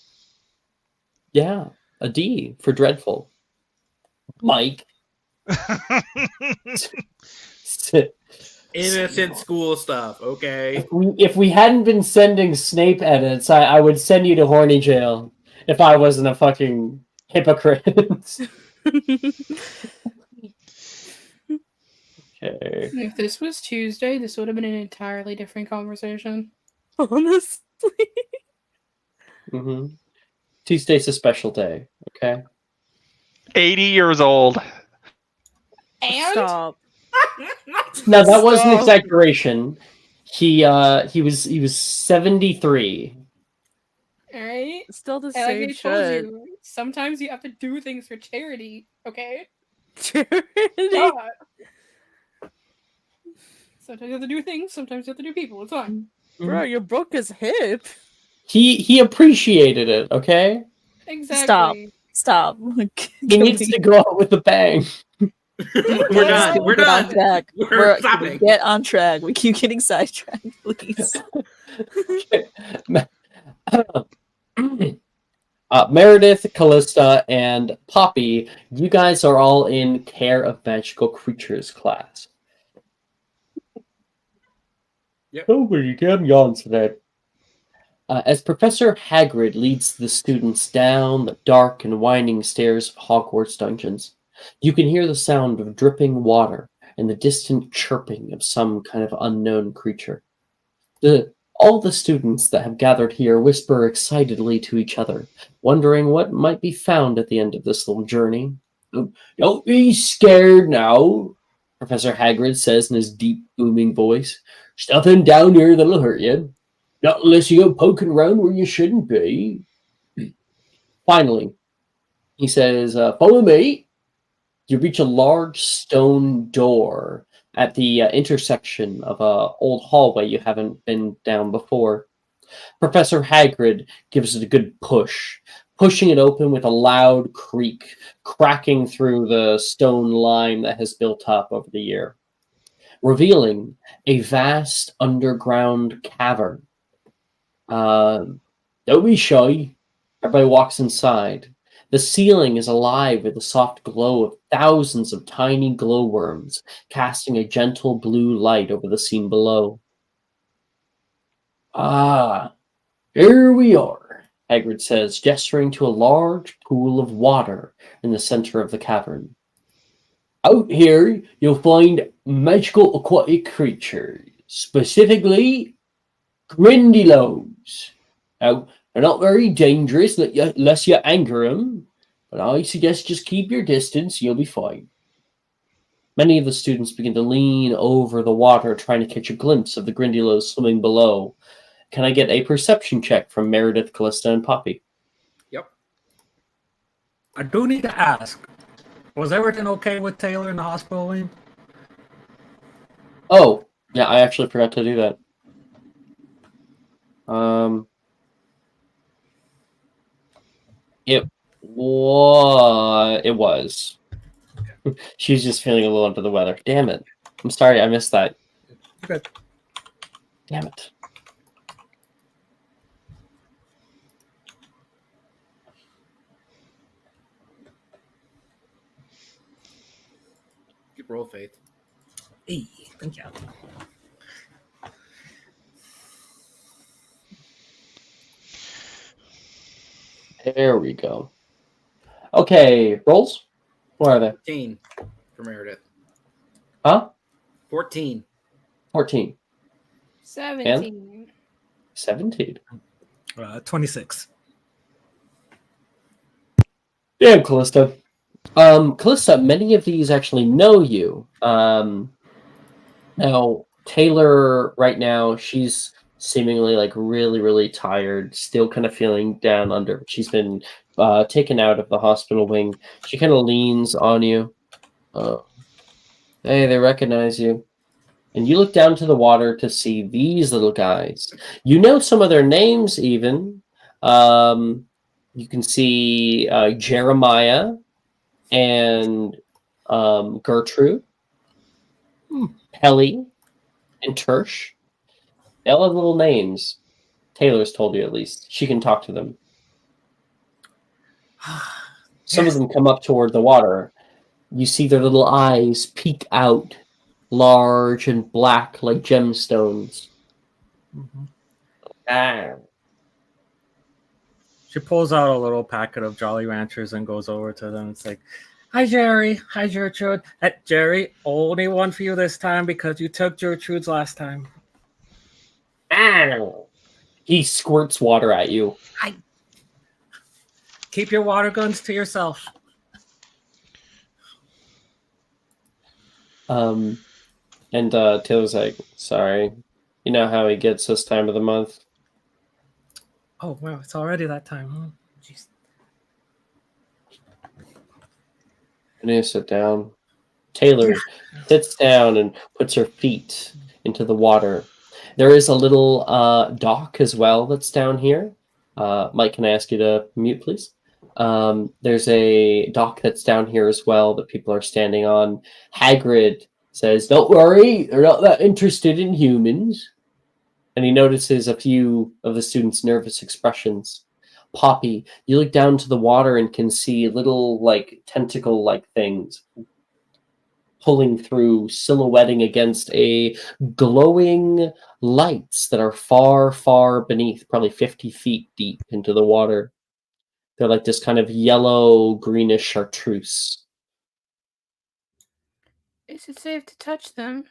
Yeah, a D for dreadful. Mike. Innocent school stuff, okay? If we hadn't been sending Snape edits, I would send you to horny jail if I wasn't a fucking hypocrite. Okay. If this was Tuesday, this would have been an entirely different conversation. Honestly. Mm-hmm. Tuesday's a special day, okay? 80 years old. And Stop. Now that was an exaggeration. He was 73. Alright. Still the And like same I told shit. you, sometimes you have to do things for charity, okay? Charity. God. Sometimes you have to do things, sometimes you have to do people. It's fine. Bro, you broke his hip. He appreciated it, okay? Exactly. Stop. He needs to go out with a bang. We're done. We're Get on done. track. We're Can we stopping. get on track. We keep getting sidetracked, please. Meredith, Callista, and Poppy, you guys are all in Care of Magical Creatures class. Yep. Nobody damn yawns today. As Professor Hagrid leads the students down the dark and winding stairs of Hogwarts dungeons, you can hear the sound of dripping water and the distant chirping of some kind of unknown creature. All the students that have gathered here whisper excitedly to each other, wondering what might be found at the end of this little journey. Don't be scared now, Professor Hagrid says in his deep, booming voice. There's nothing down here that'll hurt you. Not unless you go poking around where you shouldn't be. Finally, he says, follow me. You reach a large stone door at the intersection of an old hallway you haven't been down before. Professor Hagrid gives it a good push, pushing it open with a loud creak, cracking through the stone lime that has built up over the year, revealing a vast underground cavern. Don't be shy. Everybody walks inside. The ceiling is alive with the soft glow of thousands of tiny glowworms, casting a gentle blue light over the scene below. Ah, here we are, Hagrid says, gesturing to a large pool of water in the center of the cavern. Out here, you'll find magical aquatic creatures, specifically Grindylows. Now, they're not very dangerous unless you anger them, but I suggest just keep your distance, you'll be fine. Many of the students begin to lean over the water, trying to catch a glimpse of the Grindylows swimming below. Can I get a perception check from Meredith, Callista, and Poppy? Yep. I do need to ask, was everything okay with Taylor in the hospital, Liam? Oh, yeah, I actually forgot to do that. What? It was. She was just feeling a little under the weather. Damn it. I'm sorry, I missed that. Okay. Damn it. Good roll, Faith. Hey, thank you. There we go. Okay, rolls? What are they? 14 for Meredith. Huh? 14. 14. 17. 17. 26. Damn, Callista. Callista, many of these actually know you. Now, Taylor, right now, she's seemingly like really, really tired, still kind of feeling down under. She's been taken out of the hospital wing. She kind of leans on you. Hey, they recognize you. And you look down to the water to see these little guys. You know some of their names, even. You can see Jeremiah and Gertrude, Pelly, and Tersh. They all have little names. Taylor's told you at least. She can talk to them. Some of them come up toward the water. You see their little eyes peek out, large and black like gemstones. Ah. She pulls out a little packet of Jolly Ranchers and goes over to them. It's like, hi, Jerry. Hi, Gertrude. Jerry, only one for you this time because you took Gertrude's last time. Ow. He squirts water at you. Hi. Keep your water guns to yourself. And Taylor's like, sorry. You know how he gets this time of the month? Oh, wow. It's already that time, huh? Jeez. I need to sit down. Taylor sits down and puts her feet into the water. There is a little dock as well that's down here. Mike, can I ask you to mute, please? There's a dock that's down here as well that people are standing on. Hagrid says, don't worry, they're not that interested in humans. And he notices a few of the students' nervous expressions. Poppy, you look down to the water and can see little, like, tentacle-like things pulling through, silhouetting against a glowing lights that are far, far beneath, probably 50 feet deep into the water. They're like this kind of yellow, greenish chartreuse. Is it safe to touch them?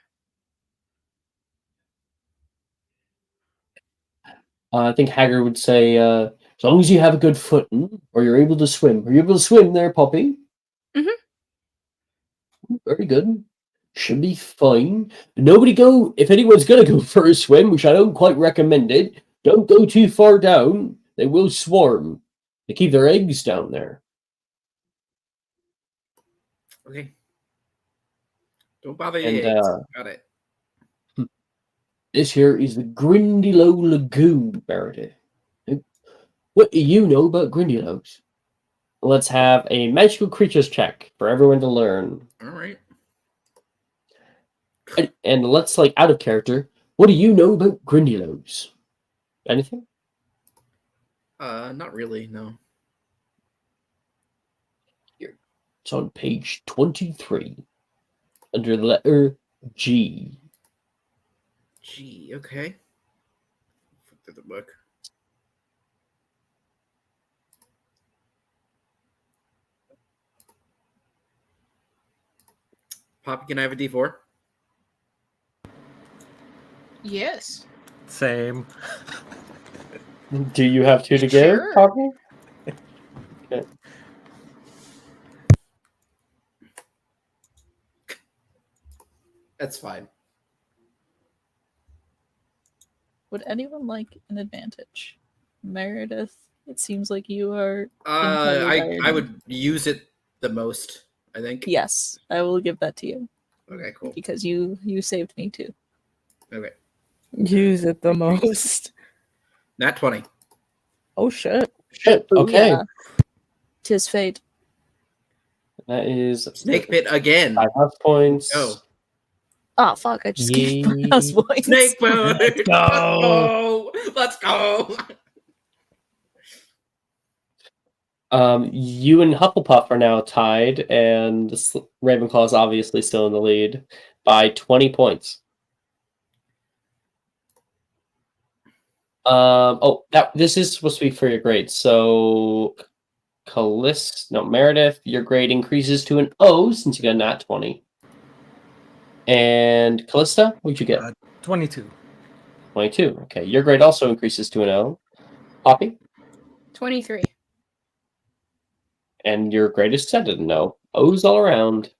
I think Hagrid would say, as long as you have a good footing, or you're able to swim. Are you able to swim there, Poppy? Mm-hmm. Very good. Should be fine. Nobody go, if anyone's going to go for a swim, which I don't quite recommend it, don't go too far down. They will swarm. They keep their eggs down there. Okay. Don't bother And, your eggs. Got it. This here is the Grindylow Lagoon, Meredith. What do you know about Grindylows? Let's have a magical creatures check for everyone to learn. All right. And let's, like, out of character, what do you know about Grindylows? Anything? Not really, no. Here. It's on page 23, under the letter G. G, okay. Flip through the book. Poppy, can I have a D4? Yes. Same. Do you have two to give, Sure. Poppy? Okay. That's fine. Would anyone like an advantage? Meredith, it seems like you are. I would use it the most, I think. Yes, I will give that to you. Okay, cool. Because you saved me too. Okay. Use it the most. Nat 20. Oh shit. Shit, Ooh, okay. yeah. 'Tis fate. That is Snake pit again. 5 house points. Oh, Oh fuck! I just gave my house points. snake pit. Let's go. Let's go. You and Hufflepuff are now tied, and Ravenclaw is obviously still in the lead by 20 points. This is supposed to be for your grade. So, Meredith, your grade increases to an O since you got a nat 20. And Callista, what'd you get? 22. 22. Okay, your grade also increases to an O. Poppy? 23. And your grade is set at an O. O's all around.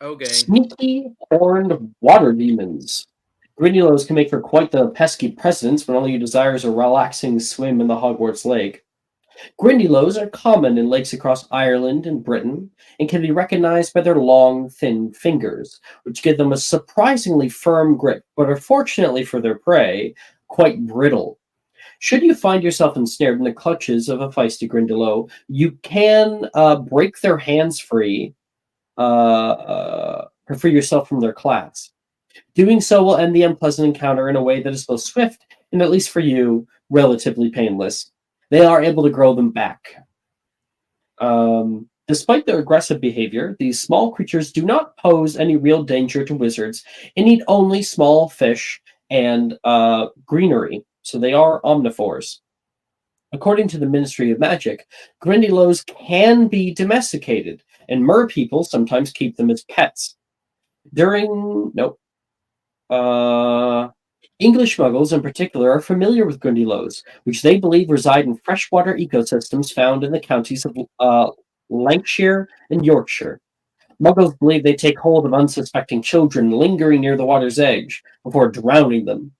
Okay. Sneaky horned water demons. Grindylows can make for quite the pesky presence when all you desire is a relaxing swim in the Hogwarts Lake. Grindylows are common in lakes across Ireland and Britain and can be recognized by their long, thin fingers, which give them a surprisingly firm grip, but are fortunately for their prey, quite brittle. Should you find yourself ensnared in the clutches of a feisty Grindylow, you can break their hands free to free yourself from their claws. Doing so will end the unpleasant encounter in a way that is both swift and, at least for you, relatively painless. They are able to grow them back. Despite their aggressive behavior, these small creatures do not pose any real danger to wizards and eat only small fish and greenery, so they are omnivores. According to the Ministry of Magic, Grindylows can be domesticated, and mer people sometimes keep them as pets. English muggles in particular are familiar with Grindylows, which they believe reside in freshwater ecosystems found in the counties of Lancashire and Yorkshire. Muggles believe they take hold of unsuspecting children lingering near the water's edge before drowning them.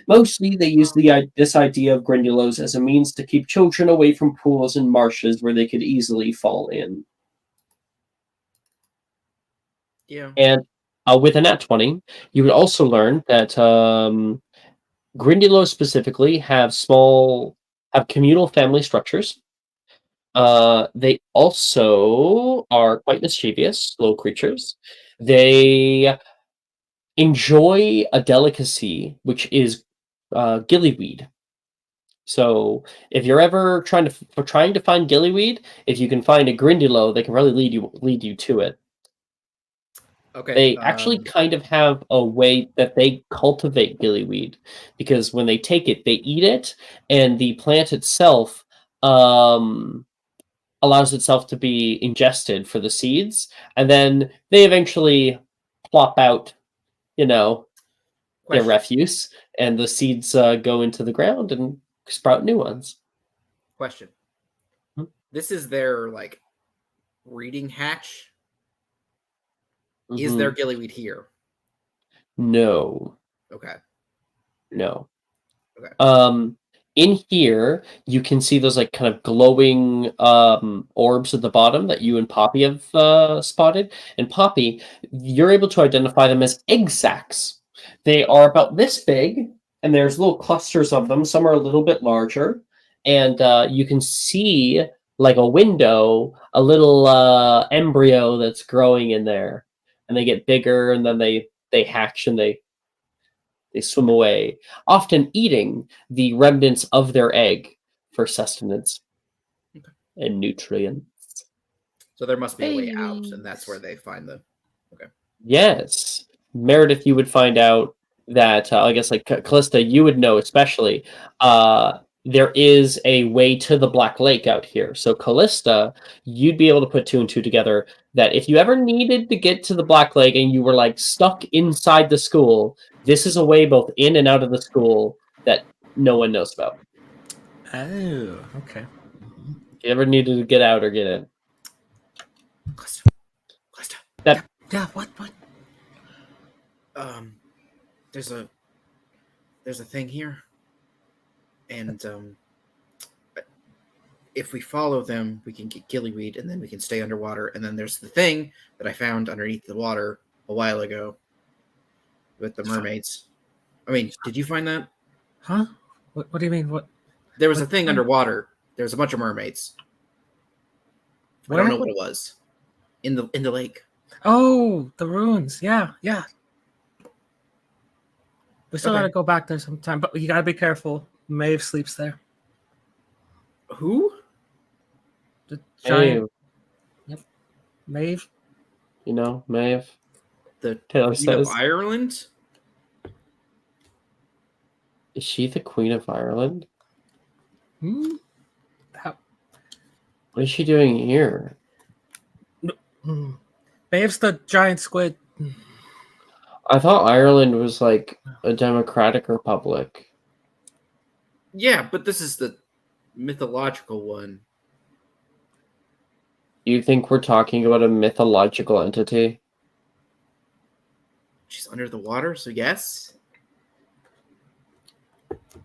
Mostly, they use this idea of Grindylows as a means to keep children away from pools and marshes where they could easily fall in. Yeah. And with a nat 20, you would also learn that Grindylows specifically have communal family structures. They also are quite mischievous, little creatures. They enjoy a delicacy, which is gillyweed. So if you're ever trying to find gillyweed, if you can find a Grindylow, they can really lead you to it. Okay. They actually kind of have a way that they cultivate gillyweed, because when they take it, they eat it, and the plant itself allows itself to be ingested for the seeds, and then they eventually plop out, their refuse, and the seeds go into the ground and sprout new ones. Question. This is their breeding hatch. Is there gillyweed here? No. Okay. No. Okay. In here, you can see those kind of glowing orbs at the bottom that you and Poppy have spotted. And Poppy, you're able to identify them as egg sacs. They are about this big, and there's little clusters of them. Some are a little bit larger, and you can see like a window, a little embryo that's growing in there, and they get bigger, and then they hatch and they swim away, often eating the remnants of their egg for sustenance and nutrients. So there must be a way out, and that's where they find them. Okay. Yes. Meredith, you would find out that, I guess, Callista, you would know especially, there is a way to the Black Lake out here. So Callista, you'd be able to put 2 and 2 together, that if you ever needed to get to the Black Lake and you were stuck inside the school, this is a way both in and out of the school that no one knows about. Oh, okay. If you ever needed to get out or get in. Callista. Yeah, what? There's a thing here. And if we follow them, we can get gillyweed, and then we can stay underwater. And then there's the thing that I found underneath the water a while ago with the mermaids. I mean, did you find that? Huh? What do you mean? What? There was a thing underwater. There was a bunch of mermaids. I don't know what it was. In the lake. Oh, the ruins. Yeah. We still Okay. gotta go back there sometime, but you gotta be careful. Maeve sleeps there. Who? The giant. Maeve. Yep. Maeve. You know, Maeve. The Taylor Queen of says. Ireland? Is she the Queen of Ireland? Hmm? What is she doing here? Maeve's the giant squid. I thought Ireland was like a democratic republic. Yeah, but this is the mythological one. You think we're talking about a mythological entity? She's under the water, so yes.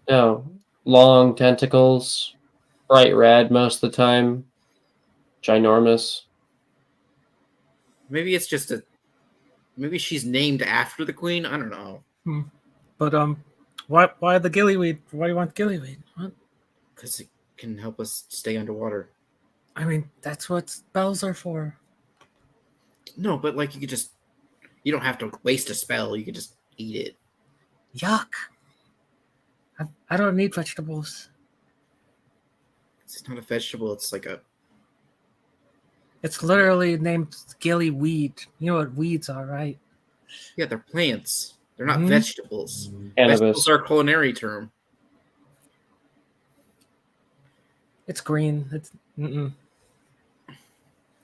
No. Long tentacles, bright red most of the time, ginormous. Maybe it's just maybe she's named after the queen. I don't know. But why the gillyweed? Why do you want gillyweed? What? Because it can help us stay underwater. I mean, that's what spells are for. No, but like you don't have to waste a spell. You can just eat it. Yuck. I don't need vegetables. It's not a vegetable. It's like a. It's literally named gillyweed. You know what weeds are, right? Yeah, they're plants. They're not Mhm. vegetables. Cannabis. Vegetables are a culinary term. It's green. It's You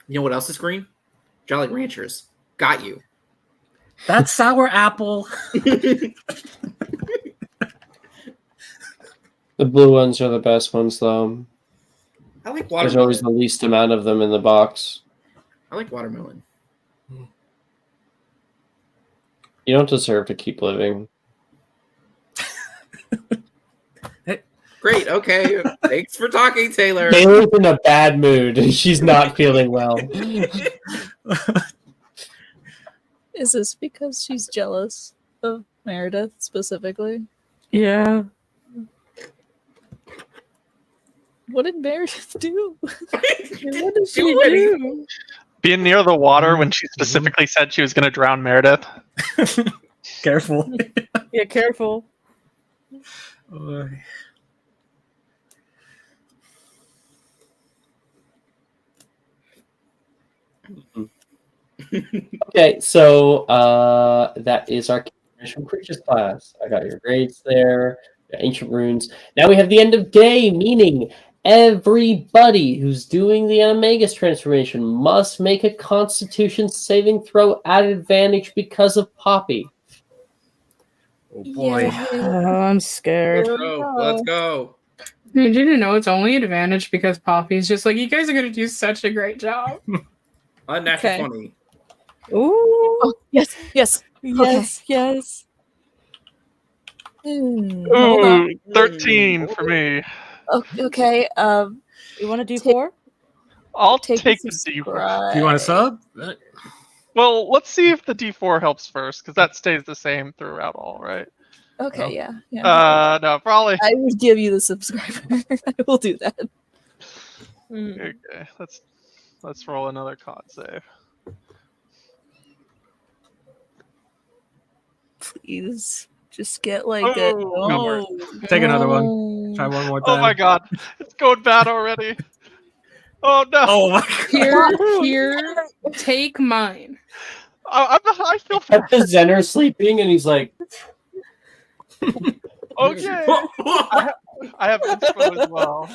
know what else is green? Jolly Ranchers. Got you. That's sour apple. The blue ones are the best ones, though. I like There's watermelon. always the least amount of them in the box. I like watermelon. You don't deserve to keep living. Great. Okay. Thanks for talking, Taylor. Taylor's in a bad mood. She's not feeling well. Is this because she's jealous of Meredith specifically? Yeah. What did Meredith do? What did she Do anything. do? Being near the water when she specifically said she was going to drown Meredith. Careful. Yeah, careful. Okay, so that is our from Creatures class. I got your grades there, your ancient runes. Now we have the end of day, meaning everybody who's doing the Animagus transformation must make a Constitution saving throw at advantage because of Poppy. Oh boy. Oh, I'm scared. Let's go. You didn't know it's only an advantage because Poppy's just like, you guys are going to do such a great job. Unnatural Okay. 20. Ooh. Oh, yes. Yes, yes. Hold on. Ooh, 13 for me. Okay. You want to do 4? I'll take take a the D4. subscribe. Do you want a sub? Well, let's see if the D4 helps first, because that stays the same throughout all, right? Okay, Oh. yeah. No, probably. I would give you the subscriber. I will do that. Okay, let's roll another con save. Please, just get like a Oh, no. Take another one. Try one more time. Oh my god, it's going bad already. Oh no. Oh my god. Here, take mine. I feel bad. The Zener sleeping, and he's like, Okay. I have inspo as well.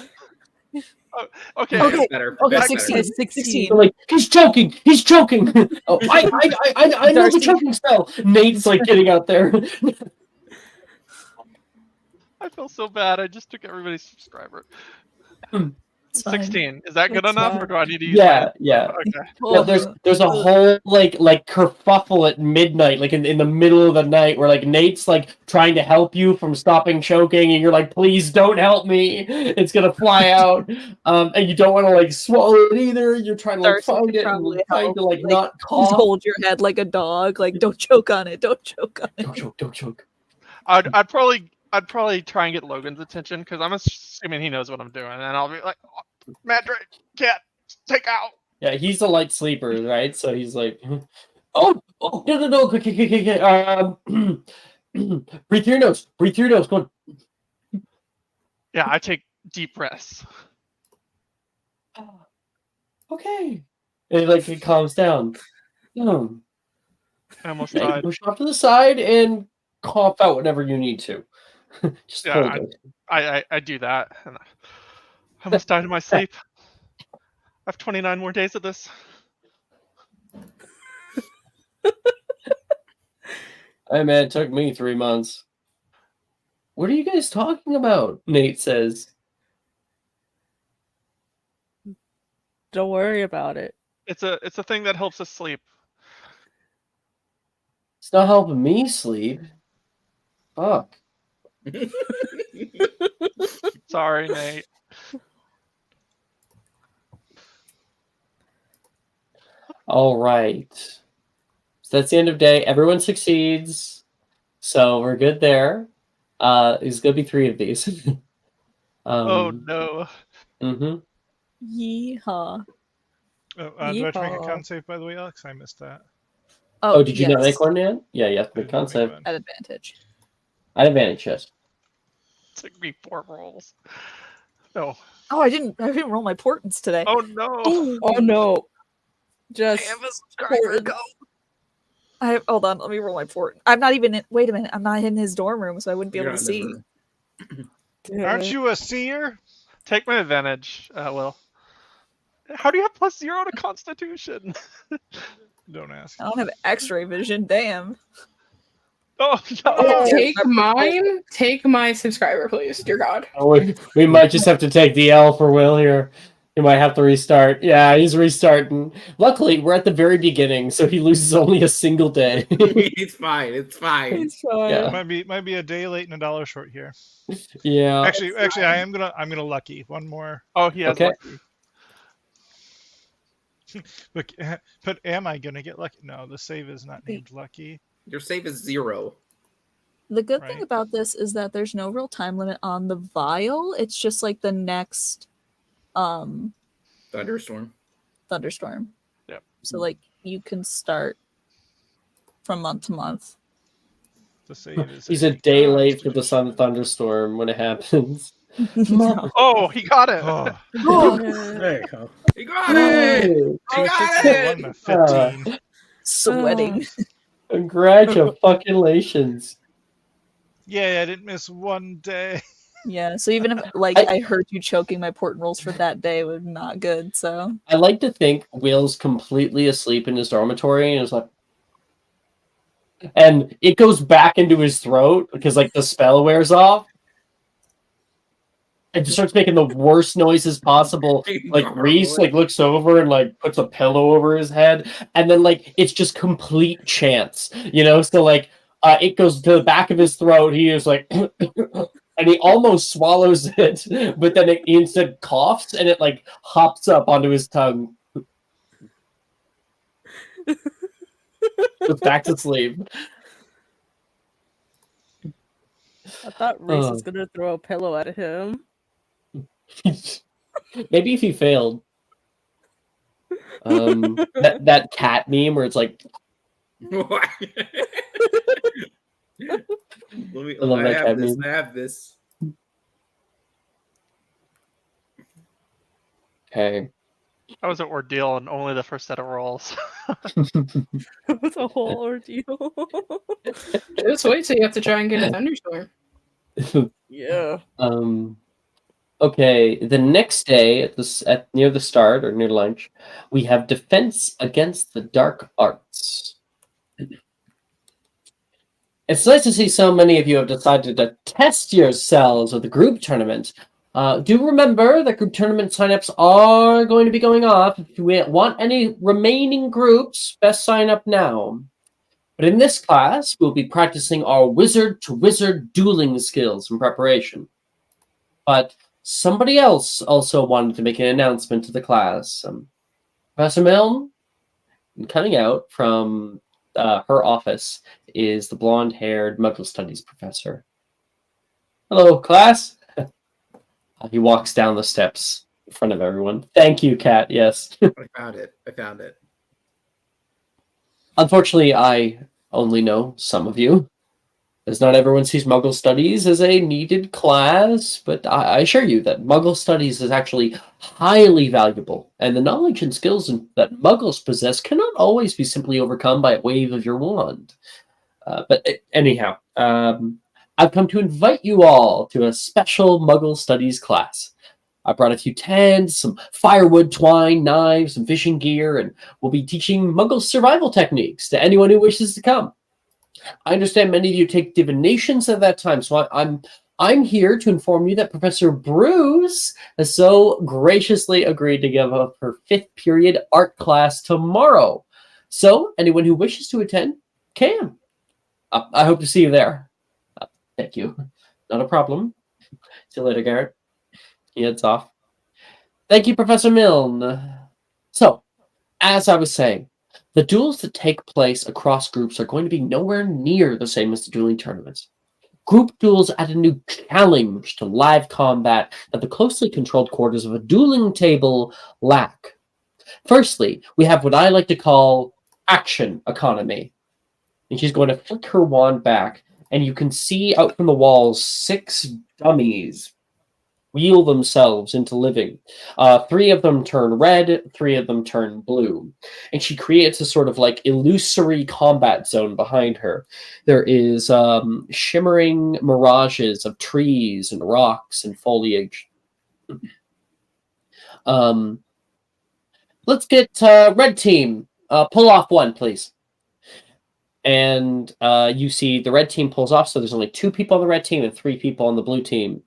Okay. That's better. Okay, That's 16. better. 16. they're like, he's choking. Oh, I know the choking spell. Nate's like getting out there. I feel so bad. I just took everybody's subscriber. It's fine. 16. Is that good It's enough, fine. or do I need to use? Yeah. Okay. Yeah, there's a whole like kerfuffle at midnight, like in the middle of the night, where like Nate's like trying to help you from stopping choking, and you're like, please don't help me, it's gonna fly out. And you don't want to like swallow it either. You're trying to like Darcy find could it and probably trying help, to like like, not cough. Hold your head like a dog. Like, don't choke on it. Don't choke on it. Don't choke. I'd probably try and get Logan's attention, because I'm assuming he knows what I'm doing, and I'll be like, Mandrake, cat, take out. Yeah, he's a light sleeper, right? So he's like, oh, no. Okay. Breathe through your nose. Breathe through your nose. Go on. Yeah, I take deep breaths. Okay. And he calms down. I almost Yeah, you died. push off to the side and cough out whatever you need to. Just hold Yeah, it. I do that. And I almost died in my sleep. I have 29 more days of this. Hey man, it took me 3 months. What are you guys talking about? Nate says. Don't worry about it. It's a thing that helps us sleep. It's not helping me sleep. Fuck. Sorry, Nate. All right. So that's the end of day. Everyone succeeds. So we're good there. There's gonna be 3 of these. Oh no. Mm-hmm. Yeehaw. Do I have to make a Yeehaw. con save, by the way, Alex? I missed that. Oh, did you not yes. make one yet? Yeah, you have to I make did not make concept. one. At advantage. At advantage, yes. Took me 4 rolls. No. Oh, I didn't roll my portents today. Oh no. Oh no. Just I have a subscriber go. Hold on, let me roll my port. I'm not even in, wait a minute, I'm not in his dorm room, so I wouldn't be You're able to not in see. the room. Aren't you a seer? Take my advantage, Will. How do you have +0 to Constitution? Don't ask. I don't have X-ray vision. Damn. Oh no. Take mine. Take my subscriber, please. Dear God. Oh, we might just have to take the L for Will here. He might have to restart. Yeah, he's restarting. Luckily, we're at the very beginning, so he loses only a single day. It's fine. It's fine. It's fine. Yeah. Might be a day late and $1 short here. Yeah. Actually, I'm gonna lucky one more. Oh, he has Okay. lucky. But am I gonna get lucky? No, the save is not named lucky. Your save is 0. The good thing Right. about this is that there's no real time limit on the vial. It's just like the next Thunderstorm. thunderstorm. Yep. So like you can start from month to month. The save is. He's a day late for the sun thunderstorm when it happens. No. Oh, he got it. Oh, There you go. You got it! Hey, You got it! it! 15. Sweating. Congratulations. Yay, I didn't miss one day. Yeah, so even if like I heard you choking my port rolls for that day was not good, so I like to think Will's completely asleep in his dormitory and is like, and it goes back into his throat because like the spell wears off. It just starts making the worst noises possible. Like Reese like looks over and like puts a pillow over his head, and then like it's just complete chance, you know. So like it goes to the back of his throat. He is like, and he almost swallows it, but then he instead coughs and it like hops up onto his tongue. Goes back to sleep. I thought Reese was gonna throw a pillow at him. Maybe if he failed. That cat meme where it's like, What? I love that cat meme. I have this. Okay. That was an ordeal and only the first set of rolls. It was a whole ordeal. Just wait till you have to try and get a thunderstorm. Yeah. Okay, the next day at near the start or near lunch, we have Defense Against the Dark Arts. It's nice to see so many of you have decided to test yourselves with the group tournament. Do remember that group tournament signups are going to be going off. If you want any remaining groups, best sign up now. But in this class, we'll be practicing our wizard-to-wizard dueling skills in preparation. But somebody else also wanted to make an announcement to the class. Professor Milne, coming out from her office, is the blonde-haired Muggle Studies professor. Hello, class. He walks down the steps, front of everyone. Thank you, Kat. Yes. I found it. Unfortunately, I only know some of you, as not everyone sees Muggle Studies as a needed class, but I assure you that Muggle Studies is actually highly valuable, and the knowledge and skills that Muggles possess cannot always be simply overcome by a wave of your wand. Anyhow, I've come to invite you all to a special Muggle Studies class. I brought a few tents, some firewood, twine, knives, some fishing gear, and we'll be teaching Muggle survival techniques to anyone who wishes to come. I understand many of you take divinations at that time, so I'm here to inform you that Professor Bruce has so graciously agreed to give up her 5th period art class tomorrow. So anyone who wishes to attend can. I hope to see you there. Thank you. Not a problem. See you later, Garrett. He heads off. Thank you, Professor Milne. So, as I was saying, the duels that take place across groups are going to be nowhere near the same as the dueling tournaments. Group duels add a new challenge to live combat that the closely controlled quarters of a dueling table lack. Firstly, we have what I like to call action economy. And she's going to flick her wand back, and you can see out from the walls 6 dummies wheel themselves into living. 3 of them turn red, 3 of them turn blue. And she creates a sort of like illusory combat zone behind her. There is shimmering mirages of trees and rocks and foliage. Let's get red team. Pull off one, please. And you see the red team pulls off, so there's only 2 people on the red team and 3 people on the blue team.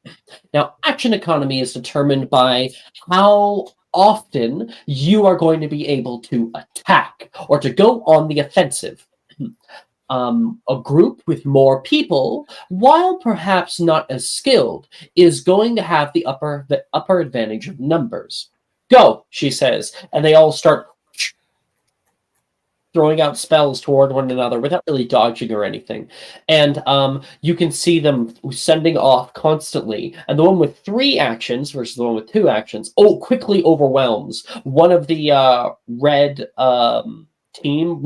Now, action economy is determined by how often you are going to be able to attack or to go on the offensive. A group with more people, while perhaps not as skilled, is going to have the upper advantage of numbers. Go, she says, and they all start throwing out spells toward one another without really dodging or anything. And you can see them sending off constantly. And the one with 3 actions versus the one with 2 actions, quickly overwhelms. One of the red team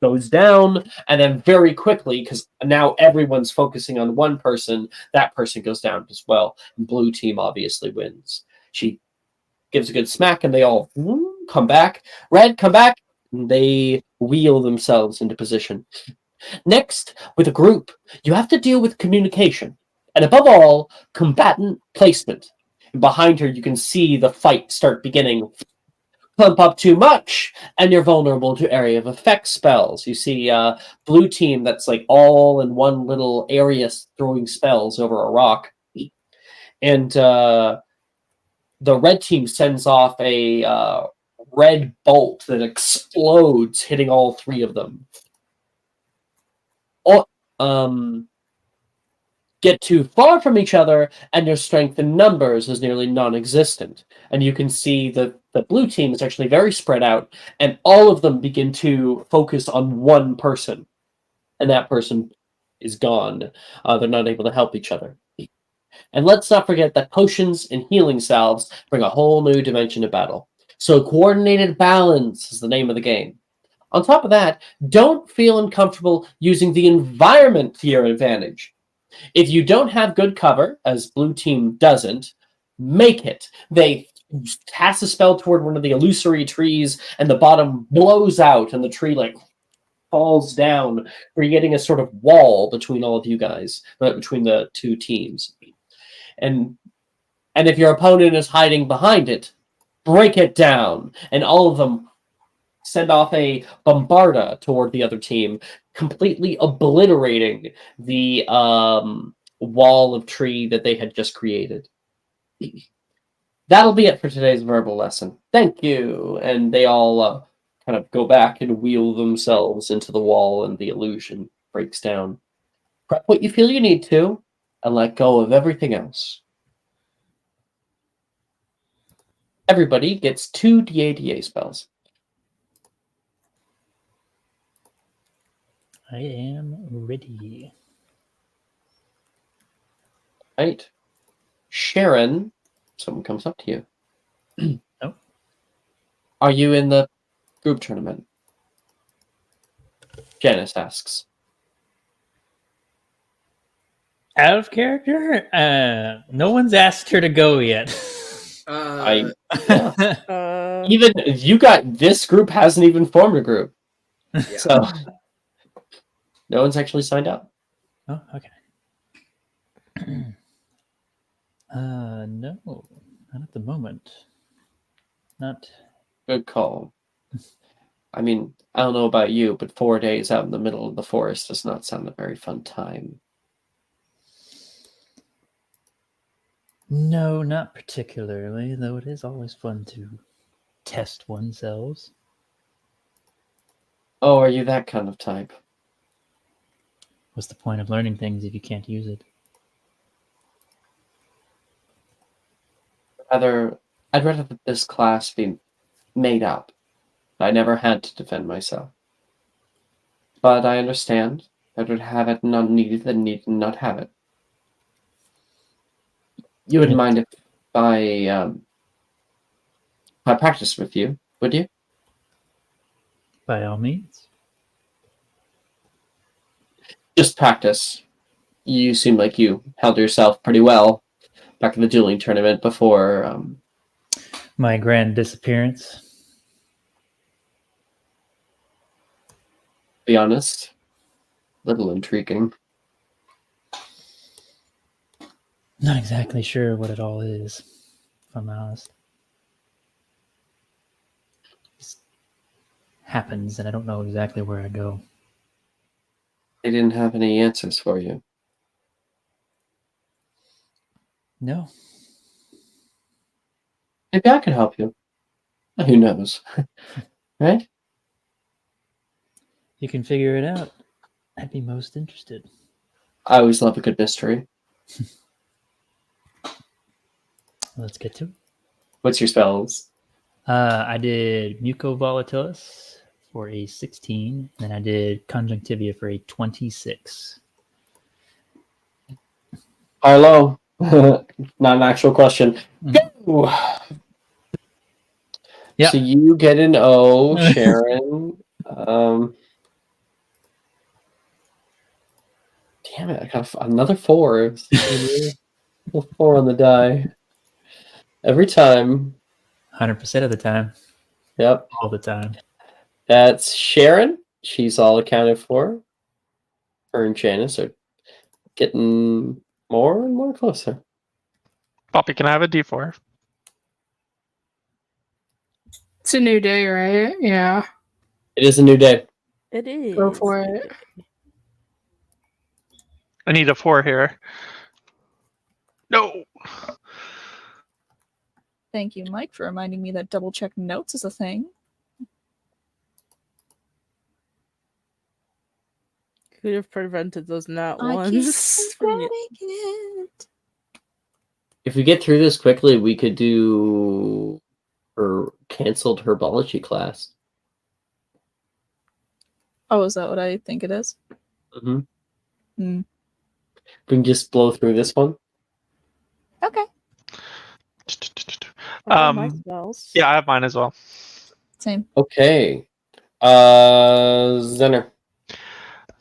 goes down, and then very quickly, because now everyone's focusing on one person, that person goes down as well. And blue team obviously wins. She gives a good smack, and they all come back. Red, come back. They wheel themselves into position. Next, with a group, you have to deal with communication, and above all, combatant placement. And behind her, you can see the fight start beginning. Clump up too much, and you're vulnerable to area of effect spells. You see blue team that's like all in one little area throwing spells over a rock. And the red team sends off a red bolt that explodes, hitting all 3 of them. Get too far from each other, and your strength in numbers is nearly non-existent. And you can see that the blue team is actually very spread out, and all of them begin to focus on one person, and that person is gone. They're not able to help each other. And let's not forget that potions and healing salves bring a whole new dimension to battle. So coordinated balance is the name of the game. On top of that, don't feel uncomfortable using the environment to your advantage. If you don't have good cover, as blue team doesn't, make it. They cast a spell toward one of the illusory trees, and the bottom blows out, and the tree falls down, creating a sort of wall between all of you guys, between the 2 teams. And if your opponent is hiding behind it, break it down, and all of them send off a bombarda toward the other team, completely obliterating the wall of tree that they had just created. That'll be it for today's verbal lesson. Thank you. And they all kind of go back and wheel themselves into the wall, and the illusion breaks down. Prep what you feel you need to, and let go of everything else. Everybody gets 2 DADA spells. I am ready. Right. Sharon, someone comes up to you. No. Are you in the group tournament? Janice asks. Out of character? No one's asked her to go yet. Uh, Even you got this group hasn't even formed a group. yeah. So no one's actually signed up. Oh, okay. No, not at the moment. Not. Good call. I mean, I don't know about you, but 4 days out in the middle of the forest does not sound a very fun time. No, not particularly, though it is always fun to test oneself. Oh, are you that kind of type? What's the point of learning things if you can't use it? I'd rather that this class be made up. I never had to defend myself. But I understand. Better to have it not needed than need to not have it. You wouldn't mind if I practiced with you, would you? By all means. Just practice. You seem like you held yourself pretty well back in the dueling tournament before my grand disappearance. Be honest, little intriguing. Not exactly sure what it all is, if I'm honest. It happens, and I don't know exactly where I go. They didn't have any answers for you. No. Maybe I could help you. Who knows? Right? You can figure it out. I'd be most interested. I always love a good mystery. Let's get to it. What's your spells? I did Muco Volatilis for a 16, and then I did Conjunctivia for a 26. Hello. Not an actual question. Go! Yeah. So you get an O, Sharon. Damn it! I got another 4. 4 on the die. Every time. 100% of the time. Yep. All the time. That's Sharon. She's all accounted for. Her and Janice are getting more and more closer. Poppy, can I have a D4? It's a new day, right? Yeah. It is a new day. It is. Go for it. I need a 4 here. No. Thank you, Mike, for reminding me that double check notes is a thing. Could have prevented those nat I ones. keep forgetting it. If we get through this quickly, we could do her canceled herbology class. Oh, is that what I think it is? Mm-hmm. Mm. We can just blow through this one. Okay. My spells. Yeah, I have mine as well. Same. Okay. Zenner.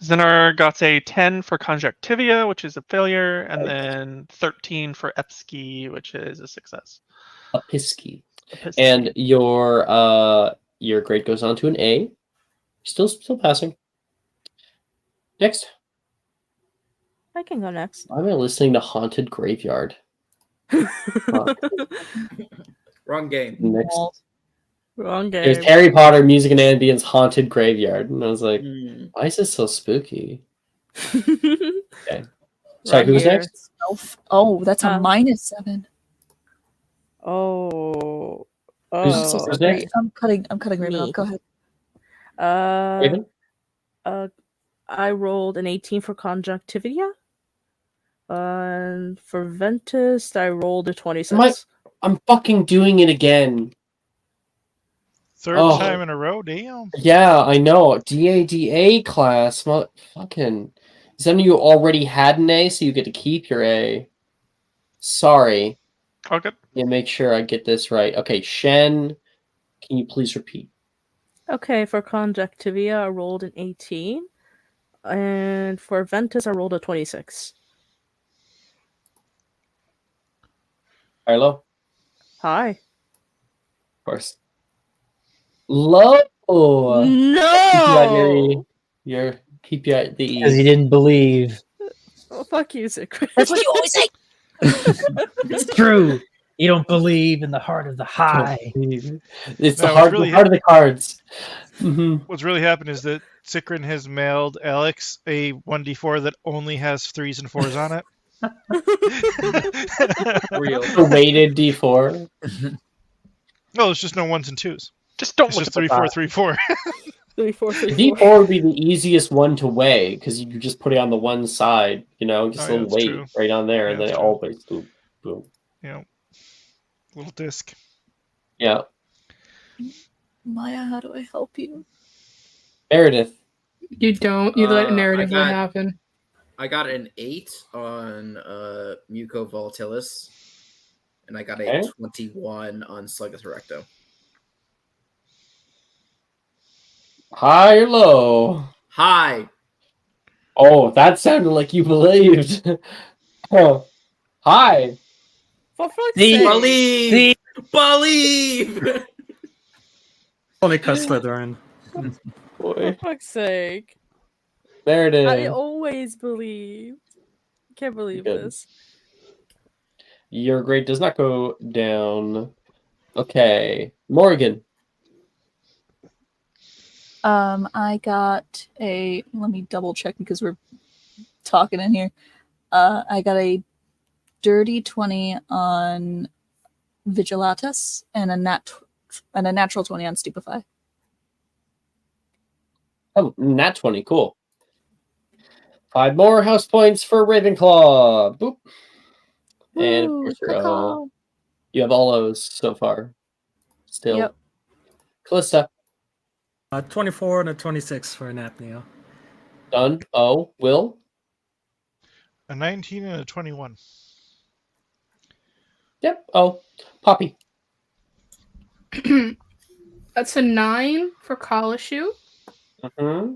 Zenner got a 10 for Conjunctivia, which is a failure, and then 13 for Epski, which is a success. A Pisky. And your grade goes on to an A. Still passing. Next. I can go next. Why am I listening to Haunted Graveyard? Wrong game. Next. Wrong game. There's Harry Potter Music and Ambience Haunted Graveyard. And I was like, why is this so spooky? Okay. Sorry, who's next? Oh, that's a -7. Oh. Who's next? I'm cutting Raven off. Go ahead. Raven? I rolled an 18 for Conjunctivia. And for Ventus, I rolled a 26. I'm fucking doing it again. Third time in a row, damn. Yeah, I know. DADA class. Fucking. Some of you already had an A, so you get to keep your A. Sorry. Okay. Yeah, make sure I get this right. Okay, Shen, can you please repeat? Okay, for Conjectivia, I rolled an 18. And for Ventus, I rolled a 26. Arlo? Hi. Of course. Low! No! Keep you at the Because he ease. didn't believe. Oh, fuck you, Secret. That's what you always say. It's true. You don't believe in the heart of the high. It's the No, heart of the cards. Mhm. What's really happened is that Sikrin has mailed Alex a 1d4 that only has 3s and 4s on it. Real. The weighted D4. No, there's just no 1s and 2s. Just don't It's look just at the 3, 4, back. 3, 4. 3, 4, The 3, 4. D4 would be the easiest one to weigh because you just put it on the one side, just Oh, a yeah, little that's weight true. right on there, Yeah, and then it that's true. always boom, boom. Little disc. Yeah. Maya, how do I help you? Meredith. You don't. You let I narratively got- happen. I got an 8 on Muco Volatilis, and I got a Okay. 21 on Sluggus Recto. High or low? Hi. Oh, that sounded like you believed. Oh, hi. For fuck's See? sake. Believe! Believe! Only because Slytherin. For Boy. fuck's sake. Meredith. I always believe. Can't believe Good. this. Your grade does not go down. Okay. Morgan. I got a. Let me double check because we're talking in here. I got a dirty 20 on Vigilatus and a natural 20 on Stupefy. Oh, nat 20. Cool. 5 more house points for Ravenclaw. Boop. And of Woo, course, caw-caw. you have all those so far. Still. Yep. Callista. 24 and a 26 for an apnea. Done. Oh, Will. A 19 and a 21. Yep. Oh, Poppy. That's a 9 for Kalashu. Mm-hmm.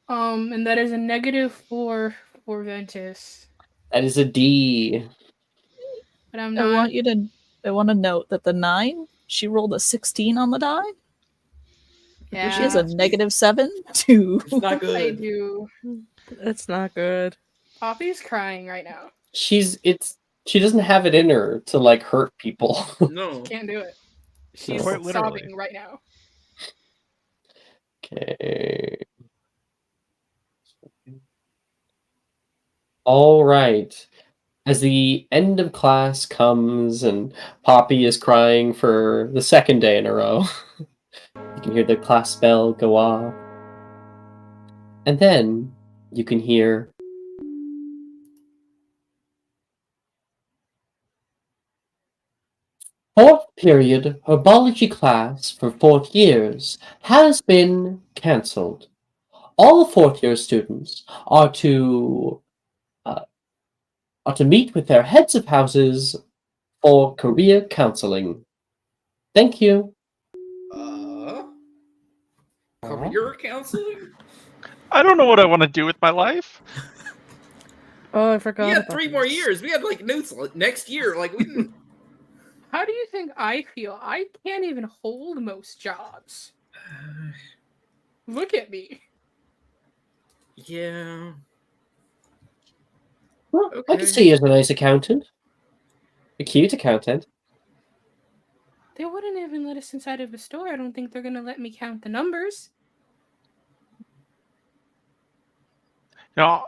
And that is a -4 for Ventus. That is a D. But I'm I not. want to note that the 9, she rolled a 16 on the die. Yeah, She has a -7 too. It's not I good. do. It's not good. Poppy's crying right now. She doesn't have it in her to like hurt people. No. Can't do it. She's Quite literally. sobbing right now. Okay. All right. As the end of class comes and Poppy is crying for the second day in a row, you can hear the class bell go off. And then you can hear fourth period herbology class for 4th years has been cancelled. All 4th year students are to meet with their heads of houses for career counseling. Thank you. Career counseling? I don't know what I want to do with my life. Oh, I forgot. We had about 3 more this. years. We had like notes next year. Like we didn't. How do you think I feel? I can't even hold most jobs. Look at me. Yeah. Well, I Okay. can see you as a nice accountant. A cute accountant. They wouldn't even let us inside of a store. I don't think they're gonna let me count the numbers. No,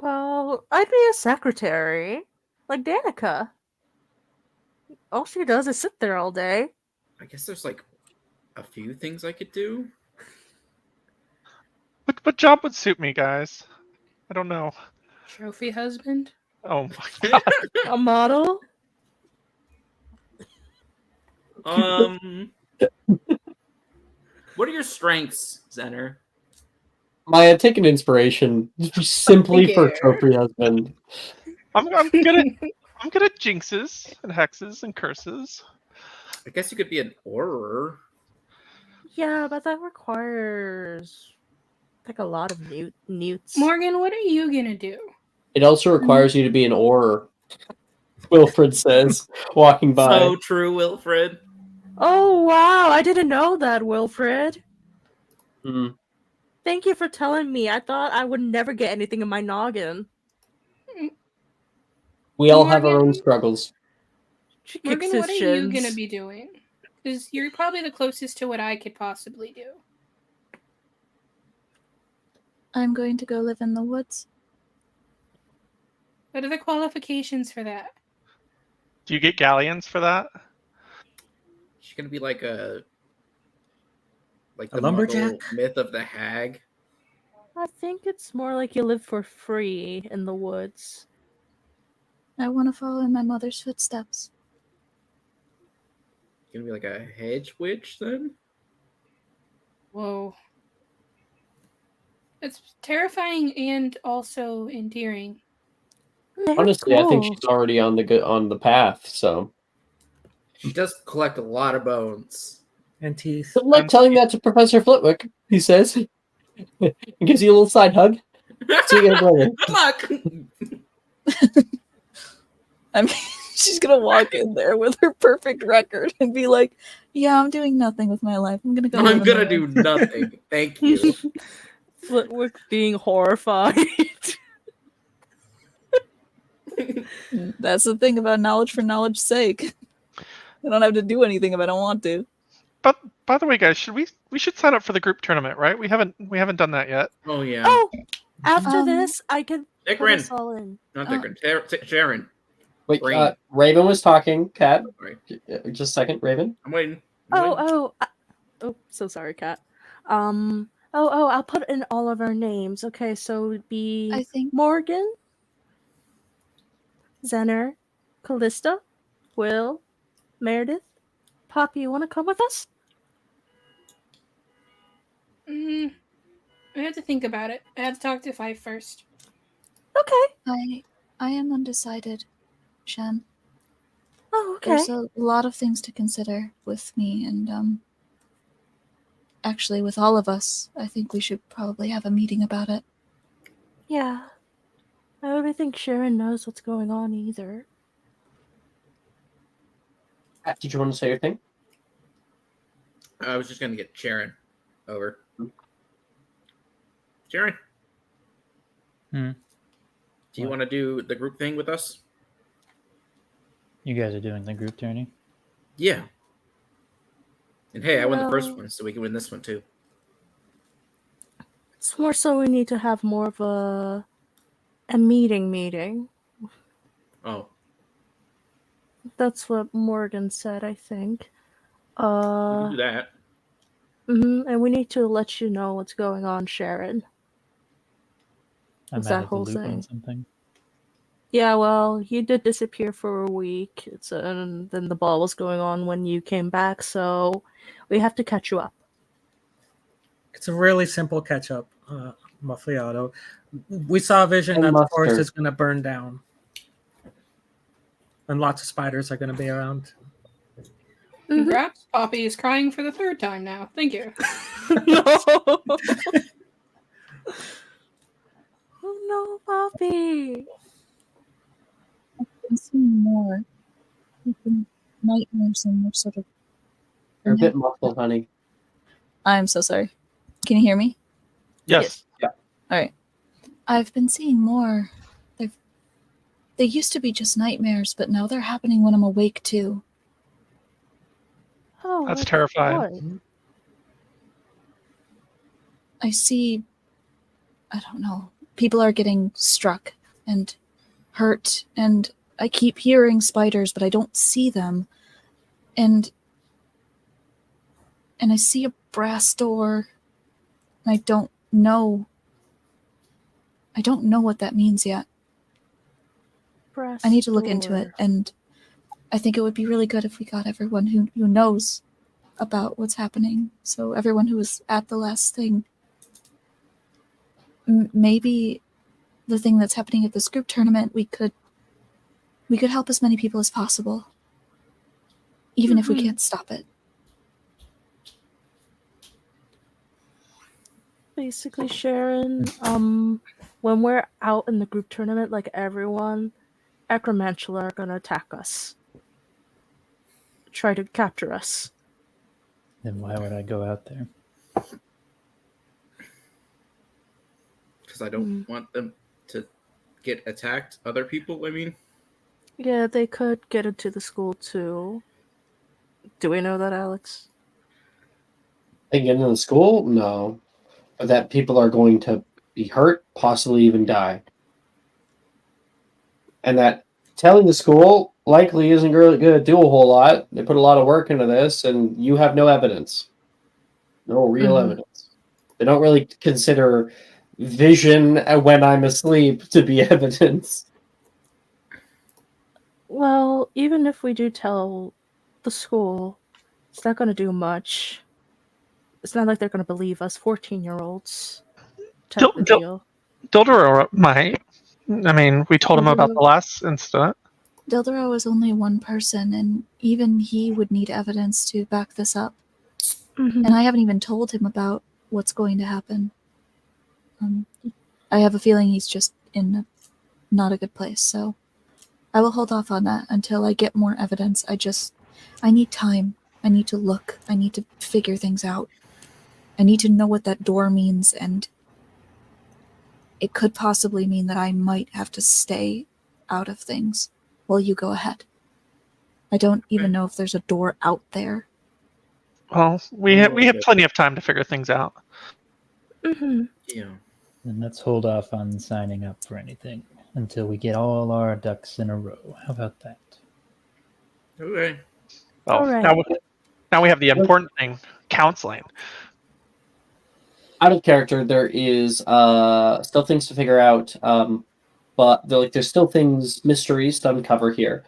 Well, I'd be a secretary. Like Danica. All she does is sit there all day. I guess there's like a few things I could do. what job would suit me, guys? I don't know. Trophy husband. Oh my god. A model? What are your strengths, Zener? Maya, take an inspiration simply for Figure. Trophy Husband. I'm good at I'm good at jinxes and hexes and curses. I guess you could be an Auror. Yeah, but that requires like a lot of newts. Morgan, what are you gonna do? It also requires you to be an Auror. Wilfred says, walking by. So true, Wilfred. Oh wow, I didn't know that, Wilfred. Mm. Thank you for telling me. I thought I would never get anything in my noggin. We all have our own Morgan- struggles. She kicks Morgan, his what are you shins. gonna be doing? Because you're probably the closest to what I could possibly do. I'm going to go live in the woods. What are the qualifications for that? Do you get galleons for that? She's gonna be like the lumberjack? Muggle myth of the hag. I think it's more like you live for free in the woods. I want to follow in my mother's footsteps. Gonna be like a hedge witch then? Whoa. It's terrifying and also endearing. Honestly, I think she's already on the path. So She does collect a lot of bones and teeth. good luck telling that to Professor Flitwick. He says, he gives you a little side hug. See you guys later. Good luck. I mean, she's gonna walk in there with her perfect record and be like, "Yeah, I'm doing nothing with my life. I'm gonna go. I'm gonna do nothing. Thank you." Flitwick being horrified. That's the thing about knowledge for knowledge's sake. I don't have to do anything if I don't want to. But by the way, guys, we should sign up for the group tournament, right? We haven't done that yet. Oh yeah. Oh, after this, I could put Digrin. us all in. Not Digrin. Sharon. Wait, Brain. Raven was talking. Kat, Right. just a second, Raven. I'm waiting. Oh, so sorry, Kat. I'll put in all of our names. Okay, so it'd be I think Morgan, Zener, Callista, Will, Meredith. Poppy, you want to come with us? I have to think about it. I have to talk to Five first. Okay. I am undecided, Shen. Oh, okay. There's a lot of things to consider with me, and actually with all of us. I think we should probably have a meeting about it. Yeah. I don't think Sharon knows what's going on either. Did you want to say your thing? I was just gonna get Sharon over. Sharon. Hmm. Do you want to do the group thing with us? You guys are doing the group tourney? Yeah. And hey, I won the first No. one, so we can win this one too. It's more so we need to have more of a meeting. Oh. That's what Morgan said, I think. We can do that. And we need to let you know what's going on, Sharon. I'm It's out that of the whole loop on thing. something. Yeah, well, you did disappear for a week, and then the ball was going on when you came back, so we have to catch you up. It's a really simple catch up, Muffliato. We saw a vision And that the forest mustard. is going to burn down. And lots of spiders are going to be around. Congrats. Poppy is crying for the third time now. Thank you. No! Oh no, Poppy! I've been seeing more. Nightmares and more sort of. You're a bit muffled, honey. I'm so sorry. Can you hear me? Yes. Yeah. All right. I've been seeing more. They used to be just nightmares, but now they're happening when I'm awake too. Oh, That's what- terrifying. I see, I don't know, people are getting struck and hurt, and I keep hearing spiders, but I don't see them. And I see a brass door, and I don't know what that means yet. Brass I need to look into it, door. and I think it would be really good if we got everyone who knows about what's happening. So everyone who was at the last thing. Maybe the thing that's happening at this group tournament, we could we could help as many people as possible, even if we can't stop it. Basically, Sharon, when we're out in the group tournament, like everyone, Acromantula are gonna attack us. Try to capture us. Then why would I go out there? Because I don't want them to get attacked. Other people, I mean. Yeah, they could get into the school too. Do we know that, Alex? They get into the school? No. But that people are going to be hurt, possibly even die. And that telling the school likely isn't really going to do a whole lot. They put a lot of work into this, and you have no evidence. No real evidence. They don't really consider vision when I'm asleep to be evidence. Well, even if we do tell the school, it's not going to do much. It's not like they're going to believe us 14-year-olds. Type of deal. Dildoro might. I mean, we told him about the last incident. Dildoro is only one person, and even he would need evidence to back this up. And I haven't even told him about what's going to happen. I have a feeling he's just in not a good place, so I will hold off on that until I get more evidence. I need time. I need to look. I need to figure things out. I need to know what that door means, and it could possibly mean that I might have to stay out of things while you go ahead. I don't even know if there's a door out there. Well, we have plenty of time to figure things out. Yeah. And let's hold off on signing up for anything until we get all our ducks in a row. How about that? Okay. Well, All right. now we have the important thing, counseling. Out of character, there is still things to figure out, but there's still mysteries to uncover here.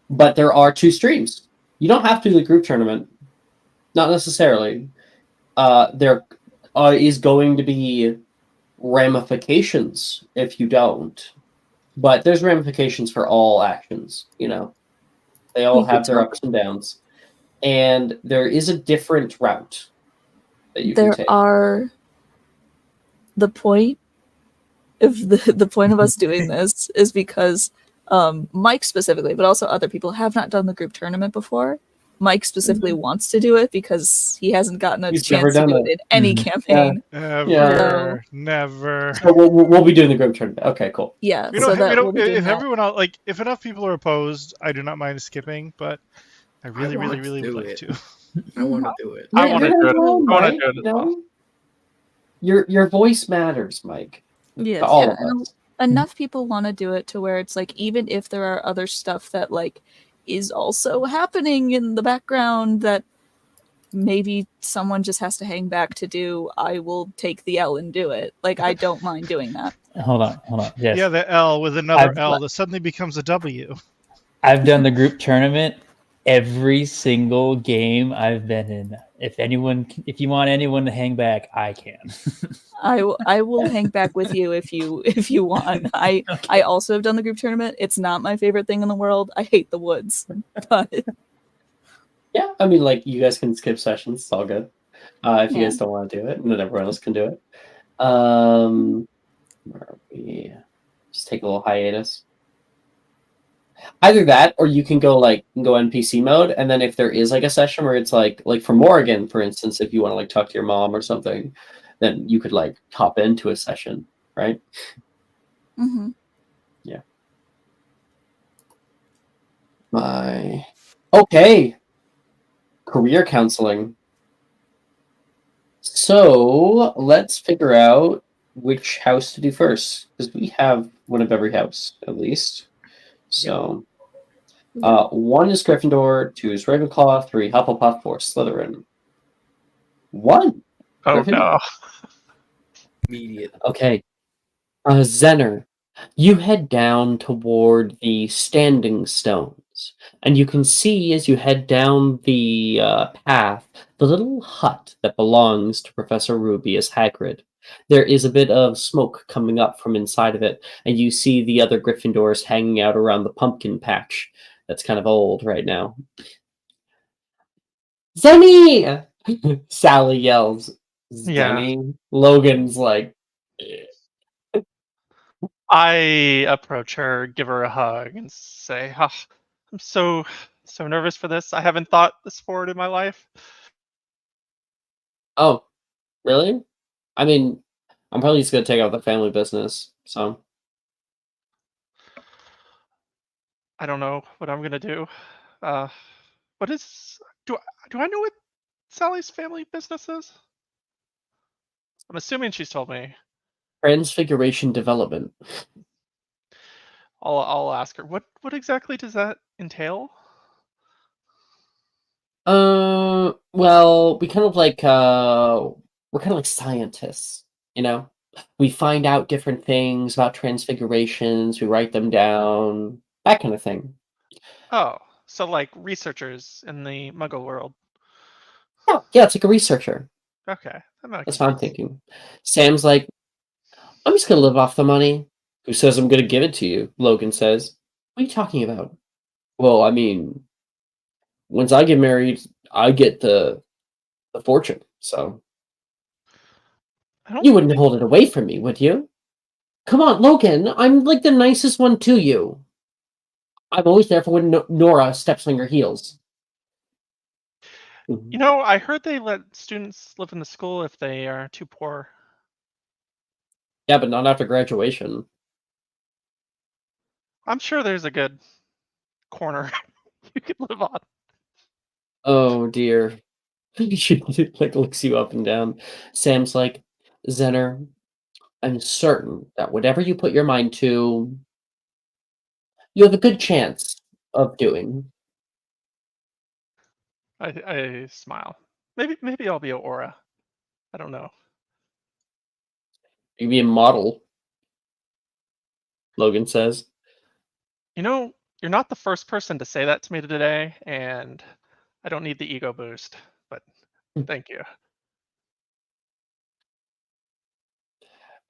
But there are 2 streams. You don't have to do the group tournament. Not necessarily. There is going to be ramifications if you don't. But there's ramifications for all actions, They all have their ups and downs. And there is a different route that you can take. The point of the point of us doing this is because Mike specifically, but also other people, have not done the group tournament before. Mike specifically wants to do it because he hasn't gotten a chance to do it in any campaign. Never. So we'll be doing the group tournament. Okay, cool. Yeah. If everyone else, if enough people are opposed, I do not mind skipping, but I really would like to. I want to do it. I want to do it. I want to do it as well. Your voice matters, Mike. Yes. To all of us. Enough people want to do it to where it's like, even if there are other stuff that is also happening in the background that maybe someone just has to hang back to do, I will take the L and do it. I don't mind doing that. Hold on. Yes. Yeah, the L with another L that suddenly becomes a W. I've done the group tournament every single game I've been in. If you want anyone to hang back, I can. I will hang back with you if you want. I also have done the group tournament. It's not my favorite thing in the world. I hate the woods, but yeah, I mean, you guys can skip sessions. It's all good. If you guys don't want to do it, and then everyone else can do it. Where are we? Just take a little hiatus. Either that, or you can go NPC mode, and then if there is a session where it's like for Morrigan, for instance, if you want to talk to your mom or something, then you could hop into a session, right? Yeah. Okay. Career counseling. So let's figure out which house to do first, because we have one of every house at least. So, 1 is Gryffindor, 2 is Ravenclaw, 3 Hufflepuff, 4 Slytherin. 1. Oh Gryffindor. no! Immediate. Okay. Zenner, you head down toward the Standing Stones, and you can see as you head down the path the little hut that belongs to Professor Rubius Hagrid. There is a bit of smoke coming up from inside of it, and you see the other Gryffindors hanging out around the pumpkin patch that's kind of old right now. Zenny! Sally yells, Yeah. Zenny? Logan's like, I approach her, give her a hug, and say, "Ah, I'm so nervous for this. I haven't thought this forward in my life." oh, really? I mean, I'm probably just gonna take out the family business, so. I don't know what I'm gonna do. Uh, what is do I know what Sally's family business is? I'm assuming she's told me. Transfiguration development. I'll ask her. What exactly does that entail? Well, we kind of like we're kind of like scientists, you know? We find out different things about transfigurations, we write them down, that kind of thing. Oh, so like researchers in the Muggle world. Yeah, it's like a researcher. Okay, that makes That's what I'm sense. thinking. Sam's like, I'm just gonna live off the money. Who says I'm gonna give it to you? Logan says. What are you talking about? Well, I mean, once I get married, I get the fortune. So I don't you wouldn't think hold it away from me, would you? Come on, Logan. I'm like the nicest one to you. I'm always there for when Nora steps on your heels. you know, I heard they let students live in the school if they are too poor. Yeah, but not after graduation. I'm sure there's a good corner you could live on. Oh dear. She like looks you up and down. Sam's like, Zenner, I'm certain that whatever you put your mind to, you have a good chance of doing. I smile. Maybe I'll be a aura. I don't know. You be a model, Logan says. You know, you're not the first person to say that to me today, and I don't need the ego boost, but thank you.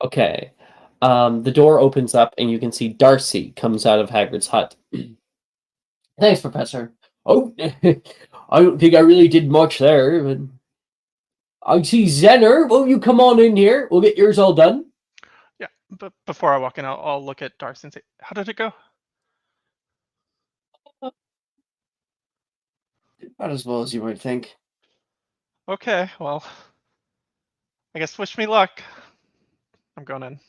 Okay. The door opens up and you can see Darcy comes out of Hagrid's hut. Thanks, Professor. Oh, I don't think I really did much there, but I see Zenner. Will you come on in here? We'll get yours all done. Yeah, but before I walk in, I'll look at Darcy and say, "How did it go?" Not as well as you might think. Okay, well, I guess wish me luck. I'm going in.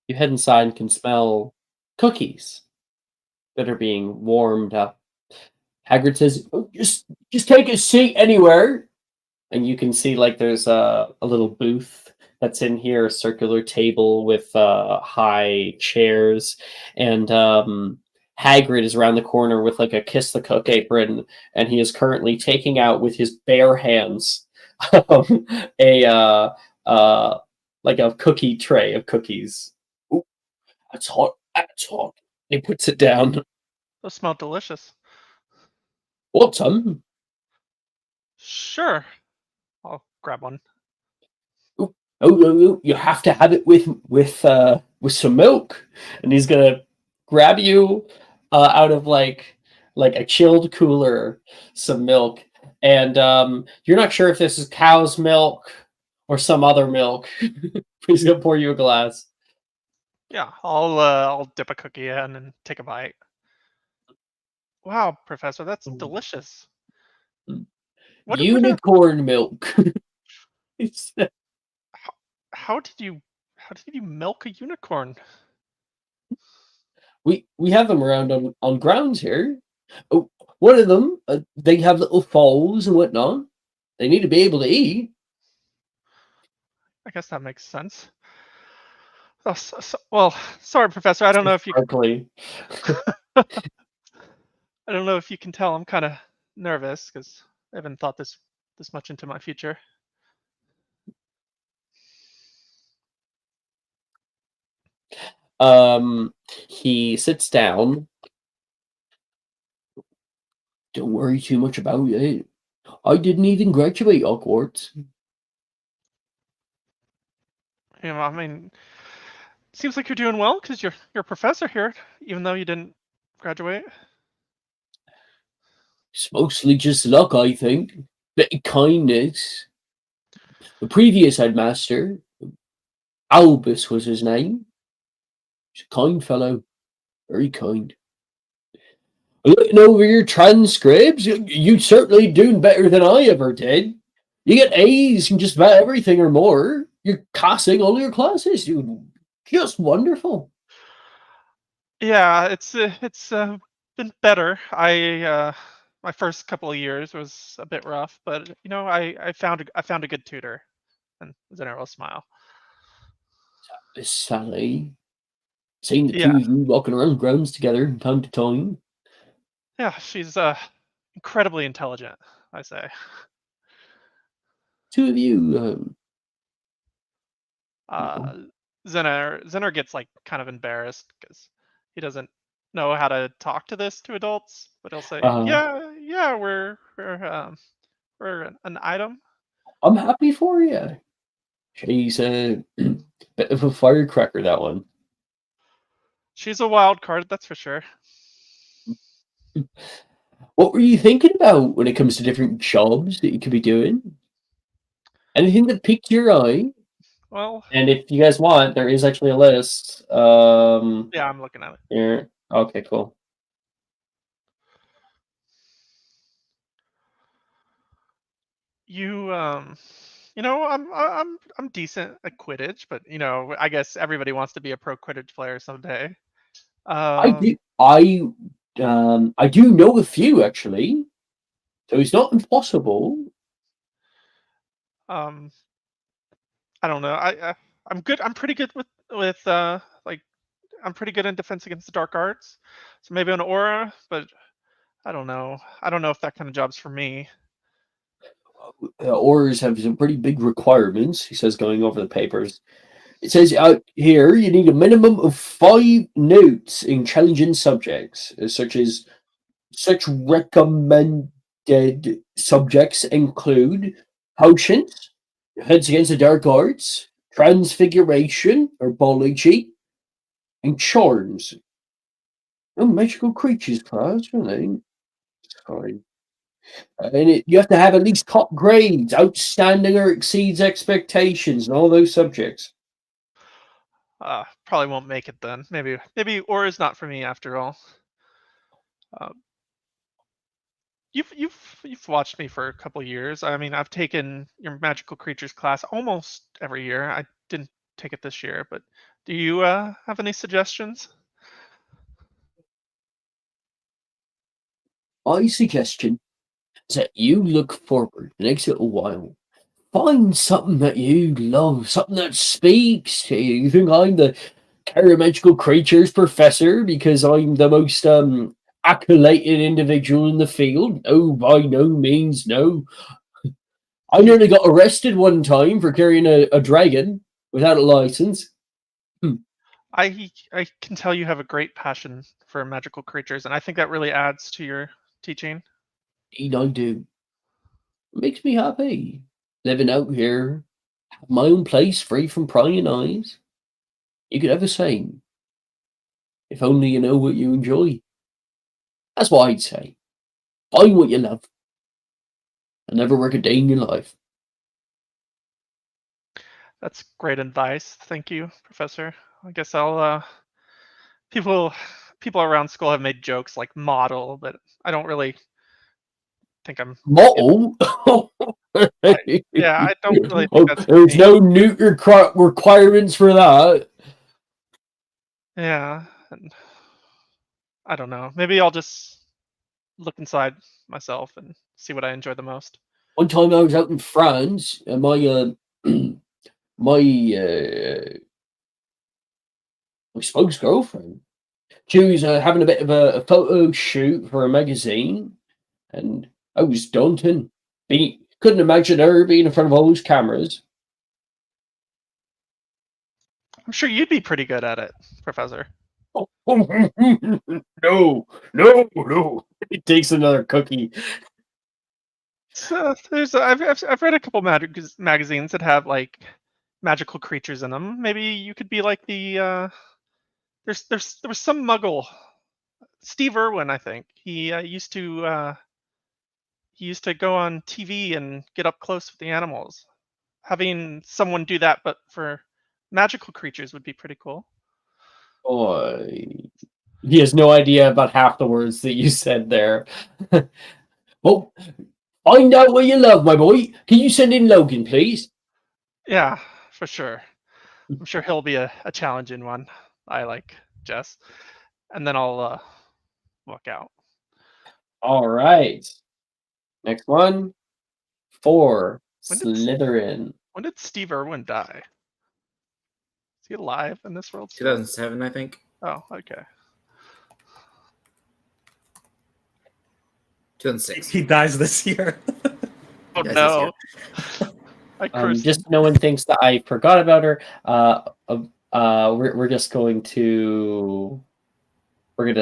You head inside and can smell cookies that are being warmed up. Hagrid says, "Oh, just take a seat anywhere." And you can see like there's a little booth that's in here, a circular table with high chairs, and Hagrid is around the corner with like a kiss the cook apron, and he is currently taking out with his bare hands a like a cookie tray of cookies. Ooh, that's hot. That's hot. He puts it down. Those smell delicious. Want some? Sure. I'll grab one. Oh, you have to have it with some milk. And he's gonna grab you out of like a chilled cooler some milk, and you're not sure if this is cow's milk or some other milk. He's gonna pour you a glass. Yeah, I'll dip a cookie in and take a bite. Wow, Professor, that's delicious. What are Unicorn milk. It's- how did you milk a unicorn? we have them around on grounds here. Oh, one of them, they have little foals and whatnot. They need to be able to eat. I guess that makes sense. Oh, well, sorry, Professor. I don't know if you. Sparkly. I don't know if you can tell. I'm kind of nervous because I haven't thought this much into my future. He sits down. Don't worry too much about it. I didn't even graduate Hogwarts. I mean, seems like you're doing well because you're a professor here, even though you didn't graduate. It's mostly just luck, I think. Bit of kindness. The previous headmaster, Albus was his name. He's a kind fellow. Very kind. Looking over your transcripts, you're certainly doing better than I ever did. You get A's in just about everything or more. You're passing all your classes, dude. Just wonderful. Yeah, it's been better. My first couple of years was a bit rough, but I found a good tutor, and Zenner will smile. Miss Sally. Seen the two Yeah, of you walking around grounds together from time to time. yeah, she's incredibly intelligent, I say. Two of you, Uh, Zenner gets like kind of embarrassed because he doesn't know how to talk to adults, but he'll say, uh, "Yeah, yeah, we're an item." I'm happy for you. She's a bit of a firecracker, that one. She's a wild card, that's for sure. What were you thinking about when it comes to different jobs that you could be doing? Anything that piqued your eye? Well, And if you guys want, there is actually a list. yeah, I'm looking at it. Here. Okay, cool. I'm decent at Quidditch, but I guess everybody wants to be a pro Quidditch player someday. I do. I do know a few actually, so it's not impossible. Um, I don't know. I'm good. I'm pretty good with like I'm pretty good in defense against the dark arts. So maybe an aura, but I don't know. I don't know if that kind of job's for me. Orders have some pretty big requirements. He says, going over the papers. It says out here you need a minimum of 5 notes in challenging subjects, such recommended subjects include potions, defense against the dark arts, transfiguration or biology, and charms. Oh, magical creatures class, really? Sorry. You have to have at least top grades, outstanding or exceeds expectations, and all those subjects. Probably won't make it then. Maybe aura's not for me after all. You've watched me for a couple years. I mean, I've taken your magical creatures class almost every year. I didn't take it this year, but do you have any suggestions? My suggestion is that you look forward the next little while. Find something that you love, something that speaks to you. You think I'm the magical creatures professor because I'm the most accoladed individual in the field? No, by no means, no. I nearly got arrested one time for carrying a dragon without a license. I can tell you have a great passion for magical creatures, and I think that really adds to your teaching. Indeed, I do. It makes me happy. Living out here, have my own place, free from prying eyes. You could have the same. If only you know what you enjoy. That's what I'd say. Find what you love. And never work a day in your life. That's great advice. Thank you, Professor. I guess I'll people around school have made jokes like model, but I don't really think I'm Model? yeah, I don't really think that's for There's me. no new requirements for that. Yeah, and I don't know. Maybe I'll just look inside myself and see what I enjoy the most. One time I was out in France, and my spouse girlfriend, she was having a bit of a photo shoot for a magazine, and I was daunting. Couldn't imagine her being in front of all those cameras. I'm sure you'd be pretty good at it, Professor. No, no. It takes another cookie. So I've read a couple magazines that have like magical creatures in them. Maybe you could be like the there was some Muggle, Steve Irwin, I think. He used to go on TV and get up close with the animals. Having someone do that, but for magical creatures, would be pretty cool. Boy, he has no idea about half the words that you said there. Well, find out what you love, my boy. Can you send in Logan, please? Yeah, for sure. I'm sure he'll be a challenging one. I like Jess, and then I'll walk out. All right. Next one. 4. When did Slytherin. When did Steve Irwin die? Is he alive in this world still? 2007, I think. Oh, okay. 2006. He dies this year. Oh Dies this no. year. I cursed Just him. no one thinks that I forgot about her. We're just going to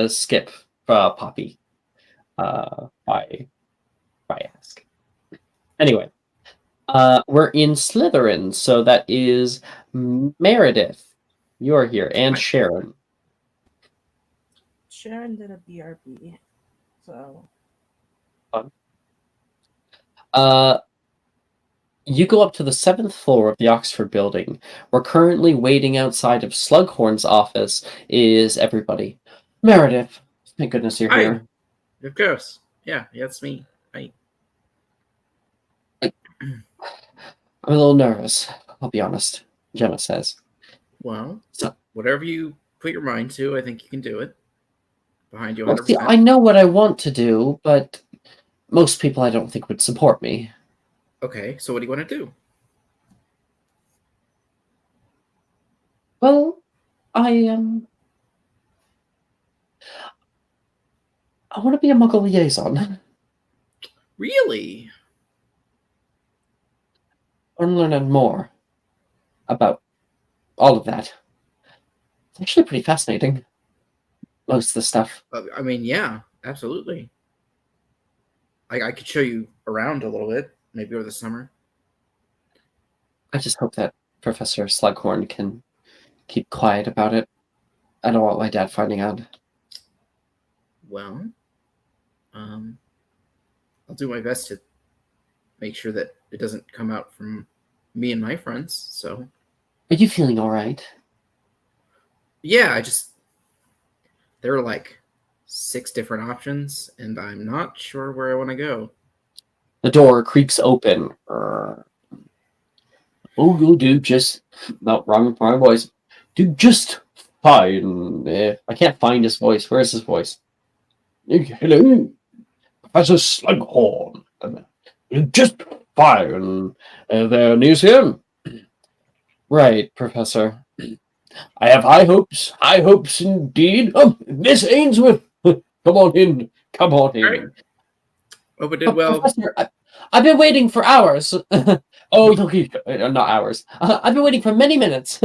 skip Poppy. By ask. Anyway, we're in Slytherin, so that is Meredith. You're here, and Sharon. Sharon did a BRB, so Fun. You go up to the 7th floor of the Oxford building. We're currently waiting outside of Slughorn's office. Is everybody? Meredith, thank goodness you're Hi. here. Of course. Yeah, it's me. Hi. I'm a little nervous, I'll be honest, Gemma says. Well, So, whatever you put your mind to, I think you can do it. Behind you, well, 100%. see, I know what I want to do, but most people I don't think would support me. Okay, so what do you want to do? Well, I want to be a Muggle liaison. Really? I want to learn more about all of that. It's actually pretty fascinating. Most of the stuff. I mean, yeah, absolutely. I could show you around a little bit, maybe over the summer. I just hope that Professor Slughorn can keep quiet about it. I don't want my dad finding out. Well, I'll do my best to make sure that it doesn't come out from me and my friends. So, Are you feeling all right? yeah, there are like 6 different options, and I'm not sure where I want to go. The door creaks open. Oh, you'll do just... No, wrong voice. Do just fine. I can't find his voice. Where's his voice? Hello, Professor Slughorn. Just fine. There, Mysterium. Right, Professor. I have high hopes indeed. Oh, Miss Ainsworth, come on in. All right. Hope it did well. Professor, I've been waiting for hours. Oh, not hours. I've been waiting for many minutes.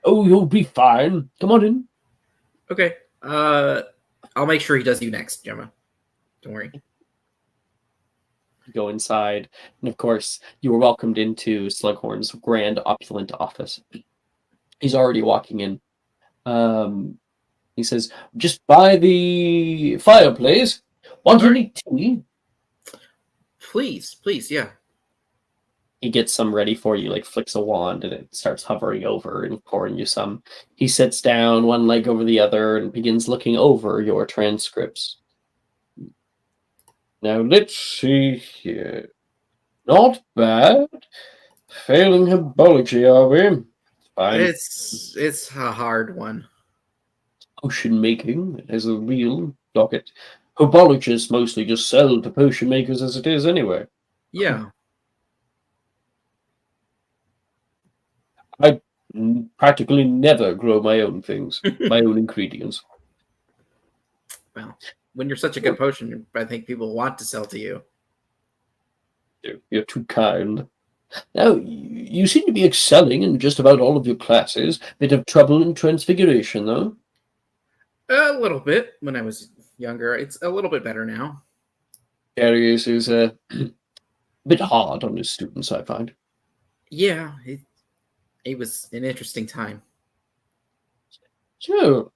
Oh, you'll be fine. Come on in. Okay. I'll make sure he does you next, Gemma. Don't worry. Go inside, and of course, you were welcomed into Slughorn's grand, opulent office. He's already walking in. He says, "Just by the fireplace. Want any tea?" Please, yeah. He gets some ready for you, like flicks a wand, and it starts hovering over and pouring you some. He sits down, one leg over the other, and begins looking over your transcripts. Now, let's see here. Not bad. Failing herbology, are we? Fine. It's a hard one. Potion making is a real docket. Herbologists mostly just sell to potion makers as it is anyway. Yeah. I practically never grow my own things, my own ingredients. Well, when you're such a good potion, I think people want to sell to you. You're too kind. Now, you seem to be excelling in just about all of your classes. Bit of trouble in Transfiguration, though? A little bit when I was younger. It's a little bit better now. Darius is a bit hard on his students, I find. Yeah, It was an interesting time. So,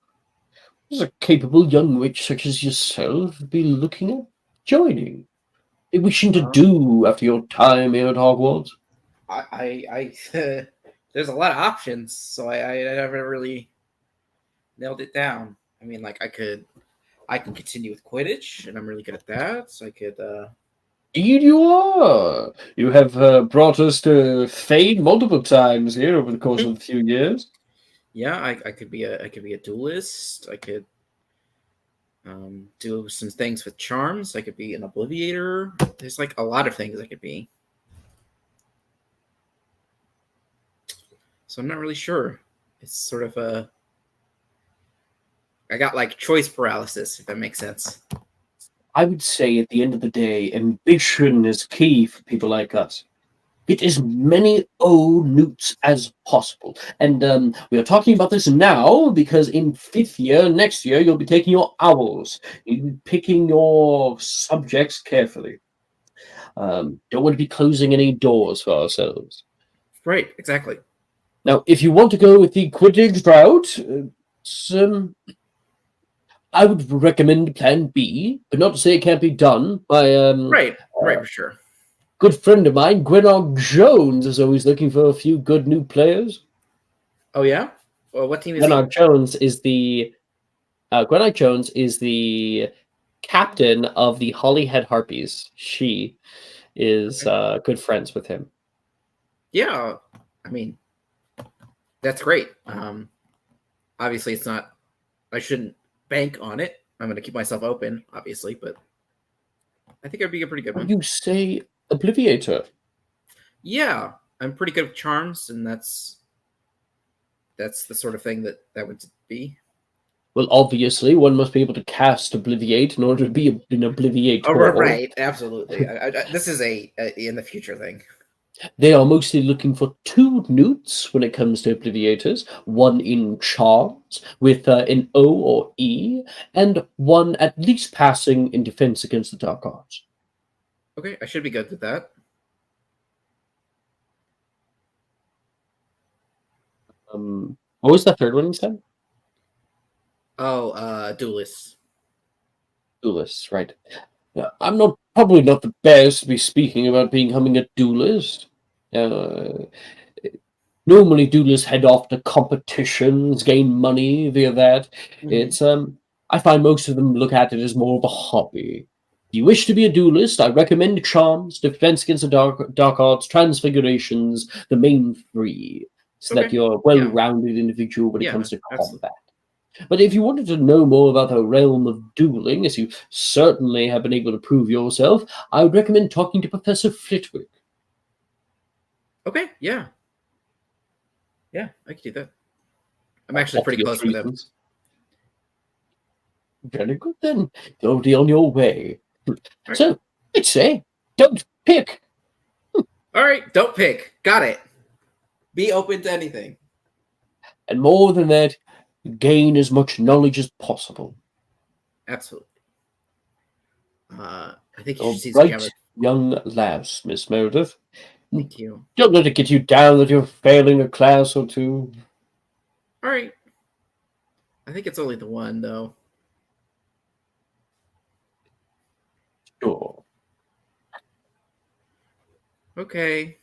does a capable young witch such as yourself be looking at joining? Be wishing to do after your time here at Hogwarts? I there's a lot of options, so I never really nailed it down. I mean, like I could continue with Quidditch, and I'm really good at that. So I could. Indeed you are. You have brought us to fame multiple times here over the course of a few years. Yeah, I could be a duelist. I could do some things with charms. I could be an obliviator. There's like a lot of things I could be. So I'm not really sure. It's sort of a. I got like choice paralysis, if that makes sense. I would say at the end of the day, ambition is key for people like us. Get as many newts as possible. And we are talking about this now because in 5th year, next year, you'll be taking your owls. You'll be picking your subjects carefully. Don't want to be closing any doors for ourselves. Right, exactly. Now, if you want to go with the Quidditch route, I would recommend Plan B, but not to say it can't be done by right, for sure. Good friend of mine, Gwenog Jones, is always looking for a few good new players. Oh yeah? Well, what team is Gwenog Jones is the Gwenog Jones is the captain of the Hollyhead Harpies. She is good friends with him. Yeah, I mean, that's great. Obviously, it's not. I shouldn't bank on it. I'm going to keep myself open, obviously, but I think it'd be a pretty good one. You say Obliviator? Yeah, I'm pretty good with charms, and that's the sort of thing that would be. Well, obviously, one must be able to cast Obliviate in order to be an Obliviator. Oh, right, absolutely. This is a in the future thing. They are mostly looking for 2 newts when it comes to Obliviators, one in charms with an O or E, and one at least passing in defense against the dark arts. Okay, I should be good with that. What was the third one you said? Oh, duelists. Duelists, right. I'm probably not the best to be speaking about becoming a duelist. Normally, duelists head off to competitions, gain money via that. It's I find most of them look at it as more of a hobby. If you wish to be a duelist, I recommend charms, defense against the dark arts, transfigurations, the main 3, so that you're a well-rounded individual when it comes to combat. But if you wanted to know more about the realm of dueling, as you certainly have been able to prove yourself, I would recommend talking to Professor Flitwick. Okay, yeah. Yeah, I could do that. I'm actually pretty close with him. Very good then. You'll be on your way. Right. So, I'd say, don't pick. All right, don't pick. Got it. Be open to anything. And more than that, gain as much knowledge as possible. Absolutely. I think you All should see right, camera. young lass, Miss Meredith. Thank you. Don't let it get you down that you're failing a class or 2. All right. I think it's only the one, though. Sure. Okay.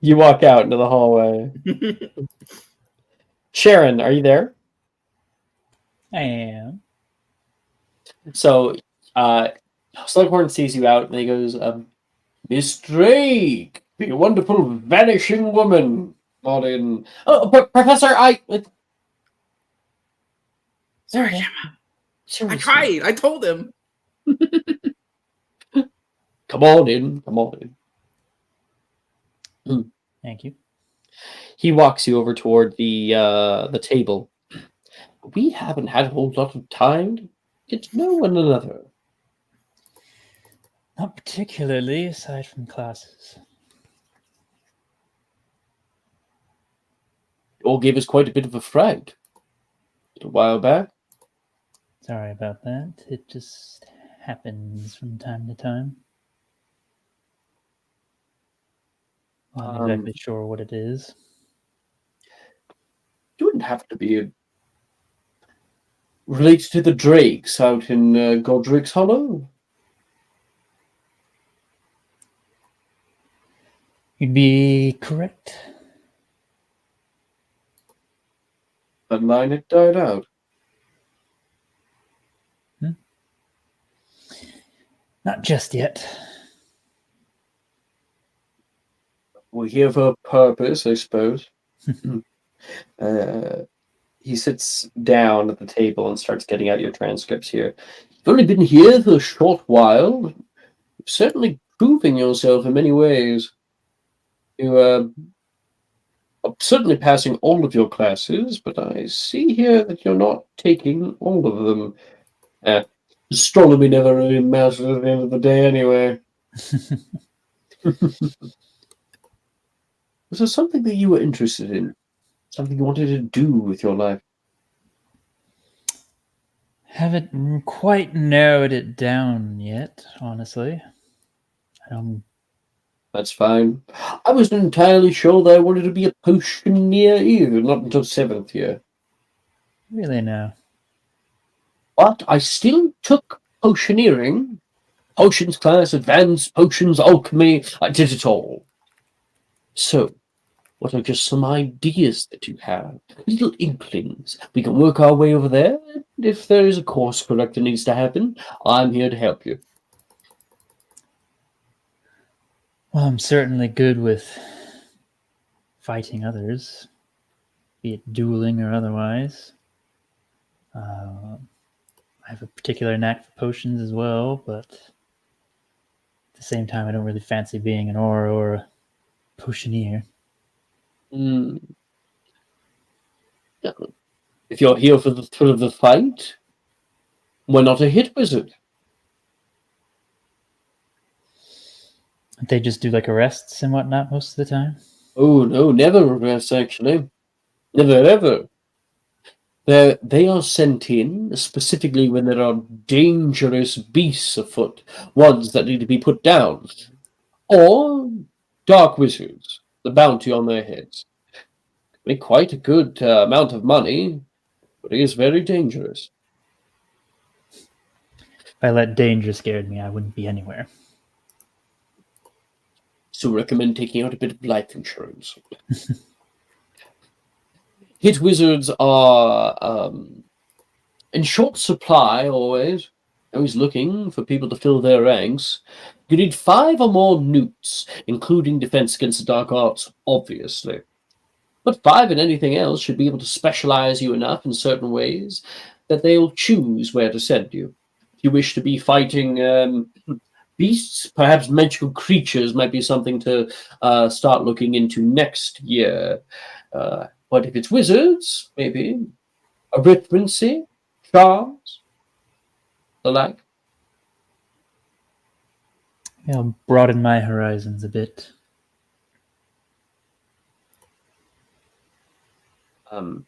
You walk out into the hallway. Sharon, are you there? I am. So, Slughorn sees you out and he goes, Miss Drake, the wonderful vanishing woman. Not in. Oh, Professor, Sorry, Gemma. I tried. I told him. Come on in. Come on in. Thank you. He walks you over toward the table. We haven't had a whole lot of time to get to know one another. Not particularly, aside from classes. You all gave us quite a bit of a fright a while back. Sorry about that. It just happens from time to time. I'm not exactly sure what it is. It wouldn't have to be related to the drakes out in Godric's Hollow. You'd be correct. That line had died out. Not just yet. We're here for a purpose, I suppose. He sits down at the table and starts getting out your transcripts here. You've only been here for a short while. Certainly proving yourself in many ways. You are certainly passing all of your classes, but I see here that you're not taking all of them. Astronomy never really matters at the end of the day anyway. Was there something that you were interested in? Something you wanted to do with your life? Haven't quite narrowed it down yet, honestly. That's fine. I wasn't entirely sure that I wanted to be a potioneer either, not until 7th year. Really, no. But I still took potioneering. Potions class, advanced potions, alchemy. I did it all. So, what are just some ideas that you have? Little inklings. We can work our way over there. And if there is a course correct that needs to happen, I'm here to help you. Well, I'm certainly good with fighting others, be it dueling or otherwise. I have a particular knack for potions as well, but at the same time, I don't really fancy being an aura or a potioneer. If you're here for the thrill of the fight, why not a hit wizard? They just do like arrests and whatnot most of the time? Oh, no, never arrests, actually. Never, ever. They are sent in specifically when there are dangerous beasts afoot, ones that need to be put down, or dark wizards, the bounty on their heads. Make quite a good amount of money, but it is very dangerous. If I let danger scare me, I wouldn't be anywhere. So recommend taking out a bit of life insurance. Hit wizards are in short supply always looking for people to fill their ranks. You need 5 or more newts, including defense against the dark arts, obviously. But 5 in anything else should be able to specialize you enough in certain ways that they'll choose where to send you. If you wish to be fighting beasts, perhaps magical creatures might be something to start looking into next year. But if it's wizards, maybe arithmancy, charms, the like. Yeah, I'll broaden my horizons a bit. You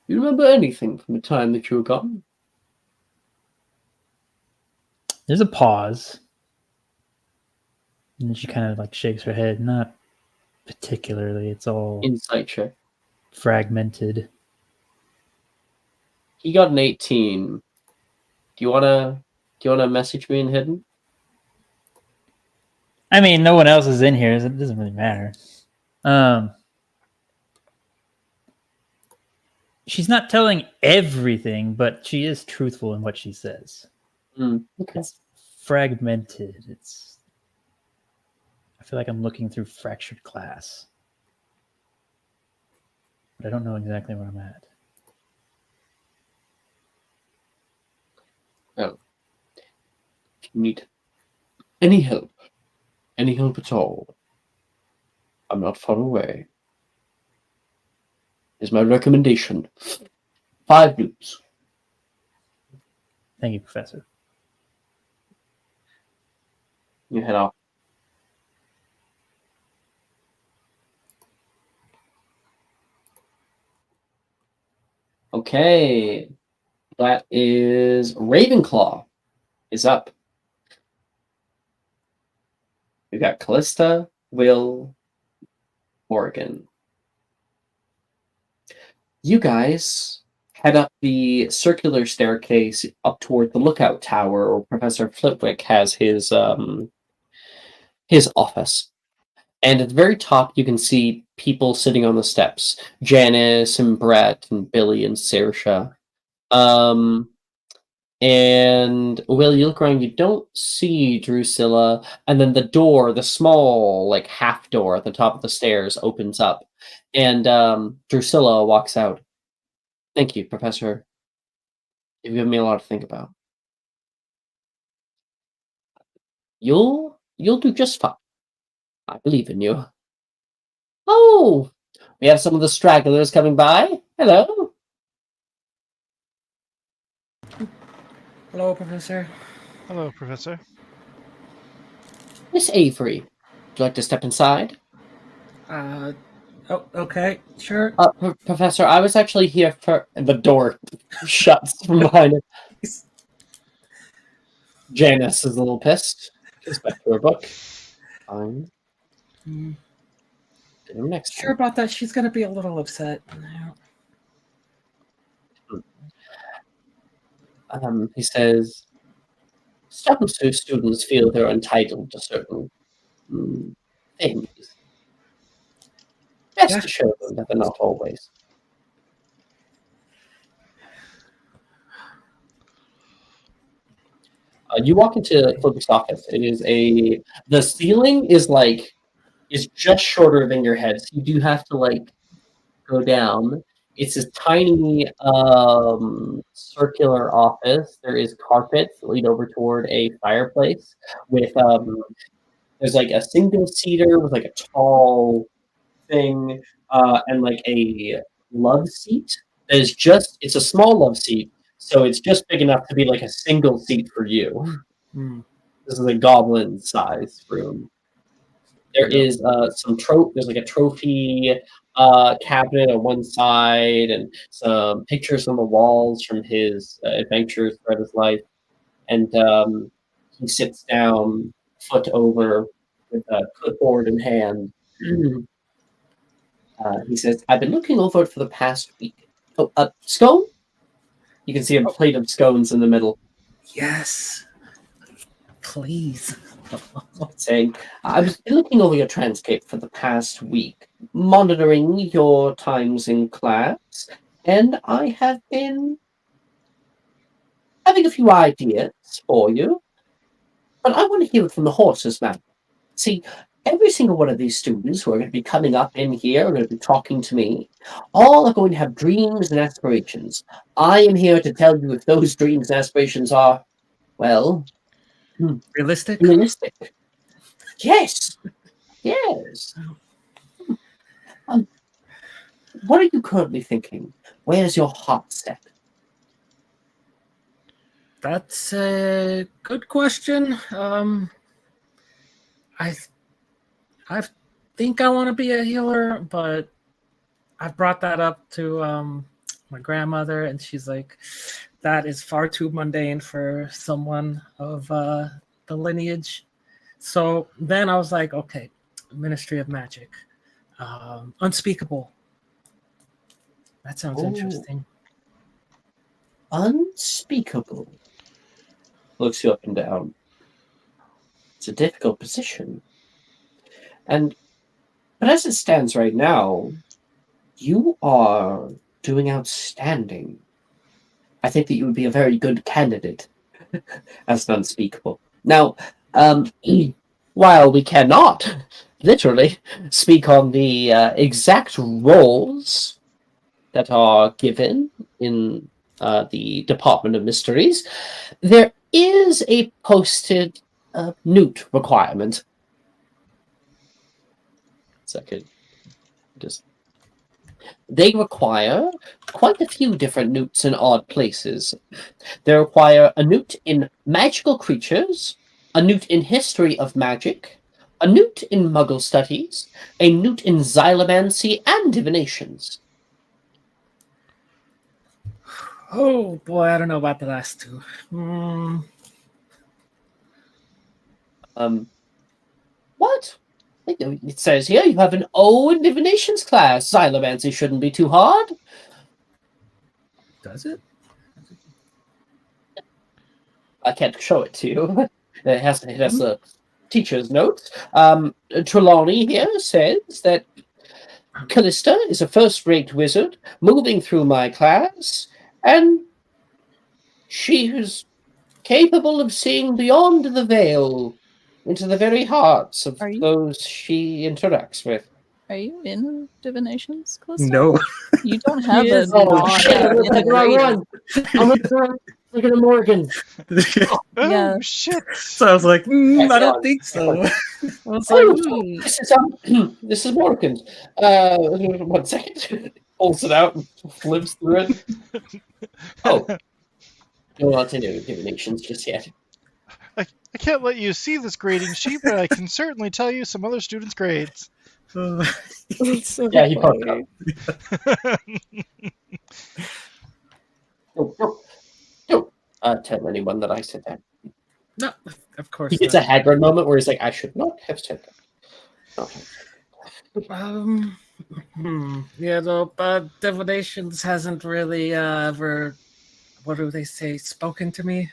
remember anything from the time that you were gone? There's a pause. And then she kind of like shakes her head. Not particularly. It's all insight check. Fragmented. He got an 18. Do you wanna message me in hidden? I mean, no one else is in here. So it doesn't really matter. She's not telling everything, but she is truthful in what she says. Okay. It's fragmented. I feel like I'm looking through fractured glass. But I don't know exactly where I'm at. Well, if you need any help at all, I'm not far away. Is my recommendation. 5 newts. Thank you, Professor. You head off. Okay. That is Ravenclaw is up. We've got Callista, Will, Morgan. You guys head up the circular staircase up toward the lookout tower, where Professor Flitwick has his office. And at the very top, you can see people sitting on the steps: Janice and Brett and Billy and Saoirse. And Will, you look around, you don't see Drusilla, and then the door, the small, like, half door at the top of the stairs opens up, and Drusilla walks out. Thank you, Professor. You've given me a lot to think about. You'll do just fine. I believe in you. Oh, we have some of the stragglers coming by. Hello. Hello, Professor. Hello, Professor. Miss Avery, would you like to step inside? Oh, okay, sure. Professor, I was actually here for... The door shuts from behind it. Janice is a little pissed. Goes back to her book. Fine. Next Sure about that. She's going to be a little upset. He says, some students feel they're entitled to certain things. Best to show them that they're not always. You walk into Flipwick's office. It is the ceiling is just shorter than your head, so you do have to go down. It's this tiny circular office. There is carpets that lead over toward a fireplace with there's a single seater with a tall thing and a love seat. It's a small love seat, so it's just big enough to be a single seat for you. This is a goblin size room. There is there's a trophy cabinet on one side and some pictures on the walls from his adventures throughout his life. And he sits down, foot over, with a clipboard in hand. He says, I've been looking over it for the past week. Oh, scone? You can see a plate of scones in the middle. Yes. Please. Saying, I've been looking over your transcript for the past week, monitoring your times in class, and I have been having a few ideas for you. But I want to hear it from the horse's mouth. See, every single one of these students who are going to be coming up in here are going to be talking to me. All are going to have dreams and aspirations. I am here to tell you if those dreams and aspirations are, well, realistic. Yes. Yes. What are you currently thinking? Where's your heart set? That's a good question. I think I want to be a healer, but I've brought that up to my grandmother, and she's like, that is far too mundane for someone of the lineage. So then I was like, okay, Ministry of Magic. Unspeakable. That sounds interesting. Unspeakable. Looks you up and down. It's a difficult position. But as it stands right now, you are doing outstanding. I think that you would be a very good candidate as an unspeakable. Now, while we cannot literally speak on the exact roles that are given in the Department of Mysteries, there is a posted newt requirement. Second, they require quite a few different newts in odd places. They require a newt in magical creatures, a newt in history of magic, a newt in muggle studies, a newt in xylomancy and divinations. Oh boy, I don't know about the last two. What? It says here you have an O in divinations class. Xylomancy shouldn't be too hard. Does it? I can't show it to you. It has a teacher's note. Trelawney here says that Callista is a first-rate wizard moving through my class, and she is capable of seeing beyond the veil into the very hearts of those she interacts with. Are you in divinations, Calista? No. You don't have He a is not. Shit, I looked at the wrong rating. one. I'm looking at Morgan. Oh Yeah. shit! So I was like, I don't think so. I was like, This is Morgan. 1 second. Pulls it out and flips through it. Oh. No, I'll tell you divinations just yet. I can't let you see this grading sheet, but I can certainly tell you some other students' grades. That's so Yeah, he popped funny. Don't tell anyone that I said that. no, of course He gets not. a Hagrid moment where he's like, I should not have said that. Yeah, though, divinations hasn't really ever, what do they say, spoken to me.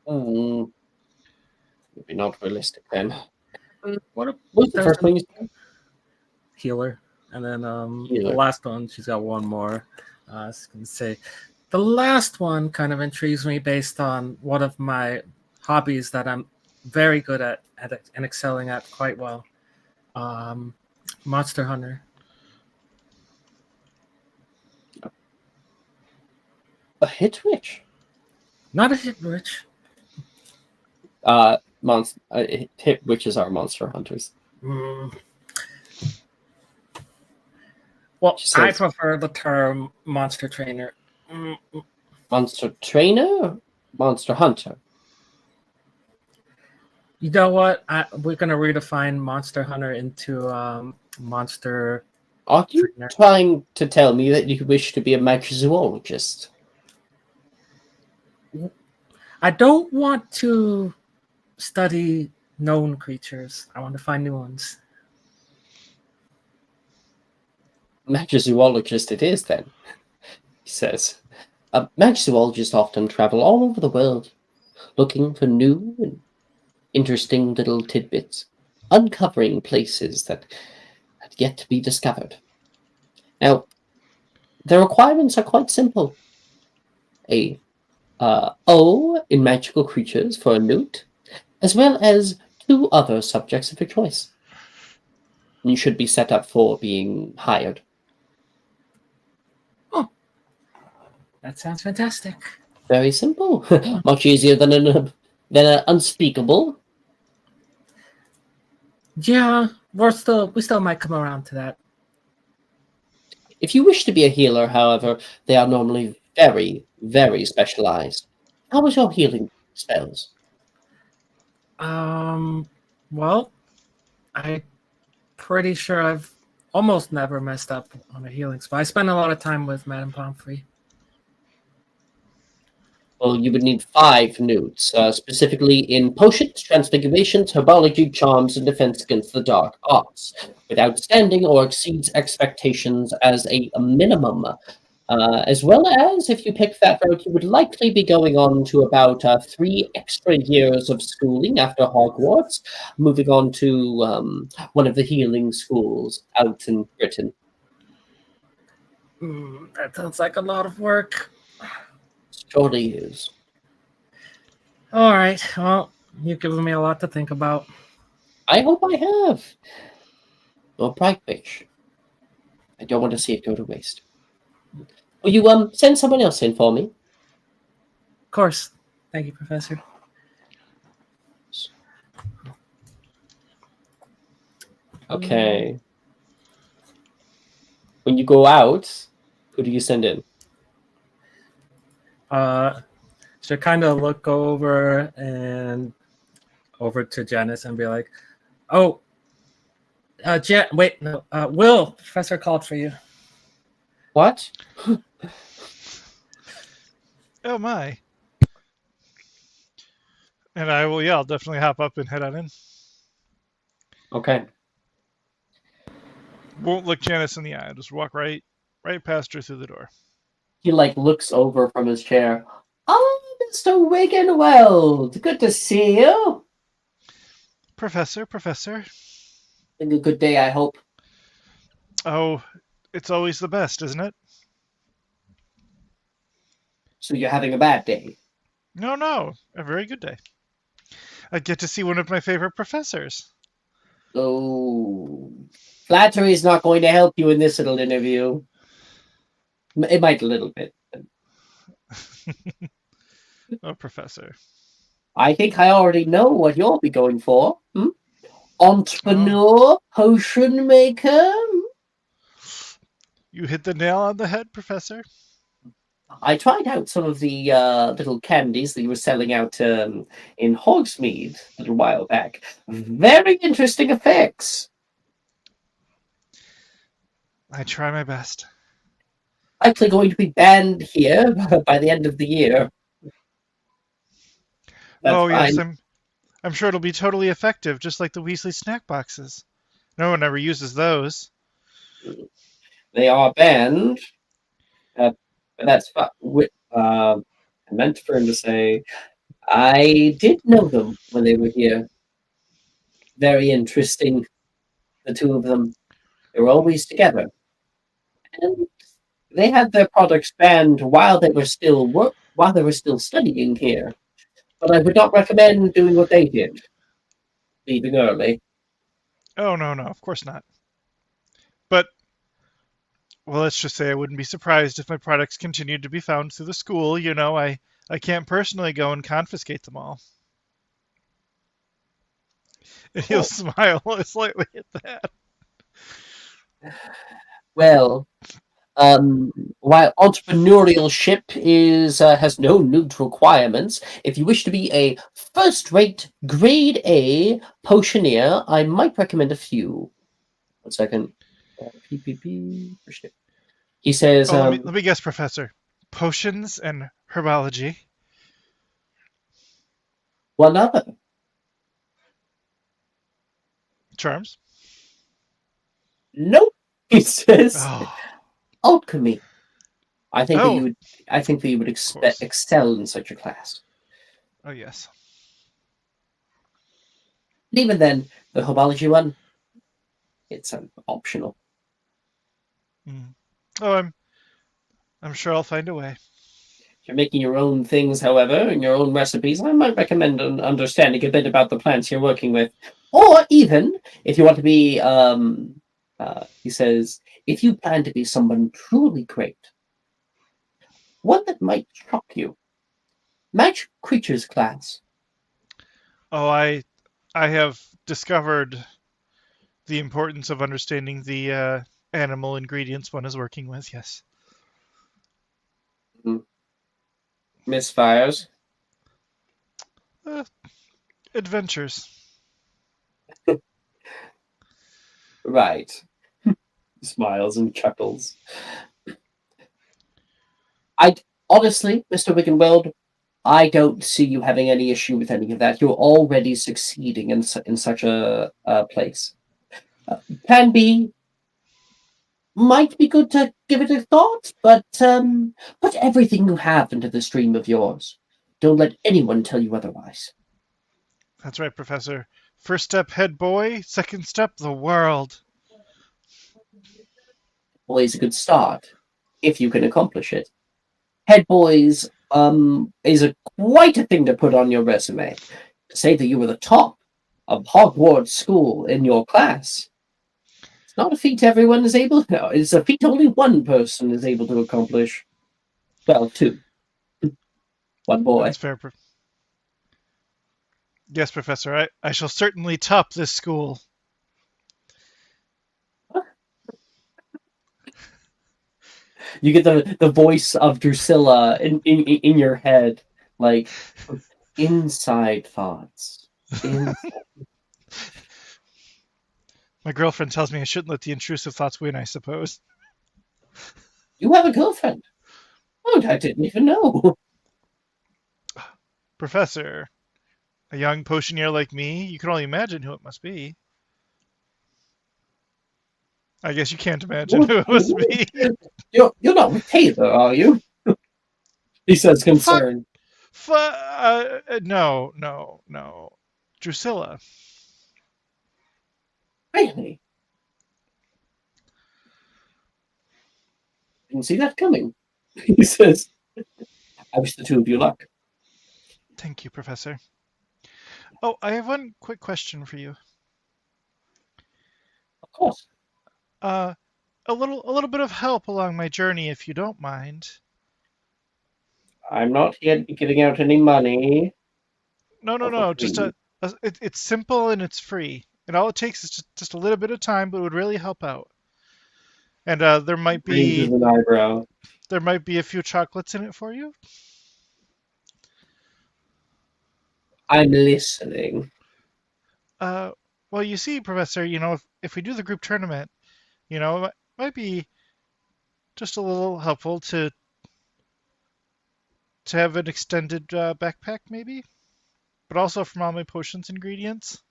Maybe not realistic then. What What's the there's first thing you said? healer, and then the Healer. last one, she's got one more. I was gonna say, the last one kind of intrigues me based on one of my hobbies that I'm very good at and excelling at quite well. Monster Hunter. A hit witch. Not a hit witch. Hit witches are monster hunters. Well, She says- I prefer the term monster trainer. Monster trainer? Monster hunter. You know what? We're gonna redefine Monster Hunter into monster. Are you trainer. trying to tell me that you wish to be a microzoologist? I don't want to study known creatures. I want to find new ones. Microzoologist it is, then, he says. Microzoologists often travel all over the world, looking for new and interesting little tidbits, uncovering places that had yet to be discovered. Now, the requirements are quite simple. A O in magical creatures for a newt, as well as 2 other subjects of your choice. You should be set up for being hired. That sounds fantastic. Very simple. Much easier than an unspeakable. Yeah, we still might come around to that. If you wish to be a healer, however, they are normally very, very specialized. How was your healing spells? Well, I'm pretty sure I've almost never messed up on a healing spell. I spend a lot of time with Madame Pomfrey. Well, you would need 5 newts, specifically in potions, transfigurations, herbology, charms, and defense against the dark arts, with outstanding or exceeds expectations as a minimum. As well as, if you pick that route, you would likely be going on to about 3 extra years of schooling after Hogwarts, moving on to one of the healing schools out in Britain. That sounds like a lot of work. Surely is. All right. Well, you've given me a lot to think about. I hope I have. Well, bright witch. I don't want to see it go to waste. Will you send someone else in for me? Of course. Thank you, Professor. Okay. When you go out, who do you send in? Should kind of look over to Janice and be like, "Oh, wait, no, Will, Professor called for you." What? Oh my. And I'll definitely hop up and head on in. Okay. Won't look Janice in the eye. Just walk right past her through the door. He looks over from his chair. Oh, Mr. Wiggenweld, good to see you. Professor. Having a good day, I hope. Oh, it's always the best, isn't it? So you're having a bad day. No, a very good day. I get to see one of my favorite professors. Oh, flattery is not going to help you in this little interview. It might a little bit. Oh, Professor. I think I already know what you'll be going for. Entrepreneur, potion maker. You hit the nail on the head, Professor. I tried out some of the little candies that you were selling out in Hogsmeade a little while back. Very interesting effects. I try my best. Likely going to be banned here by the end of the year. That's oh, yes, fine. I'm sure it'll be totally effective, just like the Weasley snack boxes. No one ever uses those. They are banned. But that's fine. I meant for him to say, I did know them when they were here. Very interesting, the two of them. They were always together. And they had their products banned while they were still studying here. But I would not recommend doing what they did, leaving early. Oh, no, of course not. But, well, let's just say I wouldn't be surprised if my products continued to be found through the school. You know, I can't personally go and confiscate them all. And he'll smile slightly at that. Well, while entrepreneurship has no nude requirements, if you wish to be a first-rate, grade A potioneer, I might recommend a few. 1 second. PPP. He says, let me guess, Professor. Potions and herbology. one other. Charms? Nope. He says, Oh, alchemy. I think that Oh. you would. I think that you would course. excel in such a class. oh yes. But even then, the herbology one, it's optional. Oh, I'm sure I'll find a way. If you're making your own things, however, and your own recipes, I might recommend understanding a bit about the plants you're working with. Or even, if you want to be, he says, if you plan to be someone truly great, one that might shock you. Magic creatures class. Oh, I have discovered the importance of understanding the animal ingredients one is working with. Yes. Misfires. Adventures. Right. Smiles and chuckles. I honestly, Mr. Wiggenweld, I don't see you having any issue with any of that. You're already succeeding in such a place. Plan B might be good to give it a thought, but put everything you have into this dream of yours. Don't let anyone tell you otherwise. That's right, Professor. First step, head boy. Second step, the world. Always a good start, if you can accomplish it. Head boys is quite a thing to put on your resume. To say that you were the top of Hogwarts school in your class. It's not a feat everyone is able to. It's a feat only one person is able to accomplish. Well, two. One boy. That's fair. Yes, Professor. I shall certainly top this school. You get the voice of Drusilla in your head, like inside thoughts. My girlfriend tells me I shouldn't let the intrusive thoughts win, I suppose. You have a girlfriend? Oh, I didn't even know. Professor, a young potioneer like me, you can only imagine who it must be. I guess you can't imagine who it was me. You're not with Taylor, are you? He says, concerned. No. Drusilla. Really? Didn't see that coming. He says, I wish the two of you luck. Thank you, Professor. Oh, I have one quick question for you. Of course. A little bit of help along my journey, if you don't mind. I'm not here to be giving out any money. No. Just it's simple and it's free. And all it takes is just a little bit of time, but it would really help out. And there might Raises be an eyebrow. a few chocolates in it for you. I'm listening. Well, you see, Professor, if we do the group tournament, it might be just a little helpful to have an extended backpack, maybe, but also from all my potions ingredients.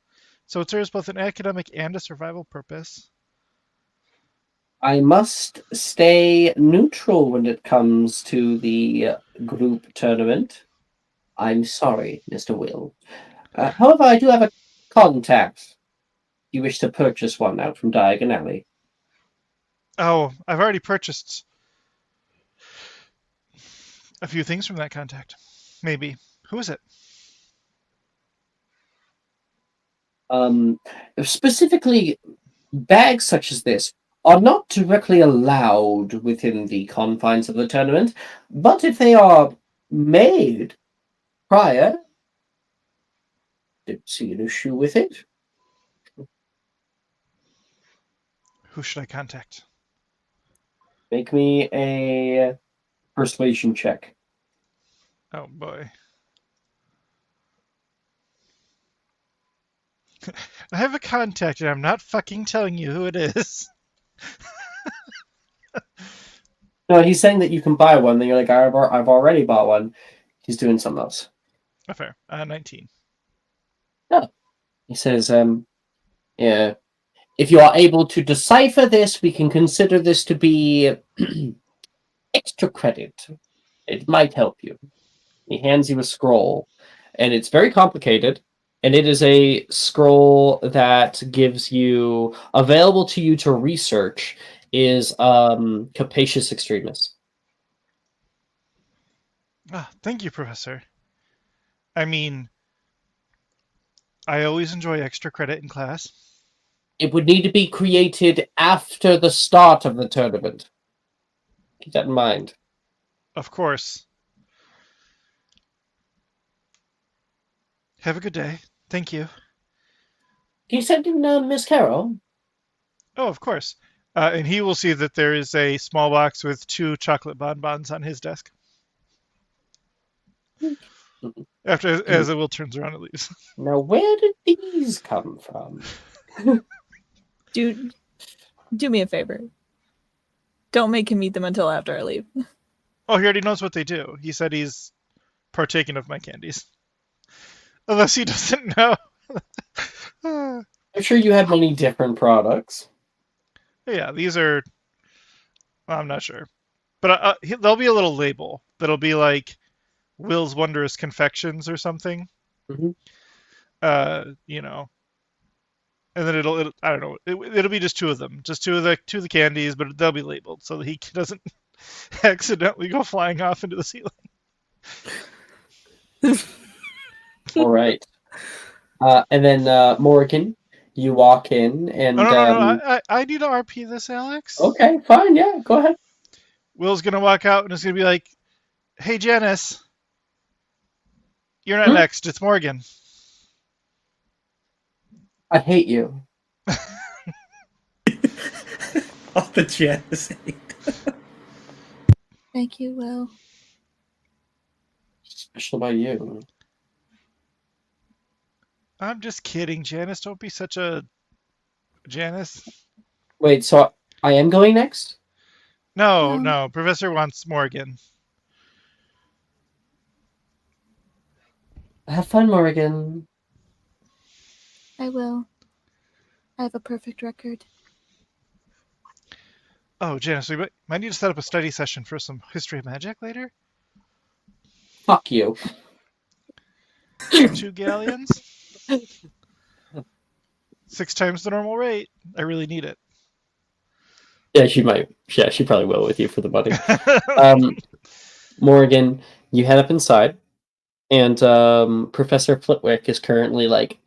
So it serves both an academic and a survival purpose. I must stay neutral when it comes to the group tournament. I'm sorry, Mr. Will. However, I do have a contact. You wish to purchase one out from Diagon Alley? Oh, I've already purchased a few things from that contact. Maybe. Who is it? Specifically, bags such as this are not directly allowed within the confines of the tournament, but if they are made prior, don't see an issue with it. Who should I contact? Make me a persuasion check. Oh boy. I have a contact and I'm not fucking telling you who it is. No, he's saying that you can buy one. Then you're like, I've already bought one. He's doing something else. Oh, fair. 19. No. He says, yeah. If you are able to decipher this, we can consider this to be extra credit. It might help you. He hands you a scroll, and it's very complicated. And it is a scroll that gives you available to you to research is Capacious Extremis. Thank you, Professor. I mean, I always enjoy extra credit in class. It would need to be created after the start of the tournament. Keep that in mind. Of course. Have a good day. Thank you. Can you send in Miss Carol? Oh, of course. And he will see that there is a small box with 2 chocolate bonbons on his desk. After, as it will turns around and leaves. Now, where did these come from? Do me a favor. Don't make him eat them until after I leave. Oh, he already knows what they do. He said he's partaking of my candies. Unless he doesn't know. I'm sure you have many different products. Yeah, these are... Well, I'm not sure. But there'll be a little label that'll be like Will's Wondrous Confections or something. Mm-hmm. And then it'll I don't know. It'll be just 2 of them, just two of the candies, but they'll be labeled so that he doesn't accidentally go flying off into the ceiling. All right. And then Morgan, you walk in and... No. I need to RP this, Alex. Okay, fine. Yeah, go ahead. Will's going to walk out and it's going to be like, hey, Janice, you're not next. It's Morgan. I hate you. All the Janice hate. Thank you, Will. Special about you. I'm just kidding, Janice. Don't be such a Janice. Wait, so I am going next? No. Professor wants Morgan. Have fun, Morgan. I will. I have a perfect record. Oh, Janice, we might need to set up a study session for some history of magic later. Fuck you. 2 galleons? 6 times the normal rate. I really need it. Yeah, she might. Yeah, she probably will with you for the money. Morgan, you head up inside, and Professor Flitwick is currently like,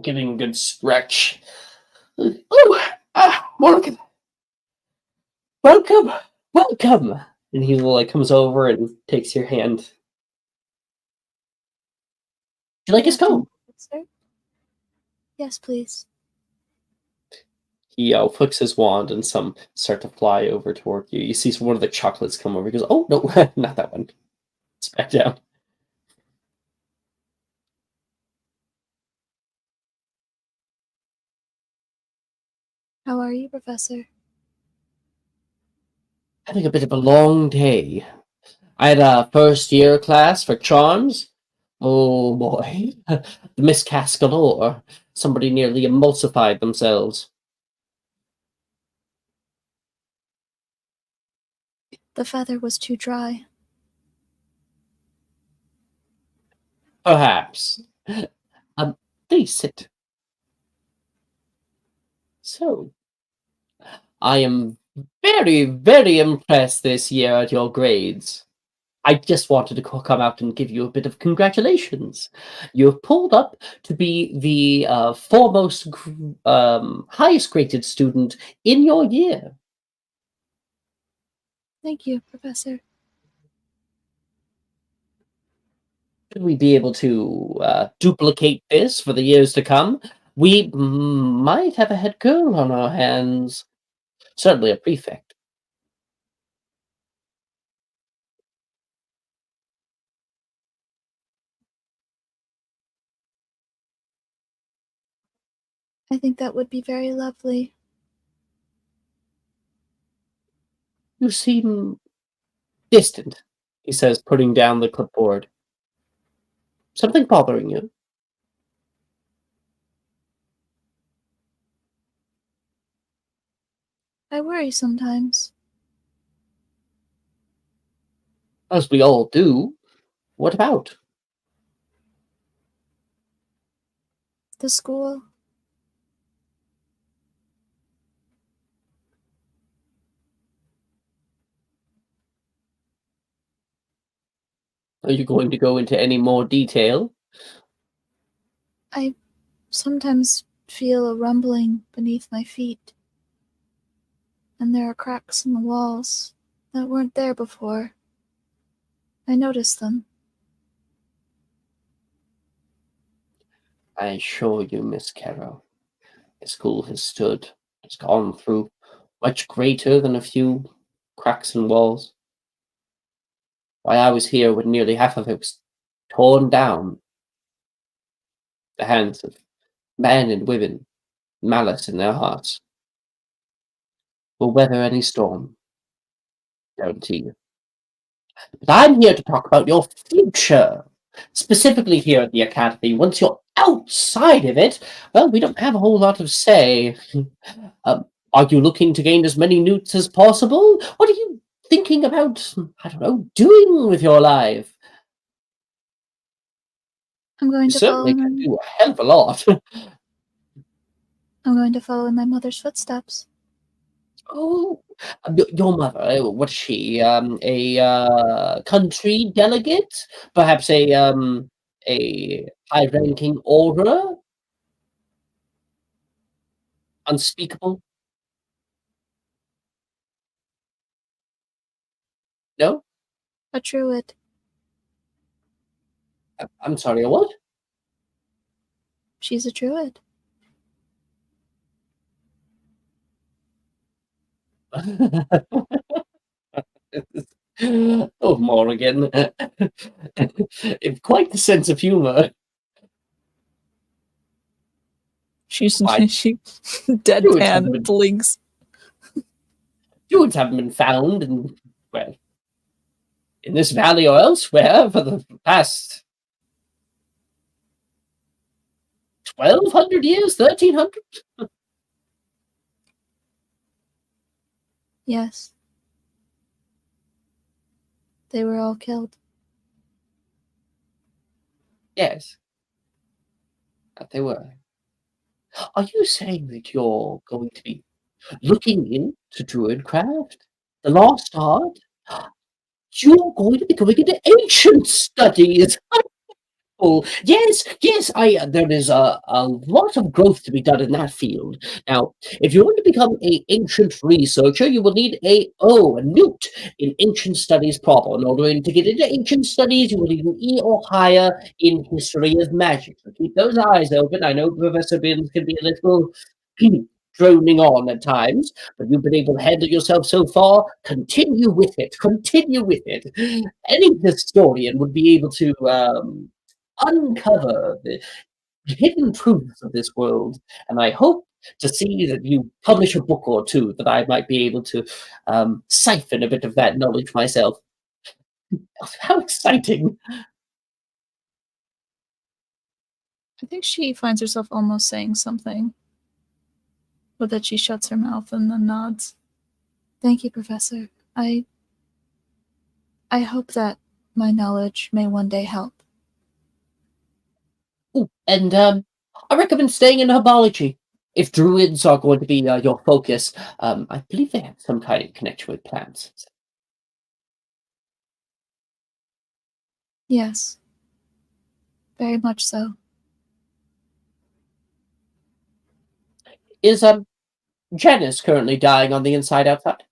giving a good stretch. Morgan, welcome. And he like comes over and takes your hand. Do you like his comb? Sir? Yes, please. He flicks his wand and some start to fly over toward you. You see one of the chocolates come over. He goes, "Oh no, not that one. It's back down." How are you, Professor? Having a bit of a long day. I had a first year class for charms. Oh boy, the miscast galore. Somebody nearly emulsified themselves. The feather was too dry. Perhaps. Please sit. So, I am very, very impressed this year at your grades. I just wanted to come out and give you a bit of congratulations. You have pulled up to be the foremost, highest graded student in your year. Thank you, Professor. Should we be able to duplicate this for the years to come, we might have a head girl on our hands. Certainly a prefect. I think that would be very lovely. You seem distant, he says, putting down the clipboard. Something bothering you? I worry sometimes. As we all do. What about? The school. Are you going to go into any more detail? I sometimes feel a rumbling beneath my feet. And there are cracks in the walls that weren't there before. I noticed them. I assure you, Miss Carroll, the school has gone through much greater than a few cracks in walls. Why, I was here when nearly half of it was torn down. The hands of men and women, malice in their hearts, will weather any storm, guarantee you. But I'm here to talk about your future, specifically here at the Academy. Once you're outside of it, well, we don't have a whole lot of say. Are you looking to gain as many newts as possible? What are you thinking about, I don't know, doing with your life? I'm going You to follow certainly can do a hell of a lot. I'm going to follow in my mother's footsteps. Oh, your mother, what is she? A country delegate? Perhaps a high-ranking order? Unspeakable? No? A druid. I'm sorry, a what? She's a druid. Oh, Morrigan. Quite the sense of humor. She Druids deadpan haven't been- blinks. Druids haven't been found in, well, in this valley or elsewhere for the past 1,200 years, 1,300? Yes. They were all killed. Yes. They were. Are you saying that you're going to be looking into Druidcraft? The lost art? You're going to be going into ancient studies. Oh, yes, yes, there is a lot of growth to be done in that field. Now, if you want to become a ancient researcher, you will need a newt in ancient studies proper. In order to get into ancient studies, you will need an E or higher in history of magic. So keep those eyes open. I know Professor Binns can be a little droning on at times, but you've been able to handle yourself so far. Continue with it. Continue with it. Any historian would be able to uncover the hidden truths of this world, and I hope to see that you publish a book or two that I might be able to siphon a bit of that knowledge myself. How exciting! I think she finds herself almost saying something, but that she shuts her mouth and then nods. Thank you, Professor. I hope that my knowledge may one day help. Ooh, and I recommend staying in herbology. If druids are going to be your focus, I believe they have some kind of connection with plants. Yes. Very much so. Is Janice currently dying on the inside outside?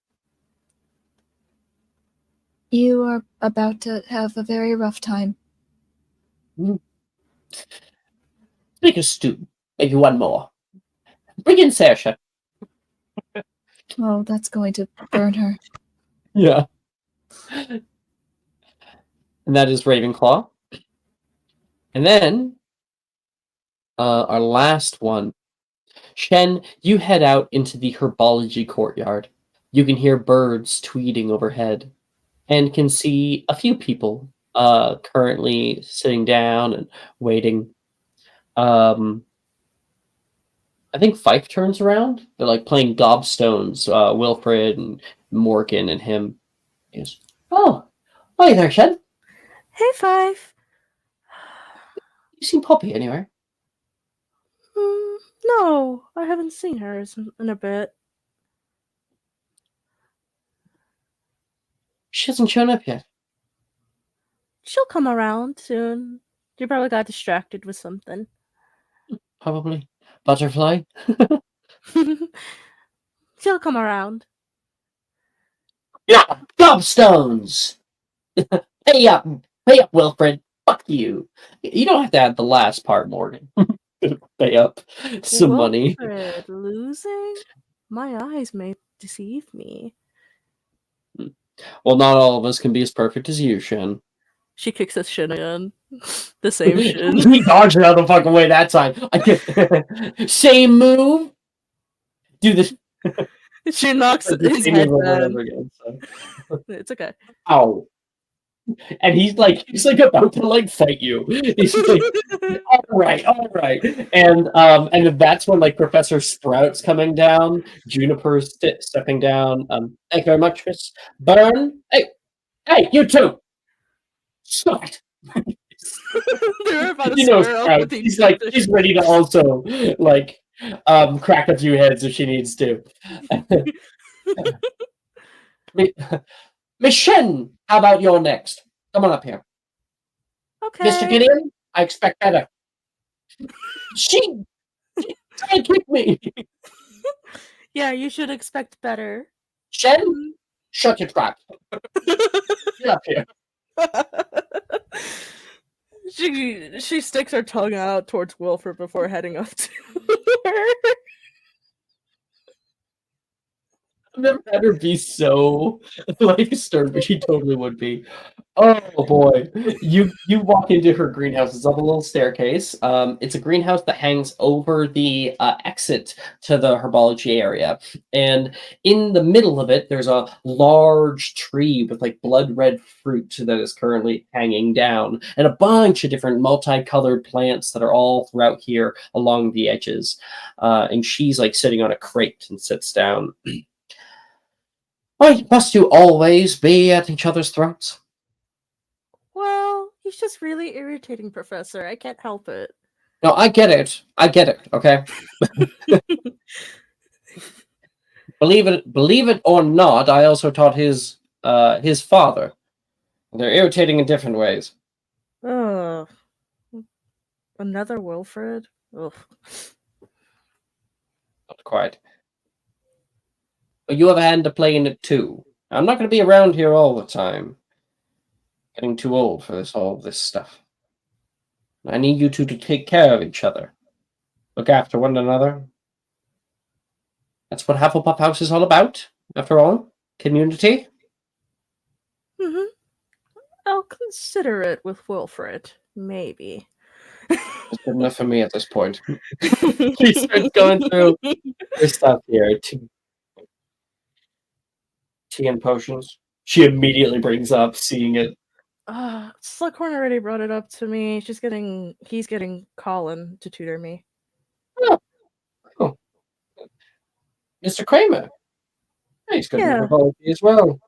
You are about to have a very rough time. Make a stew. Maybe one more. Bring in Saoirse. Oh, that's going to burn her. Yeah. And that is Ravenclaw. And then our last one. Shen, you head out into the herbology courtyard. You can hear birds tweeting overhead and can see a few people currently sitting down and waiting. I think Fife turns around. They're like playing gobstones, Wilfred and Morgan and him. Yes. Oh, hi there, Shen. Hey, Five. You seen Poppy anywhere? No, I haven't seen her in a bit. She hasn't shown up yet. She'll come around soon. You probably got distracted with something. Probably. Butterfly? She'll come around. Yeah, gobstones! Pay up, Wilfred. Fuck you. You don't have to add the last part, Morgan. Pay up some money. Wilfred, losing? My eyes may deceive me. Well, not all of us can be as perfect as you, Shen. She kicks his shin again. The same shin. He dodged it out of the fucking way that time. Same move. Do this. She knocks his head down. Again, so. It's okay. Ow. And he's like about to like fight you. He's like, all right. And that's when like Professor Sprout's coming down, Juniper's stepping down. Thank you very much, Chris. Burn. Hey, you too. Stop it. You know, Sprout. He's ready to also like crack a few heads if she needs to. Miss Shen, how about you're next? Come on up here. Okay. Mr. Gideon, I expect better. She can't kick me. Yeah, you should expect better. Shen, shut your trap. Get up here. She sticks her tongue out towards Wilfred before heading up to her. I've never had her be so like stern, but she totally would be. Oh boy, you walk into her greenhouse. It's up a little staircase. It's a greenhouse that hangs over the exit to the herbology area, and in the middle of it, there's a large tree with like blood red fruit that is currently hanging down, and a bunch of different multicolored plants that are all throughout here along the edges. And she's like sitting on a crate and sits down. Why must you always be at each other's throats? Well, he's just really irritating, Professor. I can't help it. No, I get it. I get it, okay? Believe it or not, I also taught his father. They're irritating in different ways. Ugh. Another Wilfred? Ugh. Not quite. But you have a hand to play in it too. I'm not going to be around here all the time. Getting too old for all this stuff. I need you two to take care of each other. Look after one another. That's what Hufflepuff House is all about, after all. Community. Mm-hmm. I'll consider it with Wilfred. Maybe. It's good enough for me at this point. She starts going through her stuff here. Tea and potions. She immediately brings up seeing it. Slughorn already brought it up to me. He's getting Colin to tutor me. Oh. Mr. Kramer. He's good Yeah. with mythology as well.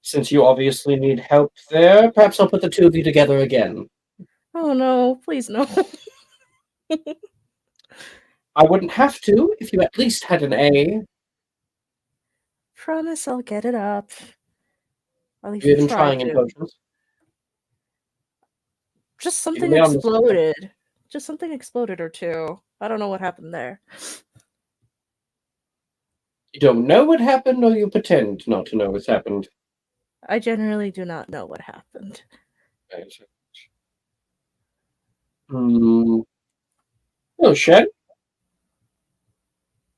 Since you obviously need help there, perhaps I'll put the two of you together again. Oh no, please no. I wouldn't have to if you at least had an A. Promise I'll get it up. I'll Have you even been try trying in to. potions? Just You something may understand. exploded. Just something exploded or two. I don't know what happened there. You don't know what happened, or you pretend not to know what's happened. I generally do not know what happened. Oh, Shen?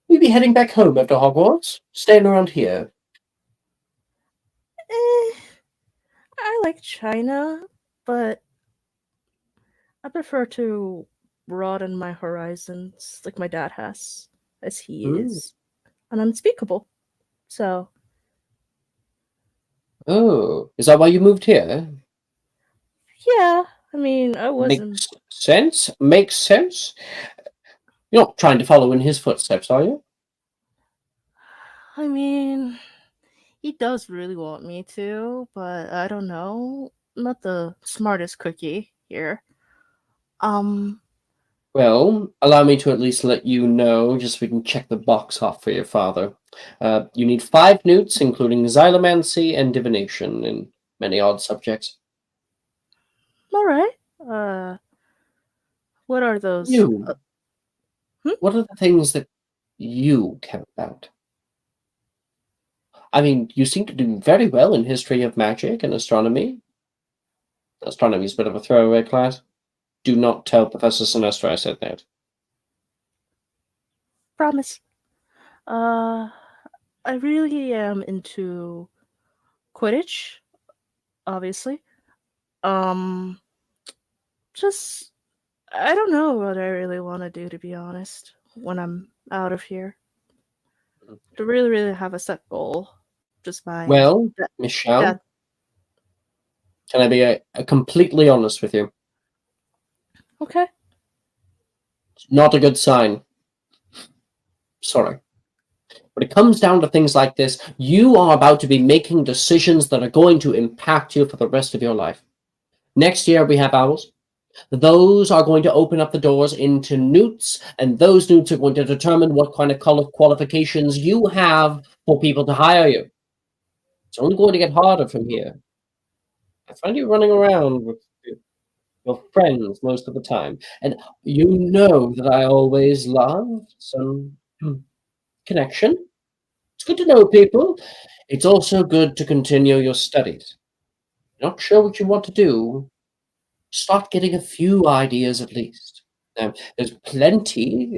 We'll be heading back home after Hogwarts. Staying around here. I like China, but I prefer to broaden my horizons like my dad has, as he is an unspeakable. So. Oh, is that why you moved here? Yeah, I mean, I wasn't. Makes sense. Makes sense. You're not trying to follow in his footsteps, are you? I mean, he does really want me to, but I don't know. Not the smartest cookie here. Well, allow me to at least let you know, just so we can check the box off for your father. You need 5 newts, including xylomancy and divination, and many odd subjects. All right. What are those? You. What are the things that you care about? I mean, you seem to do very well in history of magic and astronomy. Astronomy's a bit of a throwaway class. Do not tell Professor Sinestro I said that. Promise. I really am into Quidditch, obviously. Just I don't know what I really want to do, to be honest, when I'm out of here. To really have a set goal. Just my Well, Michelle, can I be completely honest with you? Okay. It's not a good sign. Sorry. When it comes down to things like this, you are about to be making decisions that are going to impact you for the rest of your life. Next year, we have owls. Those are going to open up the doors into newts, and those newts are going to determine what kind of qualifications you have for people to hire you. It's only going to get harder from here. I find you running around with your friends most of the time, and you know that I always love some connection. It's good to know people. It's also good to continue your studies. You're not sure what you want to do? Start getting a few ideas at least. There's plenty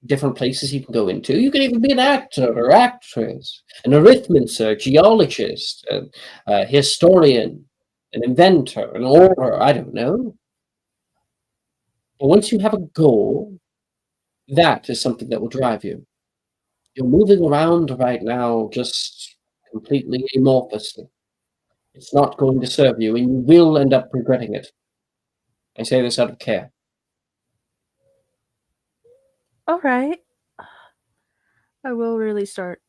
different places you can go into. You can even be an actor or actress, an arithmancer, geologist, a historian, an inventor, an author, I don't know. But once you have a goal, that is something that will drive you. You're moving around right now just completely amorphously. It's not going to serve you, and you will end up regretting it. I say this out of care. All right. I will really start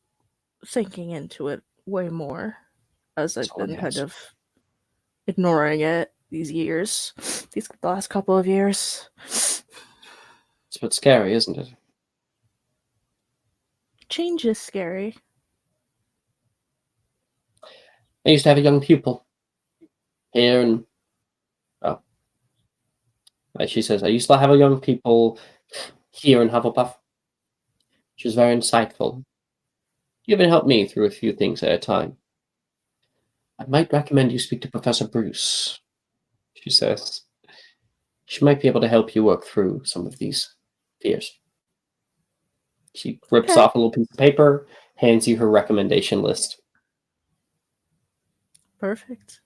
sinking into it way more as I've Sorry, been kind yes. of ignoring it the last couple of years. It's a bit scary, isn't it? Change is scary. I used to have a young pupil here, and like she says, I used to have a young pupil here in Hufflepuff. She was very insightful. She even helped me through a few things at a time. I might recommend you speak to Professor Bruce, she says. She might be able to help you work through some of these fears. She rips Okay. off a little piece of paper, hands you her recommendation list. Perfect.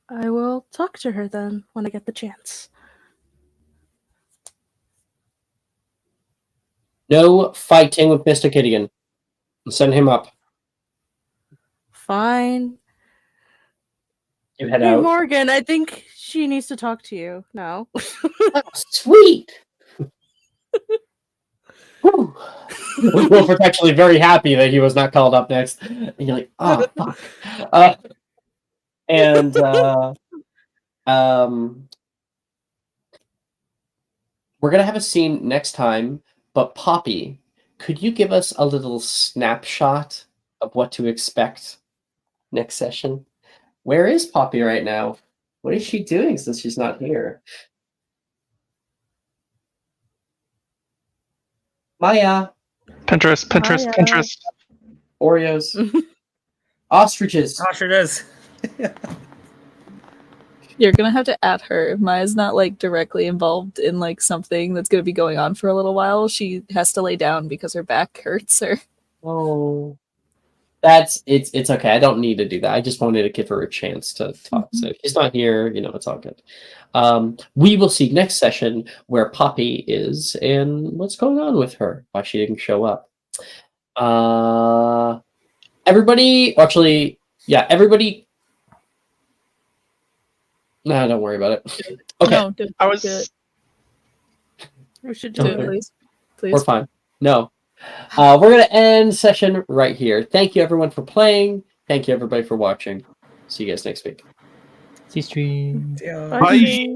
I will talk to her then when I get the chance. No fighting with Mr. Gideon. Send him up. Fine. You head Hey, out. Morgan, I think she needs to talk to you now. Oh, sweet! Wilfred's actually very happy that he was not called up next. And you're like, oh, fuck. We're going to have a scene next time, but Poppy, could you give us a little snapshot of what to expect next session? Where is Poppy right now? What is she doing since she's not here? Maya. Pinterest. Maya. Pinterest. Oreos. Ostriches. Ostriches. You're gonna have to add her. If Maya's not like directly involved in like something that's gonna be going on for a little while, she has to lay down because her back hurts her. Oh. It's okay. I don't need to do that. I just wanted to give her a chance to talk. So if she's not here, it's all good. We will see next session where Poppy is and what's going on with her, why she didn't show up. Everybody. No, don't worry about it. Okay, No, do I was. do it. We should Do do it, it. please. we're Please. fine. No, we're gonna end session right here. Thank you everyone for playing. Thank you everybody for watching. See you guys next week. See stream. Yeah. Bye. Bye.